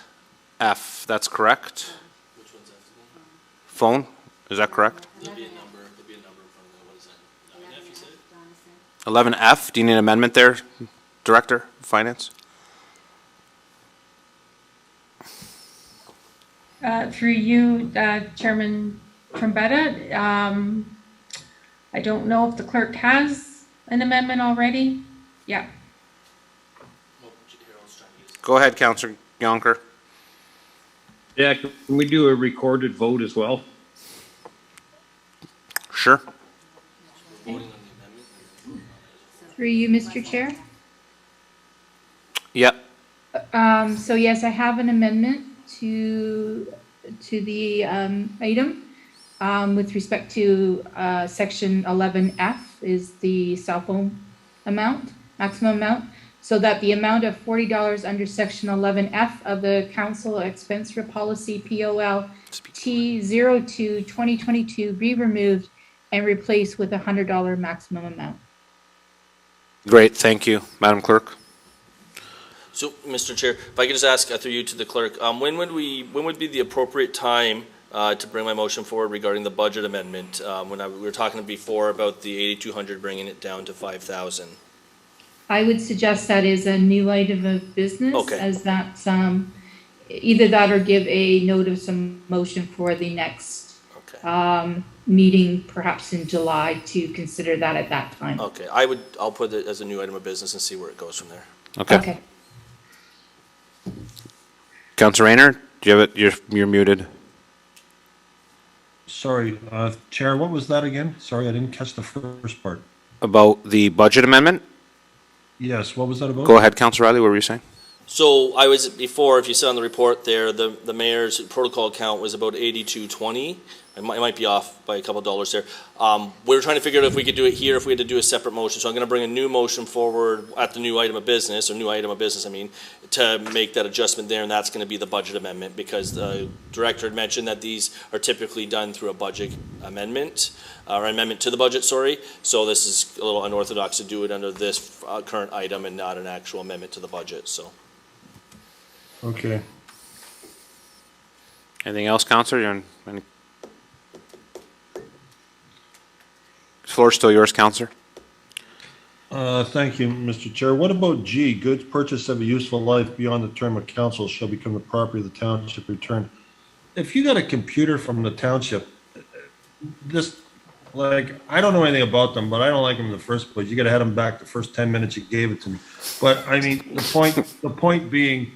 F, that's correct? Which one's F? Phone, is that correct? There'll be a number in front of what is that? 9F, you said? 11F, do you need an amendment there, Director, Finance? Through you, Chairman Trombetta, I don't know if the clerk has an amendment already. Yeah. Go ahead, Councillor Yonker. Yeah, can we do a recorded vote as well? Sure. Through you, Mr. Chair. Yep. So yes, I have an amendment to the item with respect to section 11F is the cell phone amount, maximum amount, so that the amount of $40 under section 11F of the council expense for policy POL T02 2022 be removed and replaced with a $100 maximum amount. Great, thank you, Madam Clerk. So, Mr. Chair, if I could just ask through you to the clerk, when would be the appropriate time to bring my motion forward regarding the budget amendment? We were talking before about the 8,200 bringing it down to 5,000. I would suggest that is a new item of business, Okay. as that's either that or give a note of some motion for the next meeting, perhaps in July, to consider that at that time. Okay, I'll put it as a new item of business and see where it goes from there. Okay. Councillor Rayner, do you have it? You're muted. Sorry, Chair, what was that again? Sorry, I didn't catch the first part. About the budget amendment? Yes, what was that about? Go ahead, Councillor Riley, what were you saying? So I was before, if you saw on the report there, the mayor's protocol count was about 8220. It might be off by a couple of dollars there. We were trying to figure out if we could do it here, if we had to do a separate motion. So I'm going to bring a new motion forward at the new item of business, or new item of business, I mean, to make that adjustment there, and that's going to be the budget amendment, because the director had mentioned that these are typically done through a budget amendment, or amendment to the budget, sorry. So this is a little unorthodox to do it under this current item and not an actual amendment to the budget, so. Okay. Anything else, Councillor? Floor still yours, Councillor. Thank you, Mr. Chair. What about G, goods purchased of a useful life beyond the term of council shall become the property of the township returned? If you got a computer from the township, I don't know anything about them, but I don't like them in the first place. You got to have them back the first 10 minutes you gave it to me. But I mean, the point being,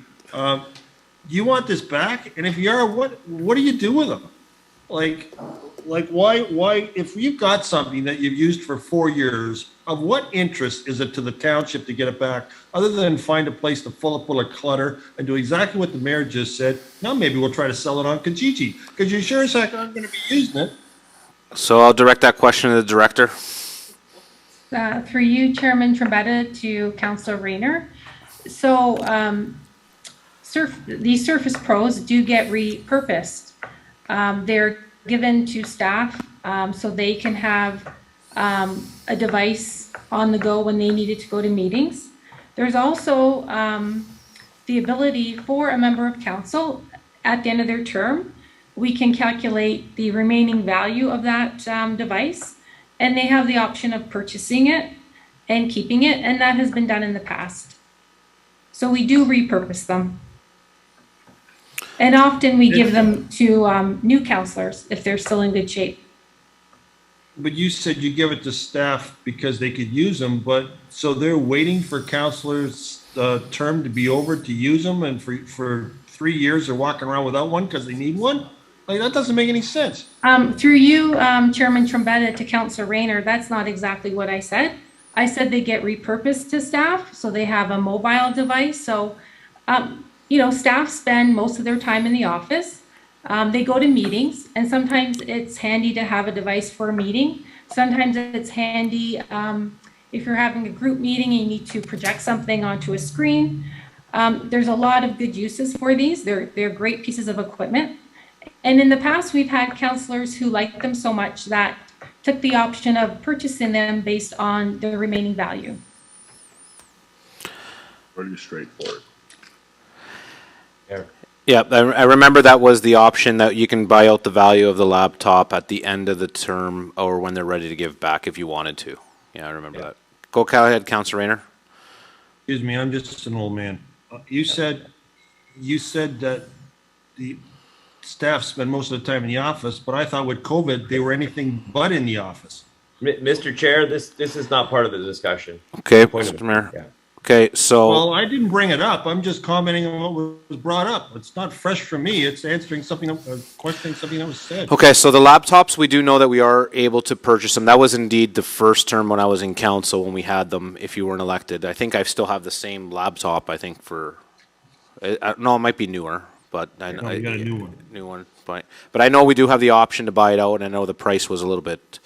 you want this back? And if you are, what do you do with them? Like why, if you've got something that you've used for 4 years, of what interest is it to the township to get it back, other than find a place to fill up full of clutter and do exactly what the mayor just said? Now maybe we'll try to sell it on Kijiji, because you sure as heck aren't going to be using it. So I'll direct that question to the director. Through you, Chairman Trombetta, to Councillor Rayner. So these Surface Pros do get repurposed. They're given to staff so they can have a device on the go when they needed to go to meetings. There's also the ability for a member of council at the end of their term, we can calculate the remaining value of that device, and they have the option of purchasing it and keeping it, and that has been done in the past. So we do repurpose them. And often we give them to new counselors if they're still in good shape. But you said you give it to staff because they could use them, but so they're waiting for counselors' term to be over to use them, and for 3 years they're walking around without one because they need one? Like, that doesn't make any sense. Through you, Chairman Trombetta, to Councillor Rayner, that's not exactly what I said. I said they get repurposed to staff, so they have a mobile device. So, you know, staff spend most of their time in the office. They go to meetings, and sometimes it's handy to have a device for a meeting. Sometimes it's handy if you're having a group meeting and you need to project something onto a screen. There's a lot of good uses for these. They're great pieces of equipment. And in the past, we've had counselors who liked them so much that took the option of purchasing them based on their remaining value. Pretty straightforward. Yeah. Yeah, I remember that was the option that you can buy out the value of the laptop at the end of the term or when they're ready to give back if you wanted to. Yeah, I remember that. Go ahead, Councillor Rayner. Excuse me, I'm just an old man. You said that the staff spend most of the time in the office, but I thought with COVID, they were anything but in the office. Mr. Chair, this is not part of the discussion. Okay, Point of Mr. Mayor. yeah. Okay, so. Well, I didn't bring it up. I'm just commenting on what was brought up. It's not fresh for me. It's answering something, questioning something that was said. Okay, so the laptops, we do know that we are able to purchase them. That was indeed the first term when I was in council when we had them, if you weren't elected. I think I still have the same laptop, I think, for, no, it might be newer, but I know. You got a new one. New one, but I know we do have the option to buy it out, and I know the price was a little bit,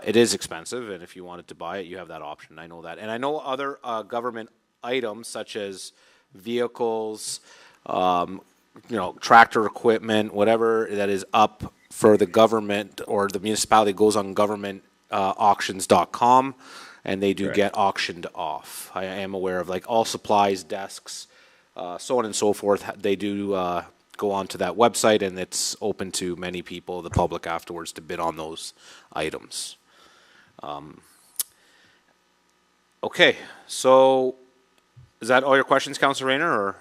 it is expensive, and if you wanted to buy it, you have that option. I know that. And I know other government items, such as vehicles, tractor equipment, whatever that is up for the government or the municipality goes on government auctions.com, and they do get auctioned off. I am aware of, like, all supplies, desks, so on and so forth. They do go onto that website, and it's open to many people, the public, afterwards to bid on those items. Okay, so is that all your questions, Councillor Rayner, or?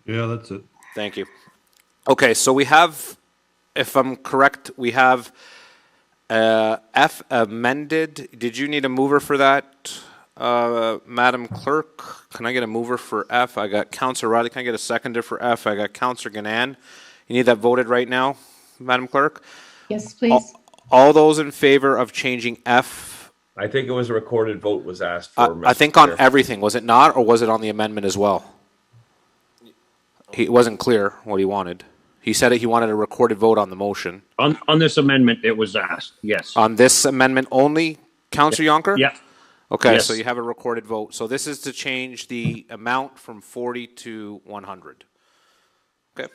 Yeah, that's it. Thank you. Okay, so we have, if I'm correct, we have F amended. Did you need a mover for that, Madam Clerk? Can I get a mover for F? I got Councillor Riley. Can I get a seconder for F? I got Councillor Ganan. You need that voted right now, Madam Clerk? Yes, please. All those in favor of changing F? I think it was a recorded vote was asked for. I think on everything, was it not, or was it on the amendment as well? It wasn't clear what he wanted. He said he wanted a recorded vote on the motion. On this amendment, it was asked, yes. On this amendment only, Councillor Yonker? Yeah. Okay, Yes. so you have a recorded vote. So this is to change the amount from 40 to 100. Okay.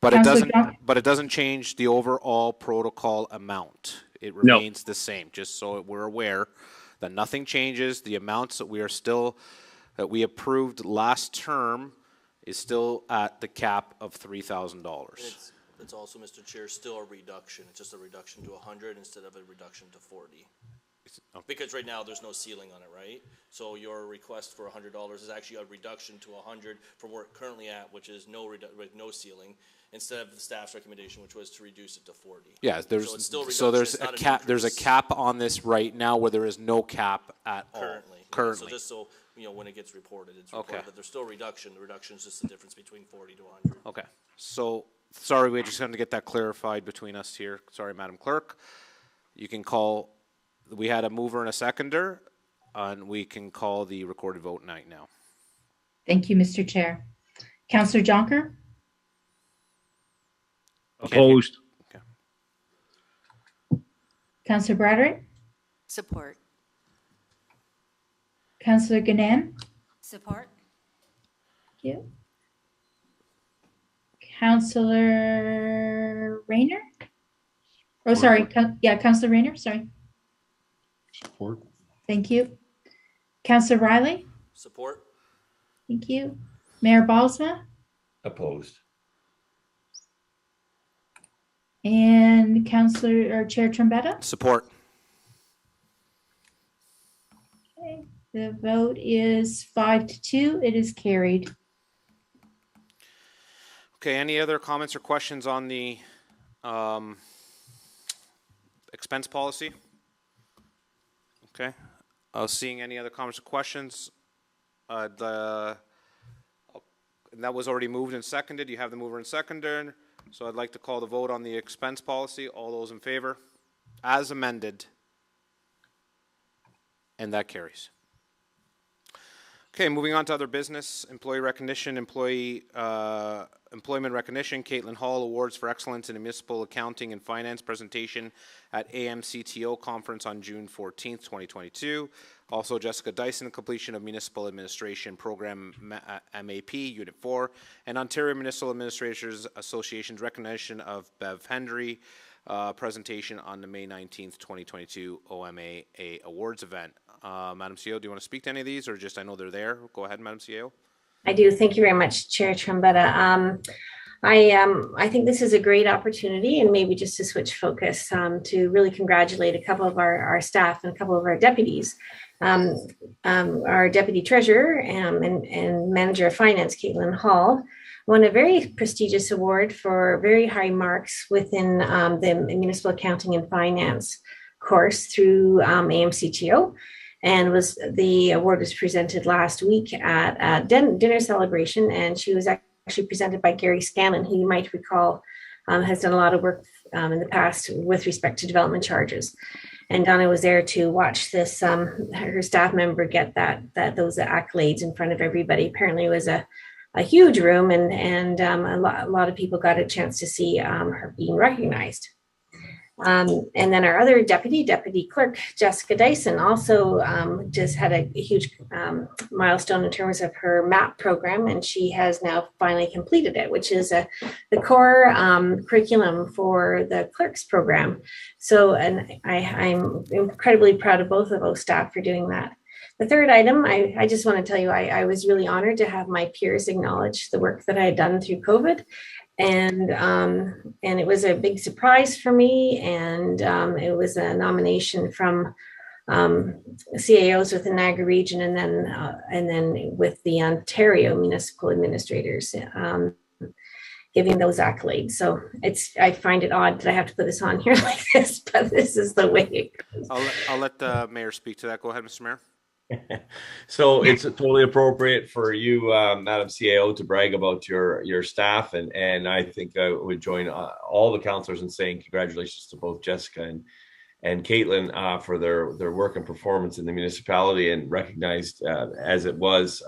But it doesn't change the overall protocol amount. It remains the same, just so we're aware that nothing changes. The amounts that we approved last term is still at the cap of $3,000. It's also, Mr. Chair, still a reduction. It's just a reduction to 100 instead of a reduction to 40. Because right now there's no ceiling on it, right? So your request for $100 is actually a reduction to 100 from where it's currently at, which is no ceiling, instead of the staff's recommendation, which was to reduce it to 40. Yeah, there's a cap. There's a cap on this right now where there is no cap at all. Currently. So just so when it gets reported, it's reported that there's still a reduction. The reduction is just the difference between 40 to 100. Okay. So sorry, we just had to get that clarified between us here. Sorry, Madam Clerk. You can call. We had a mover and a seconder, and we can call the recorded vote night now. Thank you, Mr. Chair. Councillor Jonker? Opposed. Okay. Councillor Broderick? Support. Councillor Ganan? Support. Thank you. Councillor Rayner? Oh, sorry. Councillor Rayner, sorry. Support. Thank you. Councillor Riley? Support. Thank you. Mayor Balsma? Opposed. And Chair Trombetta? Support. Okay. The vote is 5-2. It is carried. Okay, any other comments or questions on the expense policy? Okay. Seeing any other comments or questions? And that was already moved and seconded. You have the mover and seconder. So I'd like to call the vote on the expense policy. All those in favor? As amended. And that carries. Okay, moving on to other business. Employee recognition, employment recognition. Caitlin Hall Awards for Excellence in Municipal Accounting and Finance presentation at AMCTO conference on June 14th, 2022. Also, Jessica Dyson, completion of Municipal Administration Program MAP, Unit 4, and Ontario Municipal Administrators Association's recognition of Bev Hendry, presentation on the May 19th, 2022 OMAA Awards event. Madam CEO, do you want to speak to any of these, or just I know they're there? Go ahead, Madam CEO. I do. Thank you very much, Chair Trombetta. I think this is a great opportunity, and maybe just to switch focus, to really congratulate a couple of our staff and a couple of our deputies. Our deputy treasurer and manager of finance, Caitlin Hall, won a very prestigious award for very high marks within the municipal accounting and finance course through AMCTO. And the award was presented last week at a dinner celebration, and she was actually presented by Gary Scanlon, who you might recall has done a lot of work in the past with respect to development charges. And Donna was there to watch this, her staff member get those accolades in front of everybody. Apparently it was a huge room, and a lot of people got a chance to see her being recognized. And then our other deputy clerk, Jessica Dyson, also just had a huge milestone in terms of her MAP program, and she has now finally completed it, which is the core curriculum for the clerks program. So, and I'm incredibly proud of both of those staff for doing that. The third item, I just want to tell you, I was really honored to have my peers acknowledge the work that I had done through COVID. And it was a big surprise for me, and it was a nomination from CAOs with the Niagara region, and then with the Ontario municipal administrators, giving those accolades. So I find it odd that I have to put this on here like this, but this is the way it goes. I'll let the mayor speak to that. Go ahead, Mr. Mayor. So it's totally appropriate for you, Madam CAO, to brag about your staff, and I think I would join all the councillors in saying congratulations to both Jessica and Caitlin for their work and performance in the municipality, and recognized as it was.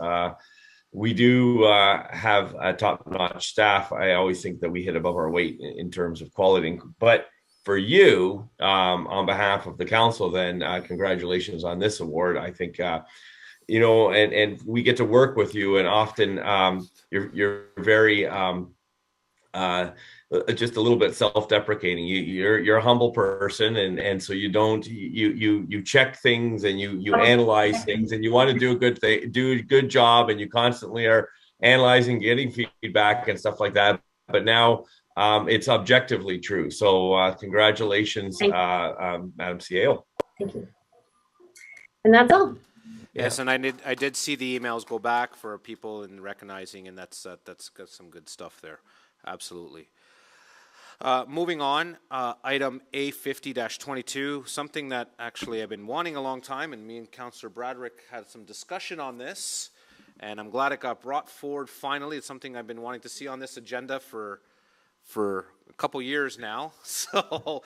We do have a top-notch staff. I always think that we hit above our weight in terms of quality, but for you, on behalf of the council, then congratulations on this award. I think, and we get to work with you, and often you're very just a little bit self-deprecating. You're a humble person, and so you check things, and you analyze things, and you want to do a good job, and you constantly are analyzing, getting feedback and stuff like that. But now it's objectively true. So congratulations, Madam CAO. Thank you. And that's all. Yes, and I did see the emails go back for people in recognizing, and that's got some good stuff there. Absolutely. Moving on, item A50-22, something that actually I've been wanting a long time, and me and Councillor Bradrick had some discussion on this, and I'm glad it got brought forward finally. It's something I've been wanting to see on this agenda for a couple years now. So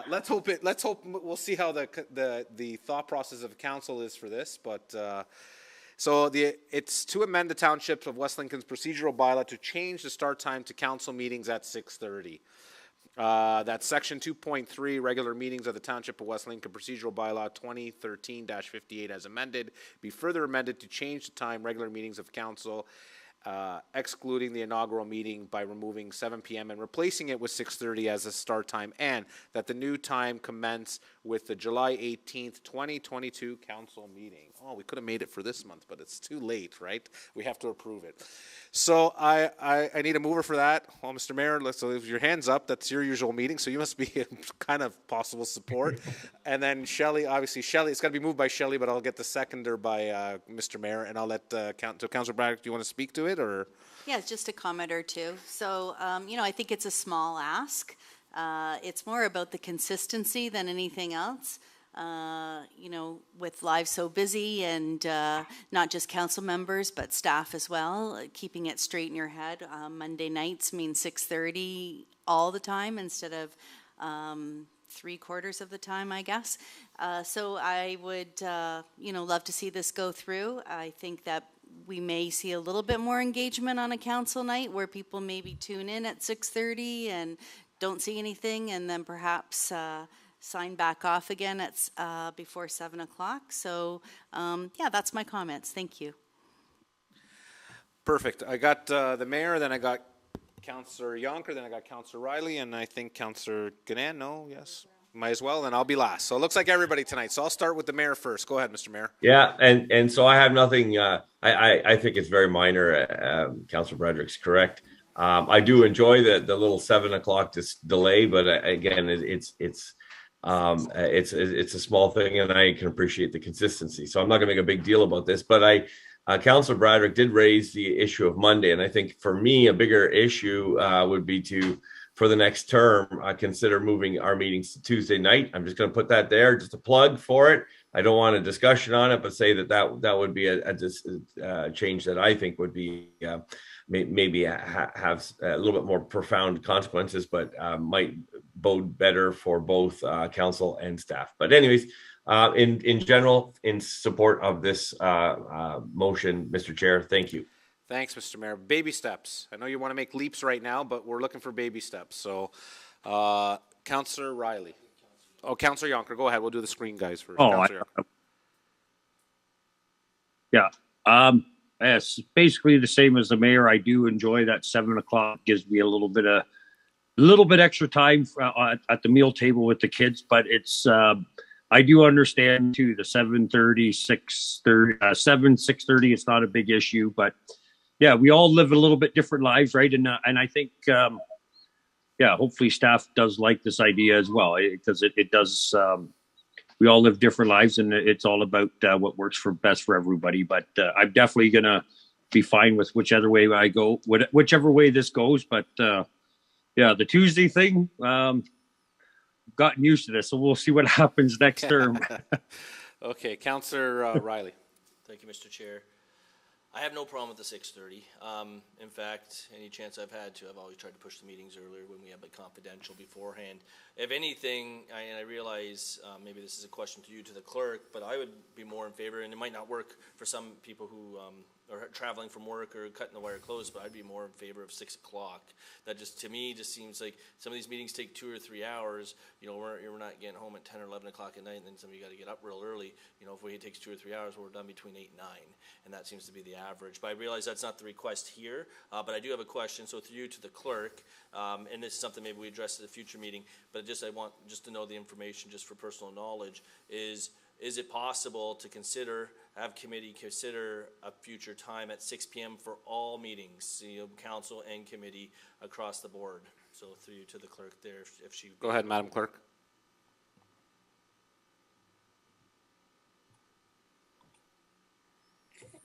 let's hope we'll see how the thought process of council is for this. But it's to amend the Township of West Lincoln's procedural bylaw to change the start time to council meetings at 6:30. That's section 2.3, regular meetings of the Township of West Lincoln procedural bylaw 2013-58 as amended, be further amended to change the time regular meetings of council, excluding the inaugural meeting, by removing 7 p.m. and replacing it with 6:30 as a start time, and that the new time commence with the July 18th, 2022 council meeting. Oh, we could have made it for this month, but it's too late, right? We have to approve it. So I need a mover for that. Well, Mr. Mayor, so if your hand's up, that's your usual meeting, so you must be in kind of possible support. And then Shelley, obviously Shelley, it's got to be moved by Shelley, but I'll get the seconder by Mr. Mayor, and I'll let Councillor Braddock, do you want to speak to it, or? Yeah, just a comment or two. So, I think it's a small ask. It's more about the consistency than anything else. With lives so busy, and not just council members, but staff as well, keeping it straight in your head. Monday nights mean 6:30 all the time instead of 3/4 of the time, I guess. So I would, love to see this go through. I think that we may see a little bit more engagement on a council night where people maybe tune in at 6:30 and don't see anything, and then perhaps sign back off again at before 7 o'clock. So that's my comments. Thank you. Perfect. I got the mayor, then I got Councillor Yonker, then I got Councillor Riley, and I think Councillor Ganan. No, yes, might as well, and I'll be last. So it looks like everybody tonight. So I'll start with the mayor first. Go ahead, Mr. Mayor. Yeah, and so I have nothing. I think it's very minor. Councillor Broderick's correct. I do enjoy the little 7 o'clock delay, but again, it's a small thing, and I can appreciate the consistency. So I'm not going to make a big deal about this, but Councillor Broderick did raise the issue of Monday, and I think for me a bigger issue would be for the next term consider moving our meetings to Tuesday night. I'm just going to put that there, just a plug for it. I don't want a discussion on it, but say that would be a change that I think would be maybe have a little bit more profound consequences, but might bode better for both council and staff. But anyways, in general, in support of this motion, Mr. Chair, thank you. Thanks, Mr. Mayor. Baby steps. I know you want to make leaps right now, but we're looking for baby steps. So, Councillor Riley. Oh, Councillor Yonker, go ahead. We'll do the screen guys first. It's basically the same as the mayor. I do enjoy that 7 o'clock. Gives me a little bit extra time at the meal table with the kids, but it's I do understand too the 7:30, 6:30, 6:30. It's not a big issue, but yeah, we all live a little bit different lives, right? And I think hopefully staff does like this idea as well, because it does. We all live different lives, and it's all about what works best for everybody. But I'm definitely gonna be fine with whichever way I go, whichever way this goes. But the Tuesday thing, gotten used to this, so we'll see what happens next term. Okay, Councillor Riley. Thank you, Mr. Chair. I have no problem with the 6:30. In fact, any chance I've had to, I've always tried to push the meetings earlier when we have it confidential beforehand. If anything, and I realize maybe this is a question to you, to the clerk, but I would be more in favor, and it might not work for some people who are traveling from work or cutting the wire close, but I'd be more in favor of 6 o'clock. That just, to me, just seems like some of these meetings take 2 or 3 hours. You know, we're not getting home at 10 or 11 o'clock at night, and then some of you got to get up real early. You know, if it takes 2 or 3 hours, we're done between 8 and 9, and that seems to be the average. But I realize that's not the request here, but I do have a question. So through you to the clerk, and this is something maybe we address at a future meeting, but I want just to know the information just for personal knowledge, is it possible to have committee consider a future time at 6 p.m. for all meetings, council and committee across the board? So through you to the clerk there, if she... Go ahead, Madam Clerk.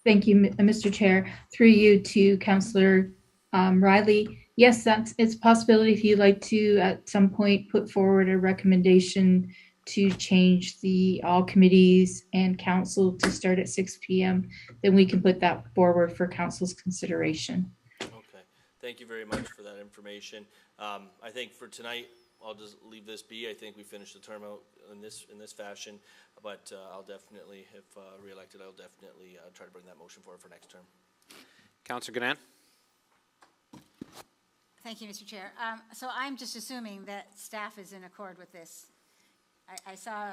Thank you, Mr. Chair. Through you to Councillor Riley. Yes, it's a possibility. If you'd like to at some point put forward a recommendation to change all committees and council to start at 6 p.m., then we can put that forward for council's consideration. Okay, thank you very much for that information. I think for tonight, I'll just leave this be. I think we finished the term out in this fashion, but I'll definitely, if reelected, I'll definitely try to bring that motion forward for next term. Councillor Ganan. Thank you, Mr. Chair. So I'm just assuming that staff is in accord with this. I saw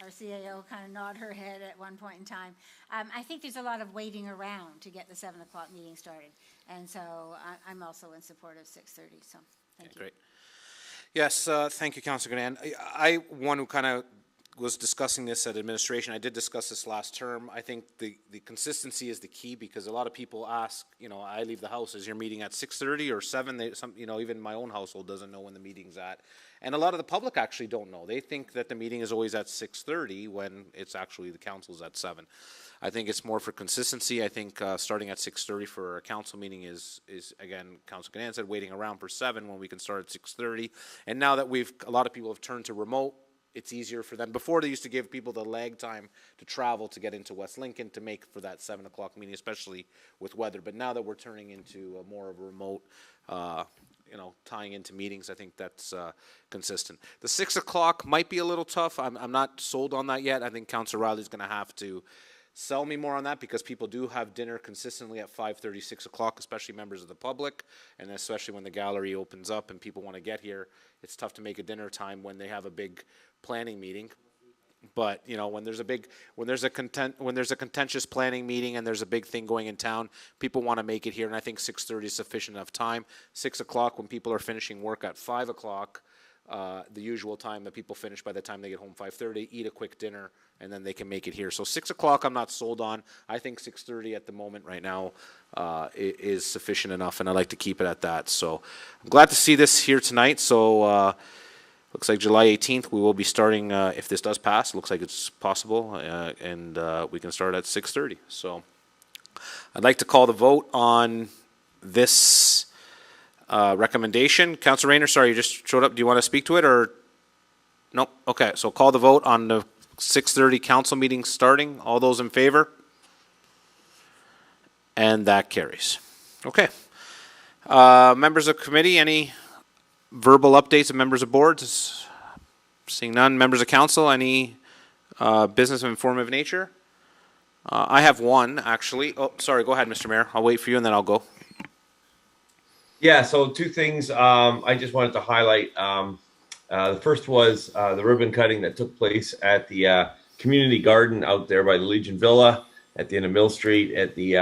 our CAO kind of nod her head at one point in time. I think there's a lot of waiting around to get the 7 o'clock meeting started. And so I'm also in support of 6:30. So thank you. Great. Yes, thank you, Councillor Ganan. I one who kind of was discussing this at administration. I did discuss this last term. I think the consistency is the key, because a lot of people ask, I leave the house, is your meeting at 6:30 or 7? Even my own household doesn't know when the meeting's at. And a lot of the public actually don't know. They think that the meeting is always at 6:30 when it's actually the council's at 7. I think it's more for consistency. I think starting at 6:30 for a council meeting is again, Councilor Ganan said, waiting around for 7 when we can start at 6:30. And now that a lot of people have turned to remote, it's easier for them. Before, they used to give people the lag time to travel to get into West Lincoln to make for that 7 o'clock meeting, especially with weather. But now that we're turning into more of a remote, tying into meetings, I think that's consistent. The 6 o'clock might be a little tough. I'm not sold on that yet. I think Councillor Riley's going to have to sell me more on that, because people do have dinner consistently at 5:30, 6 o'clock, especially members of the public, and especially when the gallery opens up and people want to get here. It's tough to make a dinner time when they have a big planning meeting. But when there's a contentious planning meeting and there's a big thing going in town, people want to make it here, and I think 6:30 is sufficient enough time. 6 o'clock when people are finishing work at 5 o'clock, the usual time that people finish by the time they get home, 5:30, eat a quick dinner, and then they can make it here. So 6 o'clock I'm not sold on. I think 6:30 at the moment right now is sufficient enough, and I like to keep it at that. So I'm glad to see this here tonight. So looks like July 18th we will be starting, if this does pass, looks like it's possible, and we can start at 6:30. So I'd like to call the vote on this recommendation. Councilor Rayner, sorry, you just showed up. Do you want to speak to it, or no? Okay, so call the vote on the 6:30 council meeting starting. All those in favor? And that carries. Okay. Members of committee, any verbal updates of members of boards? Seeing none. Members of council, any business of informative nature? I have one, actually. Oh, sorry, go ahead, Mr. Mayor. I'll wait for you and then I'll go. Yeah, so two things I just wanted to highlight. The first was the ribbon cutting that took place at the community garden out there by the Legion Villa at the end of Mill Street at the,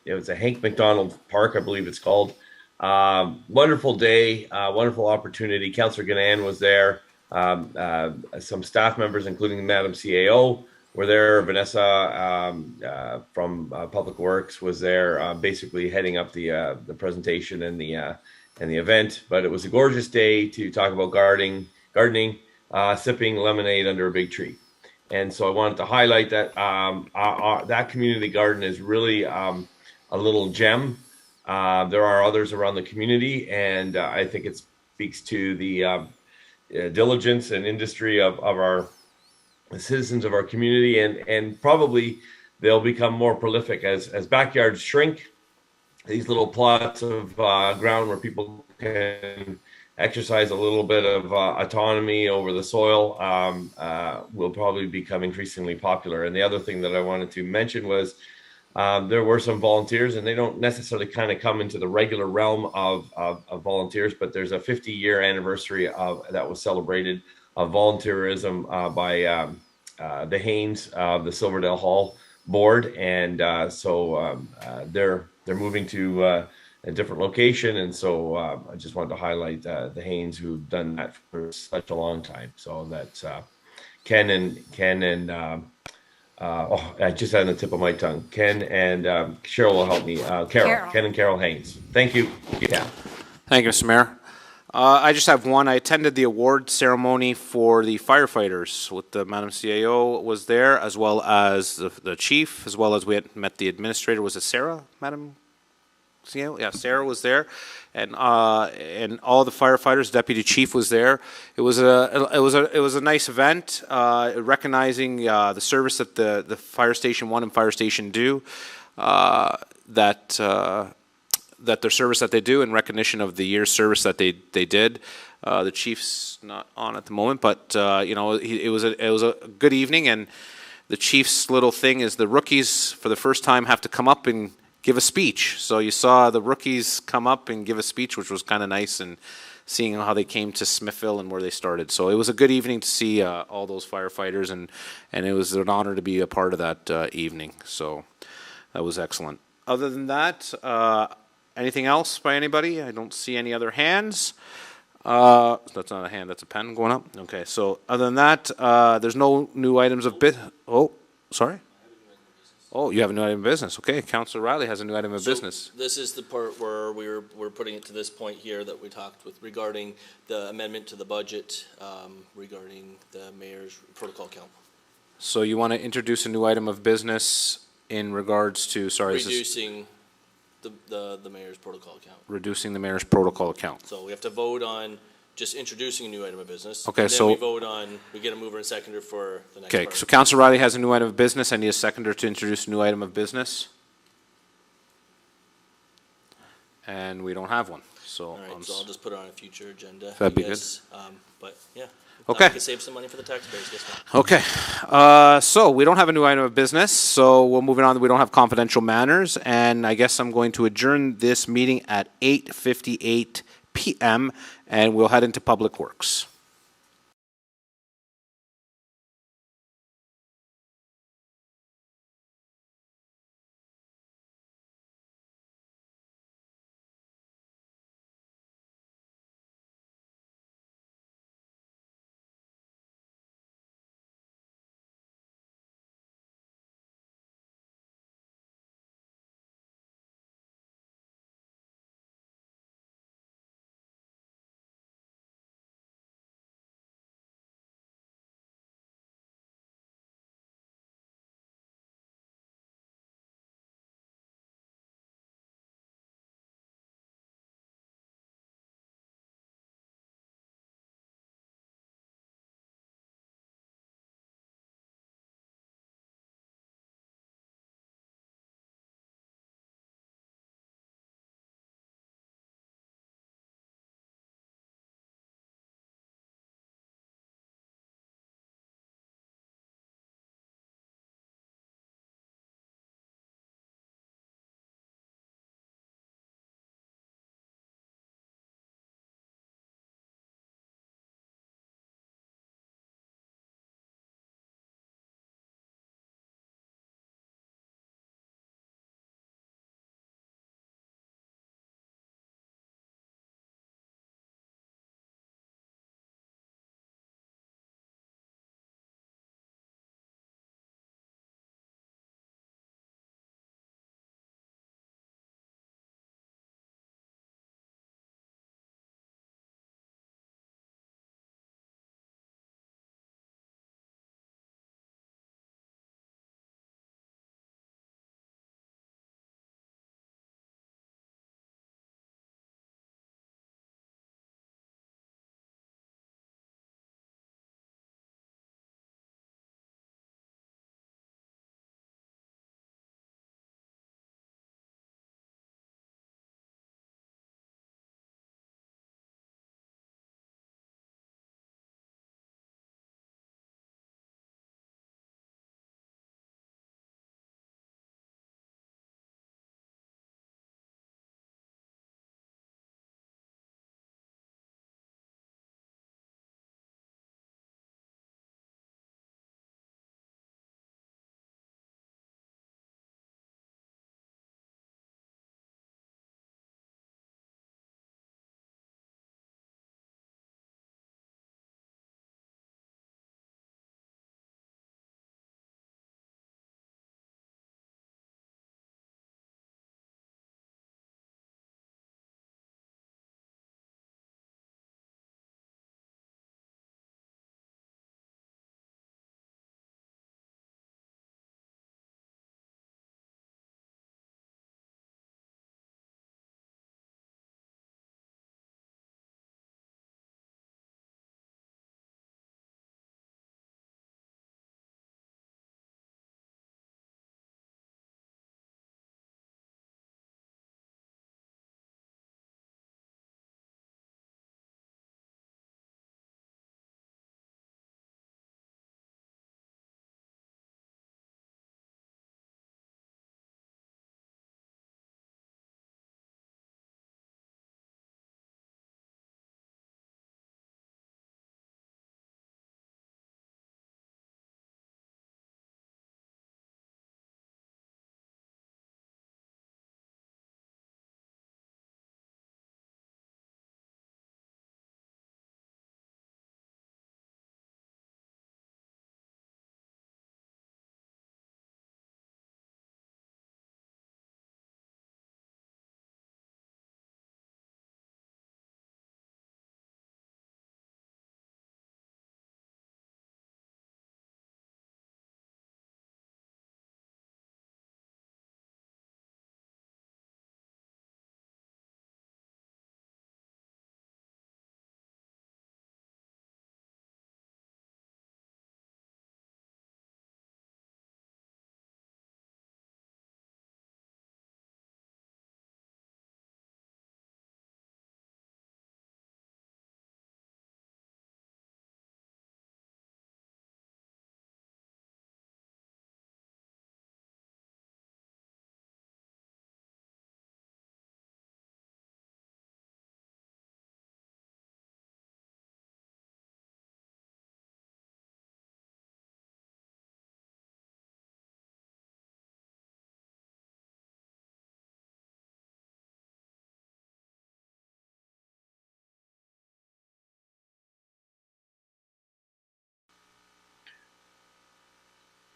it was a Hank McDonald Park, I believe it's called. Wonderful day, wonderful opportunity. Councillor Ganan was there. Some staff members, including Madam CAO, were there. Vanessa from Public Works was there, basically heading up the presentation and the event. But it was a gorgeous day to talk about gardening, sipping lemonade under a big tree. And so I wanted to highlight that that community garden is really a little gem. There are others around the community, and I think it speaks to the diligence and industry of our citizens of our community, and probably they'll become more prolific as backyards shrink. These little plots of ground where people can exercise a little bit of autonomy over the soil will probably become increasingly popular. And the other thing that I wanted to mention was there were some volunteers, and they don't necessarily kind of come into the regular realm of volunteers, but there's a 50-year anniversary that was celebrated of volunteerism by the Haynes of the Silverdale Hall board, and so they're moving to a different location, and so I just wanted to highlight the Haynes who've done that for such a long time. So that's Ken and oh, I just had on the tip of my tongue. Ken and Cheryl will help me. Carol. Ken and Carol Haynes. Thank you. Yeah. Thank you, Mr. Mayor. I just have one. I attended the award ceremony for the firefighters with the Madam CAO was there, as well as the chief, as well as we had met the administrator. Was it Sarah, Madam CAO? Yeah, Sarah was there, and all the firefighters. Deputy chief was there. It was a nice event, recognizing the service that the fire station 1 and fire station do. That their service that they do in recognition of the year's service that they did. The chief's not on at the moment, but it was a good evening, and the chief's little thing is the rookies for the first time have to come up and give a speech. So you saw the rookies come up and give a speech, which was kind of nice, and seeing how they came to Smithville and where they started. So it was a good evening to see all those firefighters, and it was an honor to be a part of that evening. So that was excellent. Other than that, anything else by anybody? I don't see any other hands. That's not a hand, that's a pen going up. Okay, so other than that, there's no new items of business. Oh, sorry? Oh, you have a new item of business. Okay, Councillor Riley has a new item of business. This is the part where we're putting it to this point here that we talked with regarding the amendment to the budget, regarding the mayor's protocol count. So you want to introduce a new item of business in regards to, sorry, reducing the mayor's protocol account. Reducing the mayor's protocol account. So we have to vote on just introducing a new item of business. Okay, and then so we vote on, we get a mover and seconder for the next Okay, part. so Councillor Riley has a new item of business. I need a seconder to introduce a new item of business. And we don't have one. So, all right, so I'll just put it on a future agenda. That'd be good. But yeah. Okay. We can save some money for the taxpayers. Guess what? Okay. So we don't have a new item of business. So we're moving on. We don't have confidential matters. And I guess I'm going to adjourn this meeting at 8:58 p.m. and we'll head into Public Works.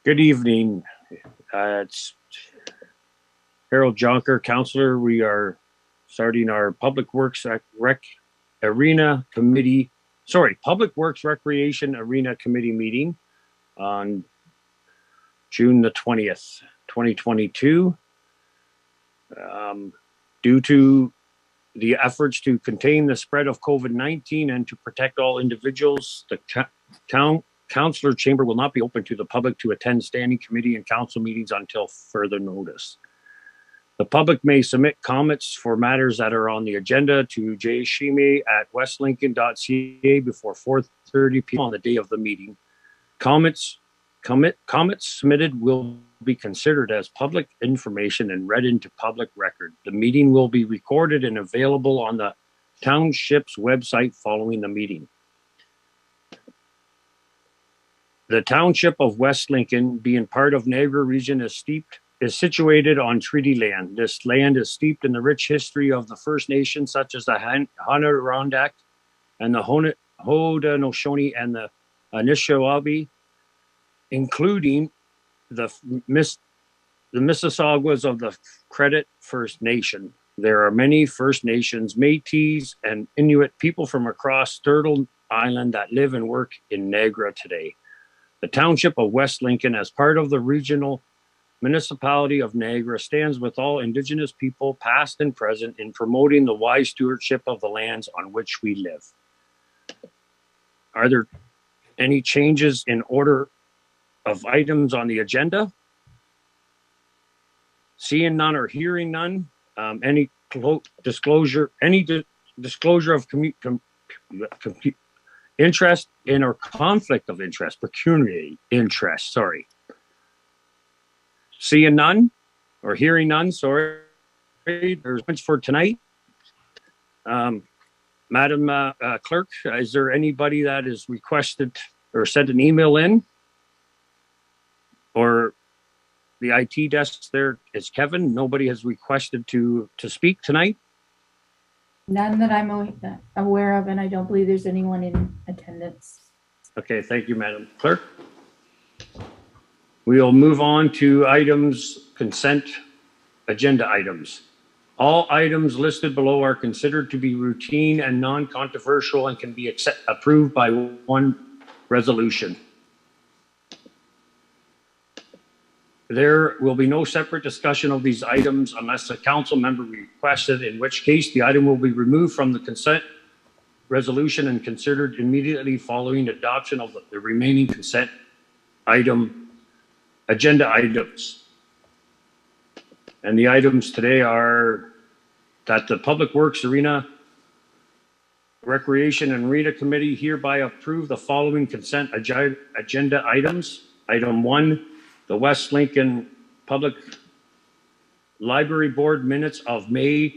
Good evening. It's Harold Jonker, Councillor. We are starting our Public Works Arena Committee, Public Works Recreation Arena Committee meeting on June the 20th, 2022. Due to the efforts to contain the spread of COVID-19 and to protect all individuals, the Councillor Chamber will not be open to the public to attend standing committee and council meetings until further notice. The public may submit comments for matters that are on the agenda to jshime@westlincoln.ca before 4:30 p.m. on the day of the meeting. Comments submitted will be considered as public information and read into public record. The meeting will be recorded and available on the township's website following the meeting. The township of West Lincoln, being part of Niagara region, is situated on treaty land. This land is steeped in the rich history of the First Nations, such as the Adirondack and the Haudenosaunee and the Anishinaabe, including the Mississaugas of the Credit First Nation. There are many First Nations, Métis, and Inuit people from across Turtle Island that live and work in Niagara today. The township of West Lincoln, as part of the regional municipality of Niagara, stands with all Indigenous people, past and present, in promoting the wise stewardship of the lands on which we live. Are there any changes in order of items on the agenda? Seeing none or hearing none, any disclosure of interest in or conflict of interest, pecuniary interest, sorry. Seeing none or hearing none, sorry, there's points for tonight. Madam Clerk, is there anybody that has requested or sent an email in? Or the IT desk there is Kevin. Nobody has requested to speak tonight. None that I'm aware of, and I don't believe there's anyone in attendance. Okay, thank you, Madam Clerk. We'll move on to consent agenda items. All items listed below are considered to be routine and non-controversial and can be approved by one resolution. There will be no separate discussion of these items unless a council member requests it, in which case the item will be removed from the consent resolution and considered immediately following adoption of the remaining consent agenda items. And the items today are that the Public Works Arena Recreation and Arena Committee hereby approve the following consent agenda items. Item 1, the West Lincoln Public Library Board minutes of May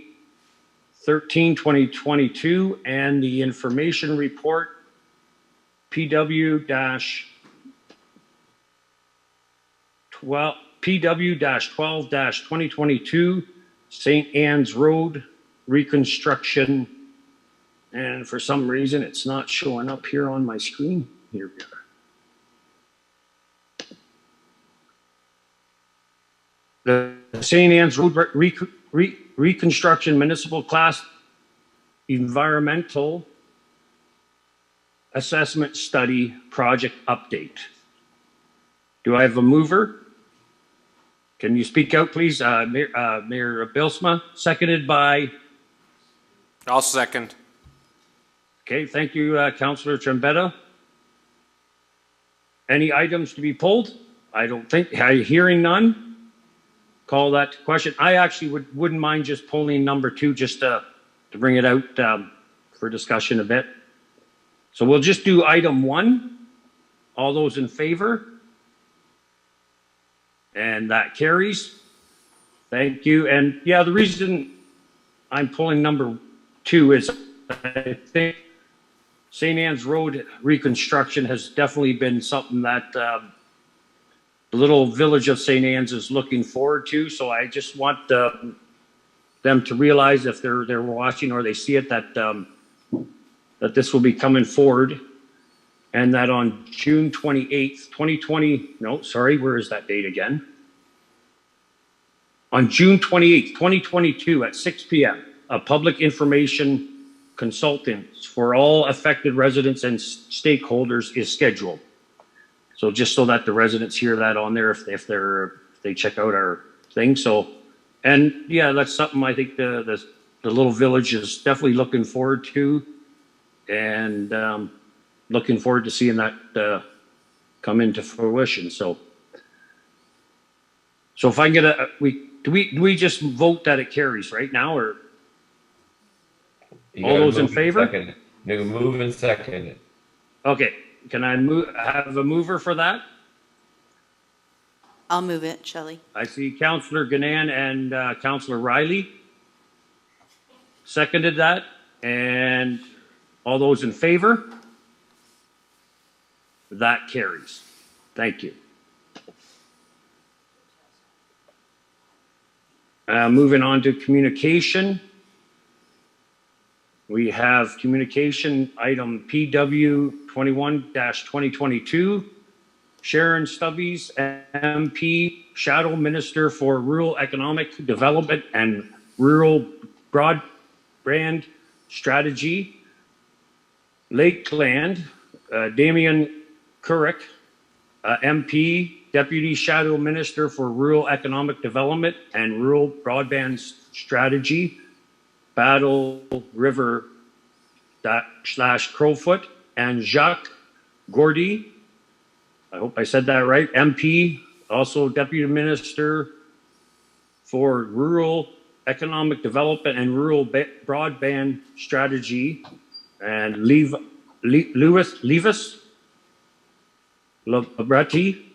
13, 2022, and the information report PW-12-2022 St. Anne's Road reconstruction. And for some reason, it's not showing up here on my screen. Here we are. The St. Anne's Road reconstruction municipal class environmental assessment study project update. Do I have a mover? Can you speak out, please? Mayor Bilsma, seconded by? I'll second. Okay, thank you, Councillor Trombetta. Any items to be pulled? I don't think, hearing none. Call that question. I actually wouldn't mind just pulling number 2 just to bring it out for discussion a bit. So we'll just do item 1. All those in favor? And that carries. Thank you. And yeah, the reason I'm pulling number 2 is I think St. Anne's Road reconstruction has definitely been something that the little village of St. Anne's is looking forward to. So I just want them to realize, if they're watching or they see it, that that this will be coming forward. And that on June 28th, 2020, no, sorry, where is that date again? On June 28th, 2022 at 6 p.m., a public information consultant for all affected residents and stakeholders is scheduled. So just so that the residents hear that on there if they check out our thing. So, and yeah, that's something I think the little village is definitely looking forward to, and looking forward to seeing that come into fruition. So if I can get do we just vote that it carries right now, or all those in favor? Second. No, move and second. Okay, can I have a mover for that? I'll move it, Shelley. I see Councillor Ganan and Councillor Riley seconded that, and all those in favor? That carries. Thank you. Moving on to communication. We have communication item PW 21-2022. Sharon Stubbies, MP, Shadow Minister for Rural Economic Development and Rural Broadband Strategy. Lakeland, Damian Couric, MP, Deputy Shadow Minister for Rural Economic Development and Rural Broadband Strategy. Battle River / Crowfoot, and Jacques Gordy, I hope I said that right, MP, also Deputy Minister for Rural Economic Development and Rural Broadband Strategy, and Levis Labretti,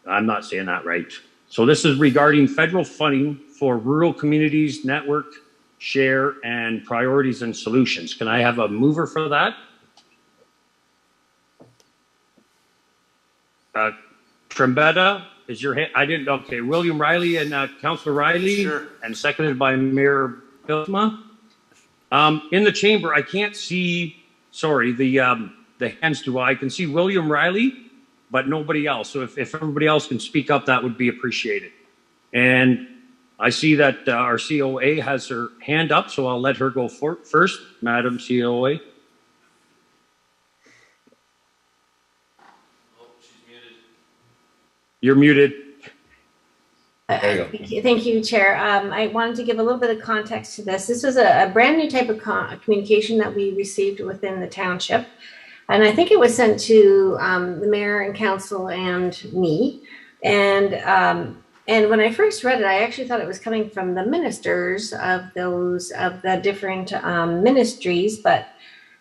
I'm not saying that right. So this is regarding federal funding for rural communities, network, share, and priorities and solutions. Can I have a mover for that? Trombetta, is your hand? I didn't, okay. William Riley and Councillor Riley. Sure. And seconded by Mayor Bilsma. In the chamber, I can't see, sorry, the hands do I can see William Riley, but nobody else. So if everybody else can speak up, that would be appreciated. And I see that our COA has her hand up, so I'll let her go first, Madam COA. Oh, she's muted. You're muted. There you go. Thank you, Chair. I wanted to give a little bit of context to this. This was a brand new type of communication that we received within the township. And I think it was sent to the mayor and council and me. And when I first read it, I actually thought it was coming from the ministers of the different ministries. But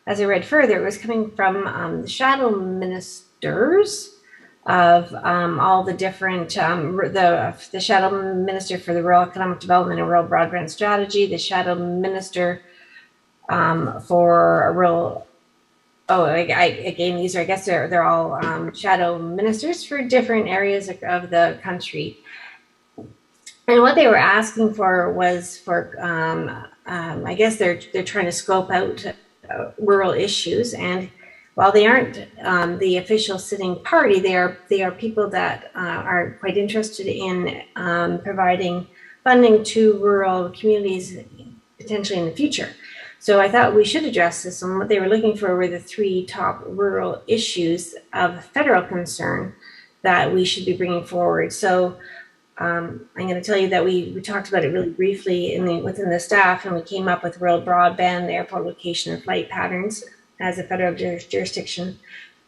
as I read further, it was coming from the shadow ministers of all the different, the shadow minister for the Rural Economic Development and Rural Broadband Strategy, the shadow minister for rural. Oh, again, these are, I guess they're all shadow ministers for different areas of the country. And what they were asking for was for, I guess they're trying to scope out rural issues. And while they aren't the official sitting party, they are people that are quite interested in providing funding to rural communities potentially in the future. So I thought we should address this, and what they were looking for were the 3 top rural issues of federal concern that we should be bringing forward. So I'm going to tell you that we talked about it really briefly within the staff, and we came up with rural broadband, airport location and flight patterns as a federal jurisdiction,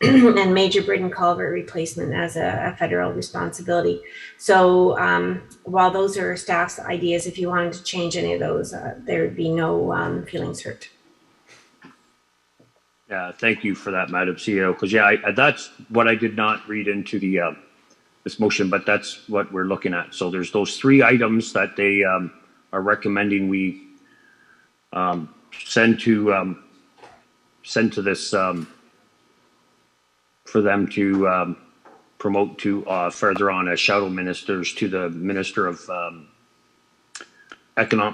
and major bridge and culvert replacement as a federal responsibility. So while those are staff's ideas, if you wanted to change any of those, there would be no feelings hurt. Yeah, thank you for that, Madam CEO. Because yeah, that's what I did not read into the this motion, but that's what we're looking at. So there's those 3 items that they are recommending we send to this for them to promote to further on as shadow ministers to the Minister of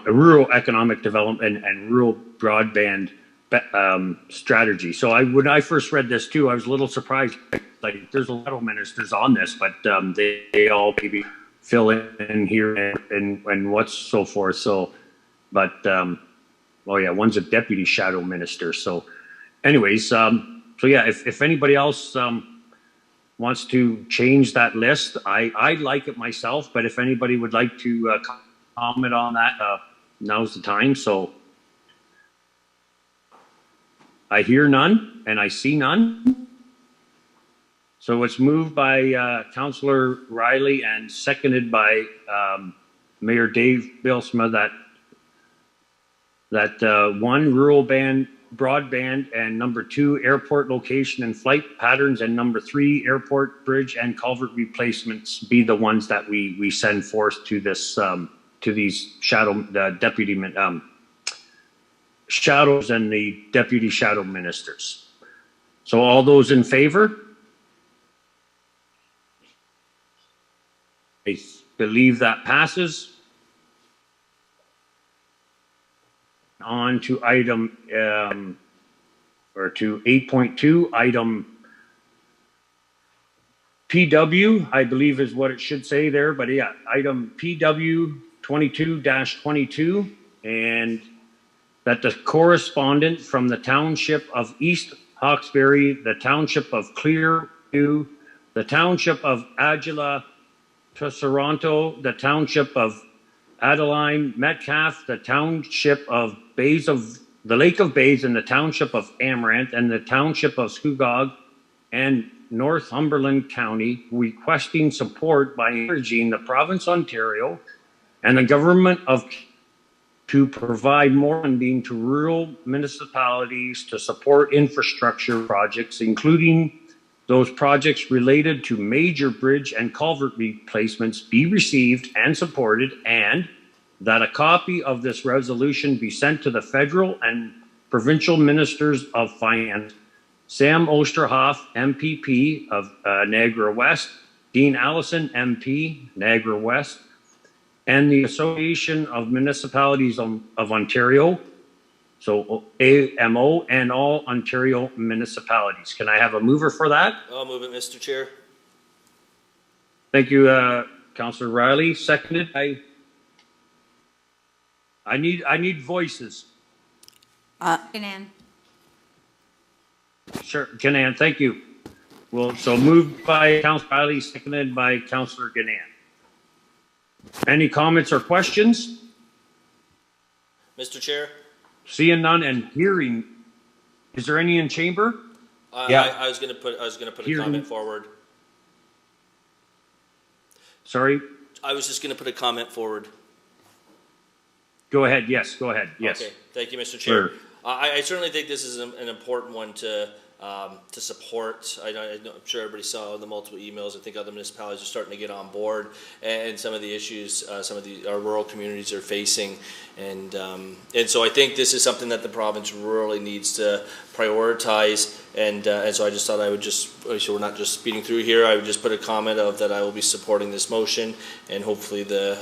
Rural Economic Development and Rural Broadband strategy. So when I first read this too, I was a little surprised. Like there's a lot of ministers on this, but they all maybe fill in here and what's so forth. So, but oh yeah, one's a deputy shadow minister. So, anyways, so yeah, if anybody else wants to change that list, I like it myself. But if anybody would like to comment on that, now's the time. So. I hear none and I see none. So it's moved by Councillor Riley and seconded by Mayor Dave Bilsma that one, rural broadband, and number 2, airport location and flight patterns, and number 3, airport bridge and culvert replacements be the ones that we send forth to this to these deputy shadows and the deputy shadow ministers. So all those in favor? I believe that passes. On to item, or to 8.2, item PW, I believe is what it should say there, but yeah, item PW 22-22, and that the correspondent from the Township of East Hawkesbury, the Township of Clearview, the Township of Agila Toronto, the Township of Adeline Metcalf, the Township of the Lake of Bays, and the Township of Amaranth, and the Township of Scugog and Northumberland County, requesting support by encouraging the province of Ontario and the government to provide more funding to rural municipalities to support infrastructure projects, including those projects related to major bridge and culvert replacements, be received and supported, and that a copy of this resolution be sent to the federal and provincial ministers of finance, Sam Osterhoff, MPP of Niagara West, Dean Allison, MP, Niagara West, and the Association of Municipalities of Ontario, so AMO, and all Ontario municipalities. Can I have a mover for that? I'll move it, Mr. Chair. Thank you, Councillor Riley. Seconded. I need voices. Ganan. Sure, Ganan, thank you. Well, so moved by Councillor Riley, seconded by Councillor Ganan. Any comments or questions? Mr. Chair? Seeing none and hearing. Is there any in chamber? Yeah. I was gonna put a comment forward. Sorry? I was just gonna put a comment forward. Go ahead, yes, go ahead, yes. Okay, thank you, Mr. Chair. Sure. I certainly think this is an important one to support. I'm sure everybody saw the multiple emails. I think other municipalities are starting to get on board, and some of the issues our rural communities are facing, and so I think this is something that the province really needs to prioritize. And so I just thought I would so we're not just speeding through here. I would just put a comment of that I will be supporting this motion, and hopefully the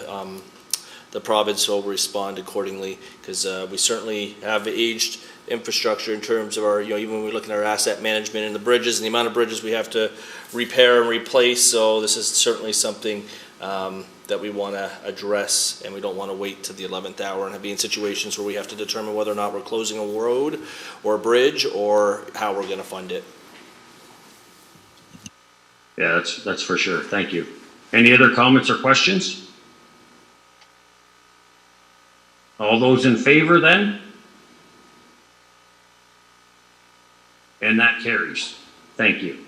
province will respond accordingly, because we certainly have aged infrastructure in terms of our, even when we look at our asset management and the bridges and the amount of bridges we have to repair and replace. So this is certainly something that we want to address, and we don't want to wait to the 11th hour and be in situations where we have to determine whether or not we're closing a road or a bridge or how we're going to fund it. Yeah, that's for sure. Thank you. Any other comments or questions? All those in favor then? And that carries. Thank you.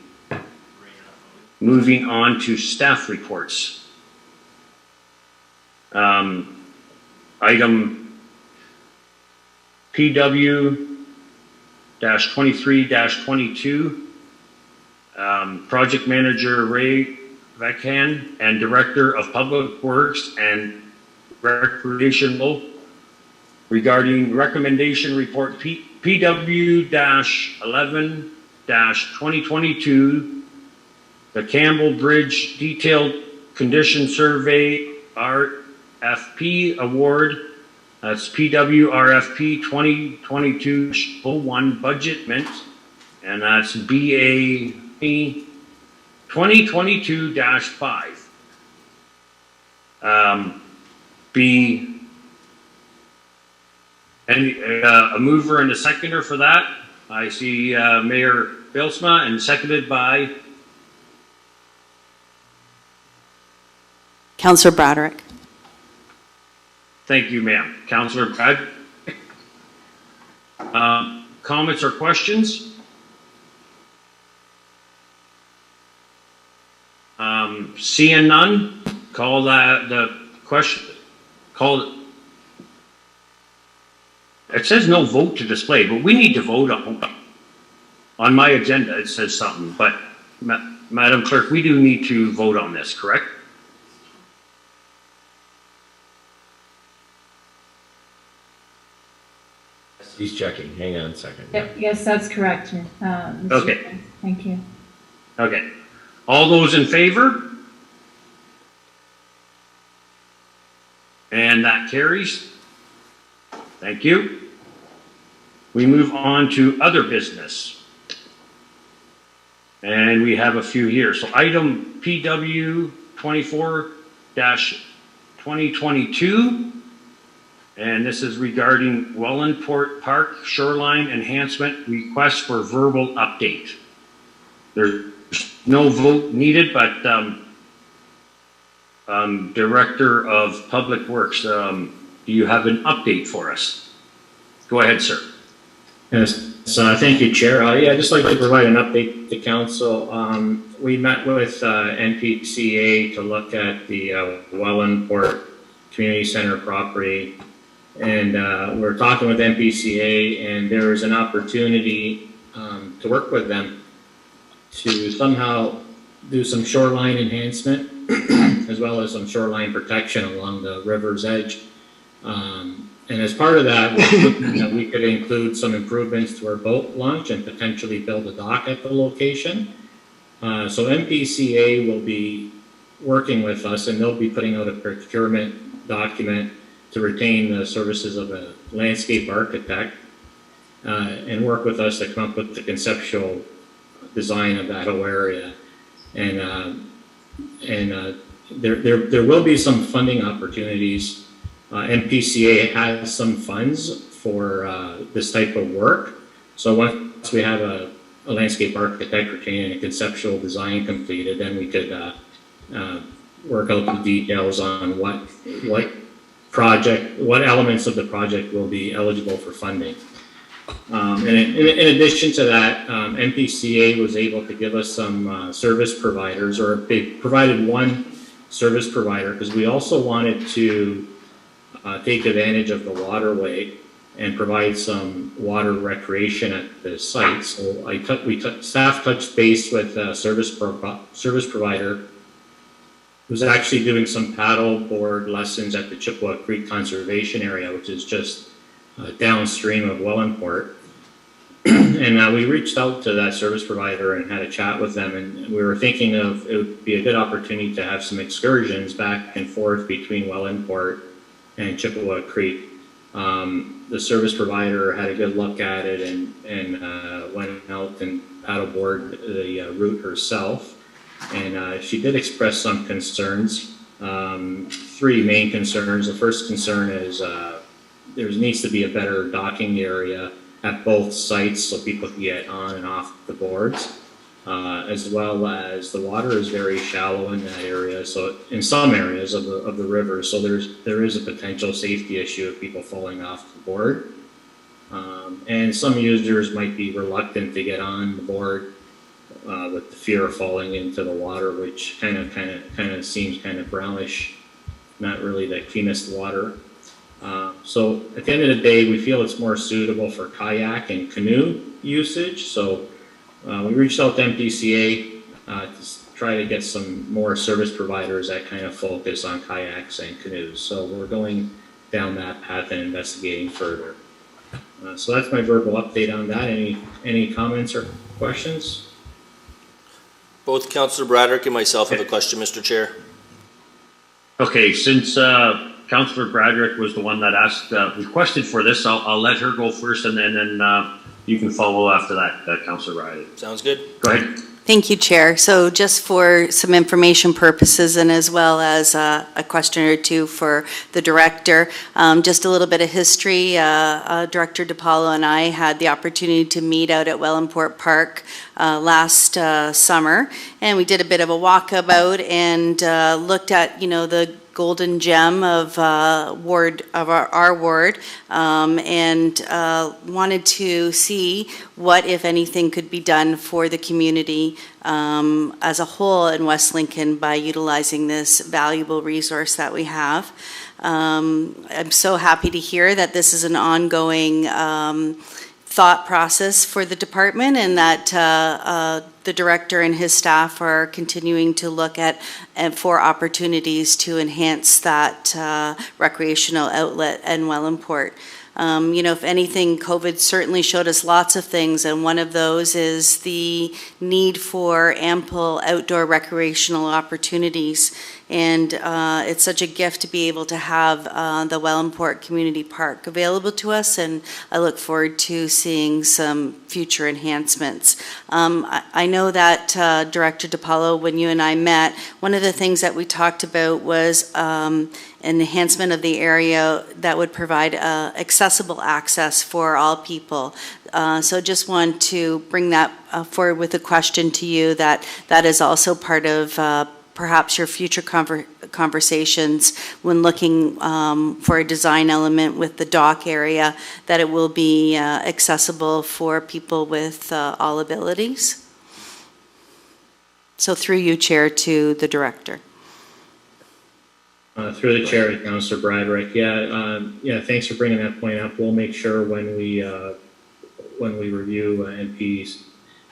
Moving on to staff reports. Item PW-23-22, Project Manager Ray Vacan and Director of Public Works and Recreational regarding recommendation report PW-11-2022, the Campbell Bridge Detailed Condition Survey RFP Award That's PWRFP 2022-01 budgetment, and that's BAP 2022-5. Be any a mover and a seconder for that. I see Mayor Bilsma, and seconded by Councillor Broderick. Thank you, ma'am. Councillor Brad. Comments or questions? Seeing none, call the question. Call. It says no vote to display, but we need to vote on my agenda. It says something, but Madam Clerk, we do need to vote on this, correct? He's checking. Hang on a second. Yes, that's correct. Mr. Okay. Chair. Thank you. Okay. All those in favor? And that carries. Thank you. We move on to other business. And we have a few here. So item PW 24-2022. And this is regarding Wellandport Park Shoreline Enhancement Request for Verbal Update. There's no vote needed, but Director of Public Works, do you have an update for us? Go ahead, sir. Yes, so thank you, Chair. Yeah, I'd just like to provide an update to Council. We met with NPCA to look at the Wellandport Community Center property, and we're talking with NPCA, and there is an opportunity to work with them to somehow do some shoreline enhancement as well as some shoreline protection along the river's edge. And as part of that, we could include some improvements to our boat launch and potentially build a dock at the location. So MPCA will be working with us, and they'll be putting out a procurement document to retain the services of a landscape architect and work with us to come up with the conceptual design of that whole area. And there will be some funding opportunities. MPCA has some funds for this type of work. So once we have a landscape architect retained and a conceptual design completed, then we could work out the details on what elements of the project will be eligible for funding. And in addition to that, MPCA was able to give us some service providers, or they provided one service provider, because we also wanted to take advantage of the waterway and provide some water recreation at the site. So staff touched base with a service provider who's actually doing some paddle board lessons at the Chippewa Creek Conservation Area, which is just downstream of Wellandport. And we reached out to that service provider and had a chat with them, and we were thinking of it would be a good opportunity to have some excursions back and forth between Wellandport and Chippewa Creek. The service provider had a good look at it and went out and paddleboard the route herself. And she did express some concerns, 3 main concerns. The first concern is there needs to be a better docking area at both sites so people can get on and off the boards, as well as the water is very shallow in that area. So in some areas of the river, so there is a potential safety issue of people falling off the board. And some users might be reluctant to get on the board with the fear of falling into the water, which kind of seems kind of brownish, not really the cleanest water. So at the end of the day, we feel it's more suitable for kayak and canoe usage. So we reached out to MPCA to try to get some more service providers that kind of focus on kayaks and canoes. So we're going down that path and investigating further. So that's my verbal update on that. Any comments or questions? Both Councillor Broderick and myself have a question, Mr. Chair. Okay, since Councillor Bradrick was the one that asked, requested for this. I'll let her go first, and then you can follow after that, Councillor Riley. Sounds good. Go ahead. Thank you, Chair. So just for some information purposes and as well as a question or two for the director, just a little bit of history. Director DiPaolo and I had the opportunity to meet out at Wellandport Park last summer, and we did a bit of a walkabout and looked at, the golden gem of our ward, and wanted to see what, if anything, could be done for the community as a whole in West Lincoln by utilizing this valuable resource that we have. I'm so happy to hear that this is an ongoing thought process for the department, and that the director and his staff are continuing to look at for opportunities to enhance that recreational outlet in Wellandport. If anything, COVID certainly showed us lots of things, and one of those is the need for ample outdoor recreational opportunities. And it's such a gift to be able to have the Wellandport Community Park available to us, and I look forward to seeing some future enhancements. I know that Director DiPaolo, when you and I met, one of the things that we talked about was an enhancement of the area that would provide accessible access for all people. So just want to bring that forward with a question to you, that is also part of perhaps your future conversations when looking for a design element with the dock area, that it will be accessible for people with all abilities. So through you, Chair, to the Director. Through the Chair to Councillor Bradrick. Yeah, thanks for bringing that point up. We'll make sure when we review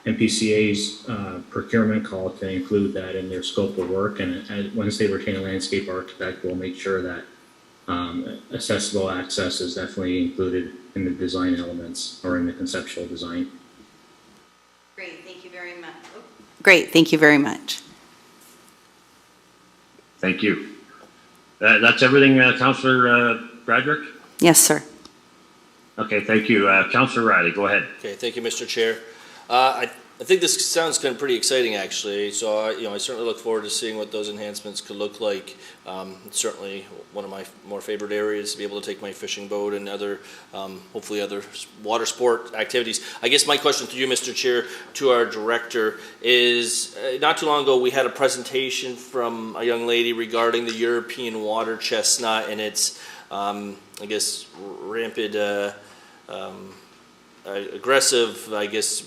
MPCA's procurement call to include that in their scope of work, and once they retain a landscape architect, we'll make sure that accessible access is definitely included in the design elements or in the conceptual design. Great, thank you very much. Great, thank you very much. Thank you. That's everything, Councillor Bradrick? Yes, sir. Okay, thank you. Councillor Riley, go ahead. Okay, thank you, Mr. Chair. I think this sounds kind of pretty exciting, actually. So, I certainly look forward to seeing what those enhancements could look like. It's certainly one of my more favorite areas to be able to take my fishing boat and other, hopefully other water sport activities. I guess my question to you, Mr. Chair, to our director is, not too long ago we had a presentation from a young lady regarding the European water chestnut and its, I guess, rampant, aggressive, I guess,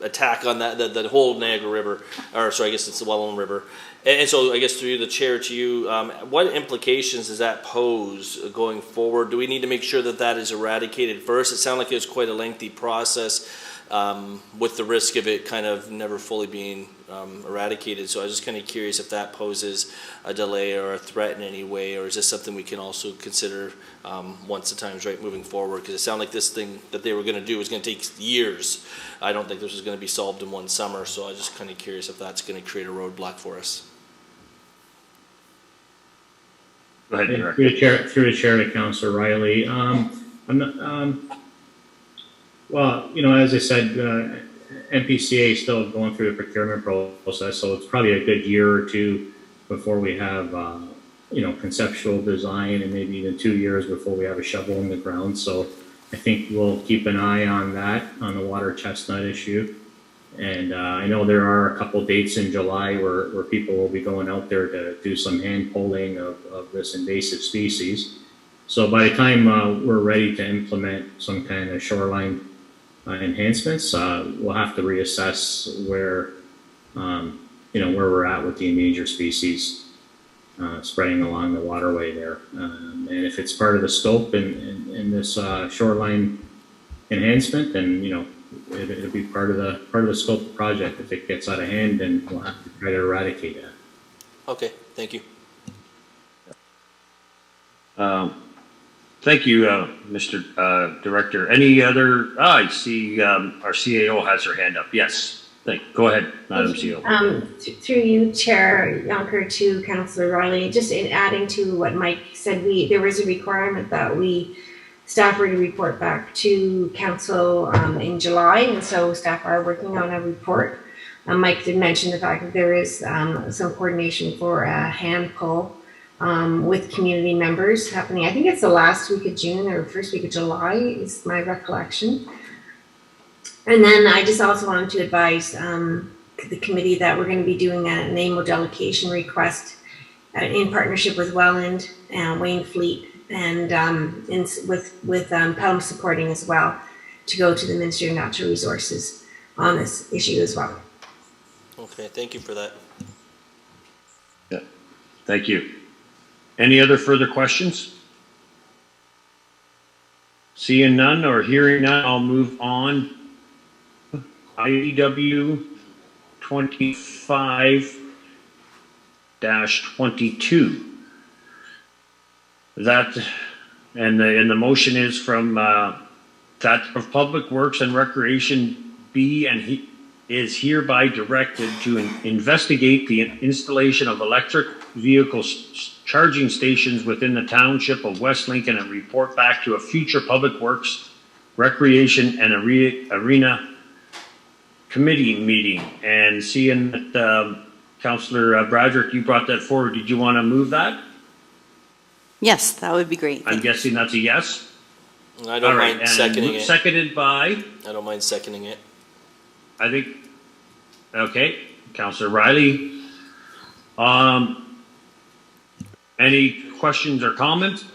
attack on that whole Niagara River, or sorry, I guess it's the Welland River. And so I guess through the chair to you, what implications does that pose going forward? Do we need to make sure that that is eradicated first? It sounded like it was quite a lengthy process with the risk of it kind of never fully being eradicated. So I was just kind of curious if that poses a delay or a threat in any way, or is this something we can also consider once the time's right moving forward? Because it sounded like this thing that they were going to do was going to take years. I don't think this was going to be solved in one summer, so I was just kind of curious if that's going to create a roadblock for us. Go ahead, Director. Through the chair to Councillor Riley. Well, as I said, NPCA is still going through the procurement process, so it's probably a good year or two before we have, conceptual design, and maybe even 2 years before we have a shovel in the ground. So I think we'll keep an eye on that, on the water chestnut issue. And I know there are a couple dates in July where people will be going out there to do some hand pulling of this invasive species. So by the time we're ready to implement some kind of shoreline enhancements, we'll have to reassess where we're at with the endangered species spreading along the waterway there. And if it's part of the scope in this shoreline enhancement, then it'll be part of the scope of the project. If it gets out of hand, then we'll have to try to eradicate that. Okay, thank you. Thank you, Mr. Director. Any other? I see our CAO has her hand up. Yes. Go ahead, Madam CEO. Through you, Chair Yonker, to Councillor Riley, just in adding to what Mike said, there was a requirement that staff were to report back to council in July, and so staff are working on a report. Mike did mention the fact that there is some coordination for a hand poll with community members happening. I think it's the last week of June or first week of July is my recollection. And then I just also wanted to advise the committee that we're going to be doing a name allocation request in partnership with Welland and Wayne Fleet, and with Pelham supporting as well, to go to the Ministry of Natural Resources on this issue as well. Okay, thank you for that. Yeah, thank you. Any other further questions? Seeing none or hearing none, I'll move on. IDW 25-22. That, and the motion is from that of Public Works and Recreation be and he is hereby directed to investigate the installation of electric vehicle charging stations within the township of West Lincoln and report back to a future Public Works, Recreation and Arena Committee meeting. And seeing that Councillor Broderick, you brought that forward, did you want to move that? Yes, that would be great. I'm guessing that's a yes? I don't mind seconding it. Seconded by? I don't mind seconding it. I think, okay, Councillor Riley. Any questions or comments?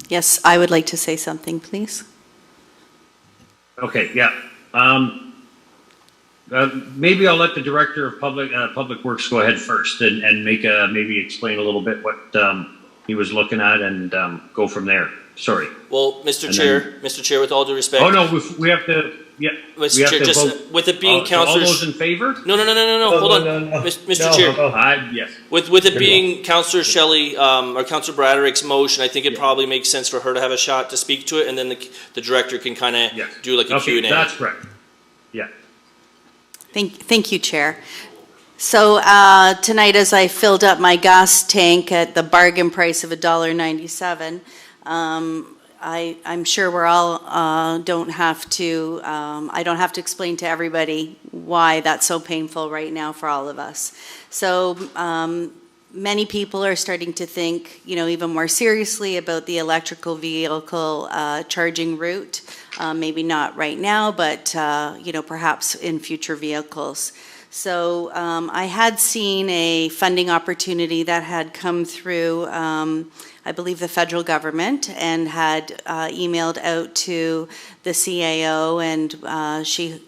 Yes, I would like to say something, please. Okay, yeah. Maybe I'll let the Director of Public Works go ahead first and make maybe explain a little bit what he was looking at and go from there. Sorry. Well, Mr. Chair, with all due respect. Oh no, we have to. Yeah. Mr. Chair, just with it being councillors. All those in favor? No. Hold on, Mr. Chair. Yes. With it being Councillor Shelley or Councillor Broderick's motion, I think it probably makes sense for her to have a shot to speak to it, and then the director can kind of do like a Q&A. That's correct. Yeah. Thank you, Chair. So tonight, as I filled up my gas tank at the bargain price of $1.97, I'm sure we're all I don't have to explain to everybody why that's so painful right now for all of us. So many people are starting to think, even more seriously about the electrical vehicle charging route. Maybe not right now, but perhaps in future vehicles. So I had seen a funding opportunity that had come through, I believe, the federal government, and had emailed out to the CAO, and she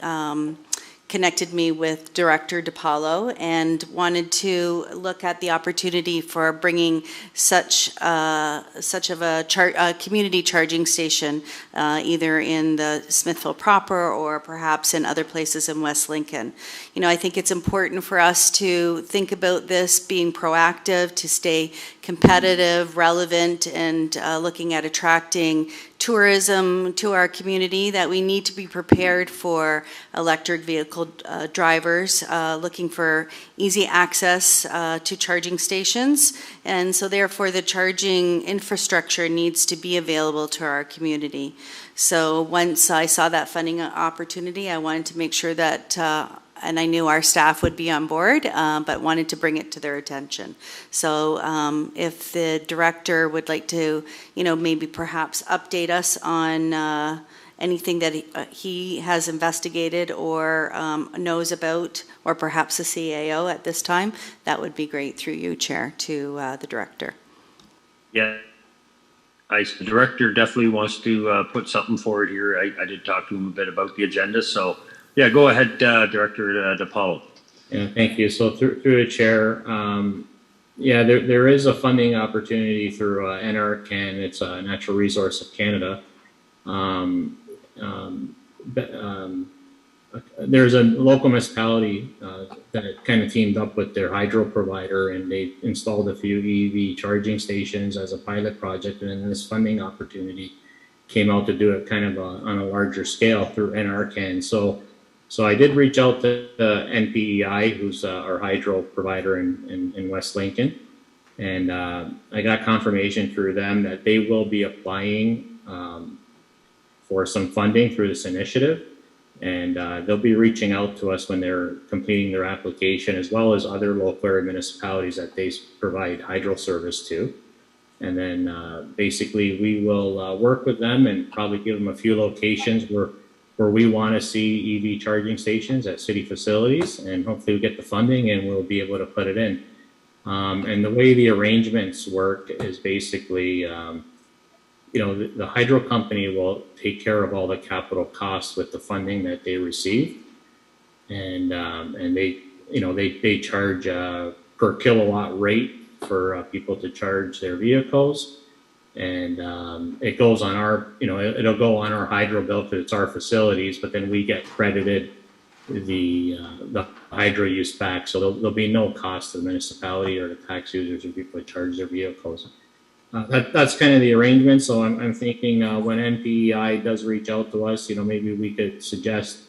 connected me with Director DiPaolo and wanted to look at the opportunity for bringing such of a community charging station either in the Smithville proper or perhaps in other places in West Lincoln. I think it's important for us to think about this being proactive, to stay competitive, relevant, and looking at attracting tourism to our community, that we need to be prepared for electric vehicle drivers looking for easy access to charging stations. And so therefore the charging infrastructure needs to be available to our community. So once I saw that funding opportunity, I wanted to make sure that and I knew our staff would be on board, but wanted to bring it to their attention. So if the director would like to, maybe perhaps update us on anything that he has investigated or knows about, or perhaps the CAO at this time, that would be great through you, Chair, to the director. Yeah. The director definitely wants to put something forward here. I did talk to him a bit about the agenda, so yeah, go ahead, Director DiPaolo. Yeah, thank you. So through the chair, there is a funding opportunity through NRCan. It's a Natural Resource of Canada. There's a local municipality that kind of teamed up with their hydro provider, and they installed a few EV charging stations as a pilot project, and then this funding opportunity came out to do it kind of on a larger scale through NRCan. So So I did reach out to NPEI, who's our hydro provider in West Lincoln, and I got confirmation through them that they will be applying for some funding through this initiative, and they'll be reaching out to us when they're completing their application, as well as other local area municipalities that they provide hydro service to. And then basically we will work with them and probably give them a few locations where we want to see EV charging stations at city facilities, and hopefully we get the funding and we'll be able to put it in. And the way the arrangements work is basically, you know, the hydro company will take care of all the capital costs with the funding that they receive, and they, you know, they charge per kilowatt rate for people to charge their vehicles. And it goes on our, you know, it'll go on our hydro bill because it's our facilities, but then we get credited the hydro use back. So there'll be no cost to the municipality or the tax users or people that charge their vehicles. That's kind of the arrangement. So I'm thinking when NPEI does reach out to us, you know, maybe we could suggest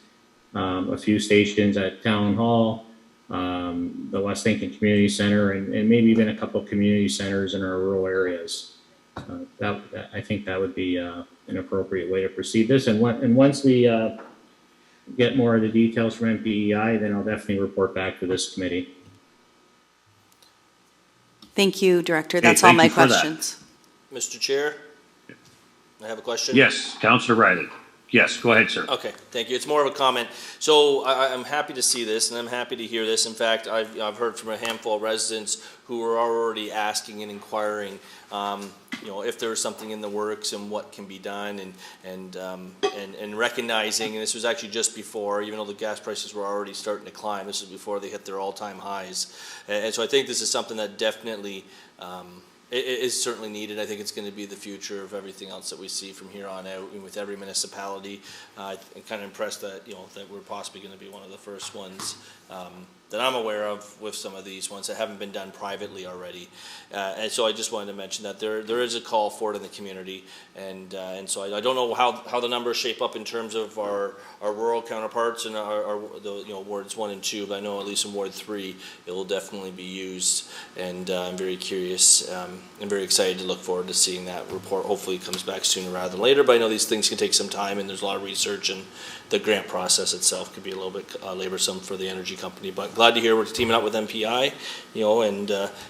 a few stations at Town Hall, the West Lincoln Community Center, and maybe even a couple of community centers in our rural areas. I think that would be an appropriate way to proceed this. And once we get more of the details from NPEI, then I'll definitely report back to this committee. Thank you, Director. That's all my questions. Mr. Chair, I have a question. Yes, Councillor Riley. Yes, go ahead, sir. Okay, thank you. It's more of a comment. So I'm happy to see this, and I'm happy to hear this. In fact, I've heard from a handful of residents who are already asking and inquiring, you know, if there's something in the works and what can be done, and recognizing. And this was actually just before, even though the gas prices were already starting to climb. This was before they hit their all-time highs, and so I think this is something that definitely. It is certainly needed. I think it's going to be the future of everything else that we see from here on out, and with every municipality. I'm kind of impressed that, you know, that we're possibly going to be one of the first ones that I'm aware of with some of these ones that haven't been done privately already. And so I just wanted to mention that there is a call for it in the community, and so I don't know how the numbers shape up in terms of our rural counterparts and our you know, wards 1 and 2, but I know at least in Ward 3 it will definitely be used, and I'm very curious and very excited to look forward to seeing that report. Hopefully it comes back sooner rather than later, but I know these things can take some time, and there's a lot of research, and the grant process itself could be a little bit laborsome for the energy company. But glad to hear we're teaming up with MPI, you know, and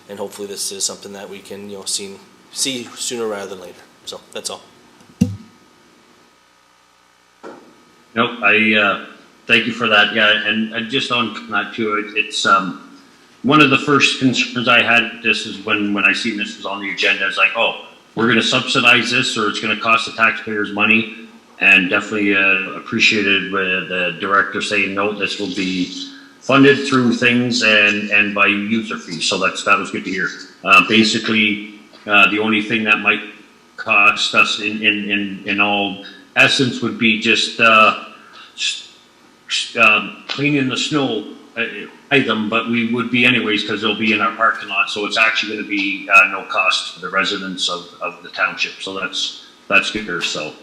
hopefully this is something that we can, you know, see sooner rather than later. So that's all. Nope, I thank you for that. Yeah, and just on that too, it's one of the first concerns I had. This is when I seen this was on the agenda. It's like, oh, we're going to subsidize this, or it's going to cost the taxpayers money. And definitely appreciated the director saying, no, this will be funded through things and by user fees. So that was good to hear. Basically, the only thing that might cost us in all essence would be just cleaning the snow item, but we would be anyways because it'll be in our parking lot. So it's actually going to be no cost to the residents of the township. So that's good here. So.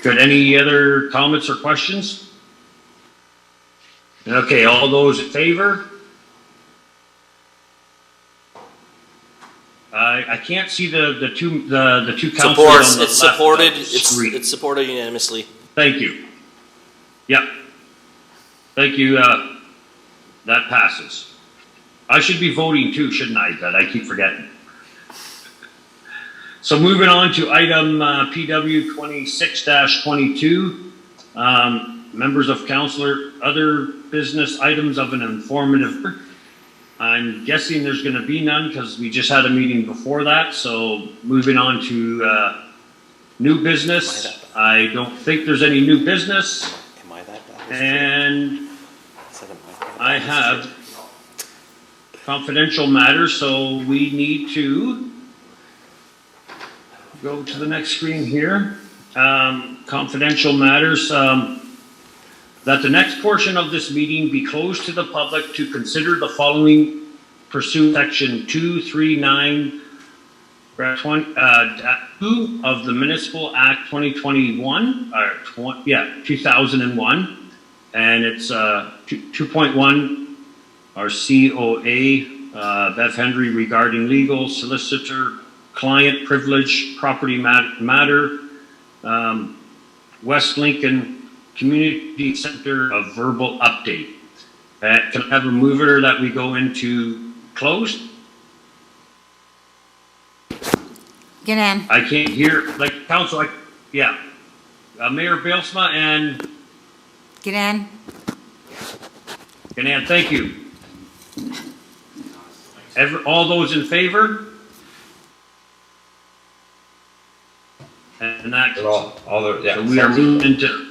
Good. Any other comments or questions? Okay, all those in favor? I can't see the two councilors. It's supported. It's supported unanimously. Thank you. Yep. Thank you. That passes. I should be voting too, shouldn't I? That I keep forgetting. So moving on to item PW 26-22, members of council, other business items of an informative. I'm guessing there's going to be none because we just had a meeting before that. So moving on to new business. I don't think there's any new business. And I have confidential matters, so we need to go to the next screen here. Confidential matters. That the next portion of this meeting be closed to the public to consider the following pursuant section 239 2 of the Municipal Act 2001, 2001, and it's 2.1, our COA, Bev Henry regarding legal solicitor, client privilege, property matter, West Lincoln Community Center, a verbal update. Can I have a mover that we go into closed? Get in. I can't hear, like, council, yeah. Mayor Bilsma and Get in. Ganan, thank you. All those in favor? And that's all the, yeah. So we are moving into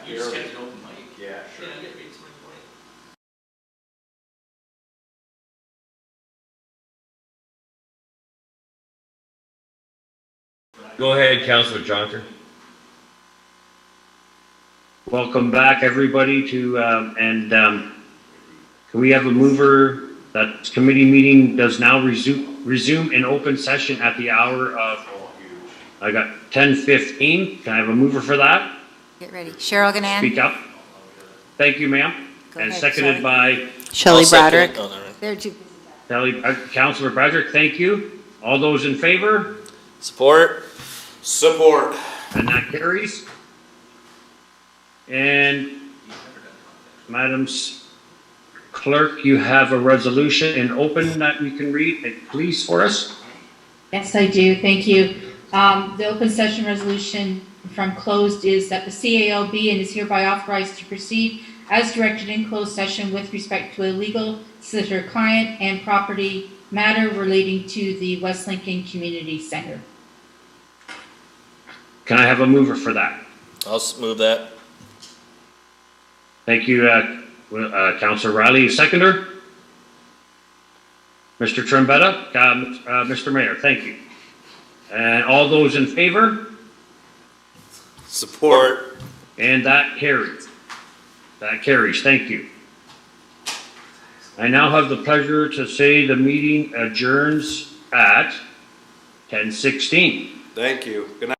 You just kept an open mic. Yeah, sure. Yeah, that makes my point. Go ahead, Councillor Jonker. Welcome back, everybody, to, can we have a mover that committee meeting does now resume in open session at the hour of, I got 10:15. Can I have a mover for that? Get ready. Cheryl Ganan. Speak up. Thank you, ma'am. Go And ahead, seconded by Shelley Broderick. There too. Councillor Broderick. Thank you. All those in favor? Support. Support. And that carries. And Madam Clerk, you have a resolution in open that you can read, please, for us. Yes, I do. Thank you. The open session resolution from closed is that the CAO be and is hereby authorized to proceed as directed in closed session with respect to a legal solicitor client and property matter relating to the West Lincoln Community Center. Can I have a mover for that? I'll move that. Thank you, Councillor Riley. Seconder? Mr. Trombetta? Mr. Mayor, thank you. And all those in favor? Support. And that carries. That carries. Thank you. I now have the pleasure to say the meeting adjourns at 10:16. Thank you. Good night.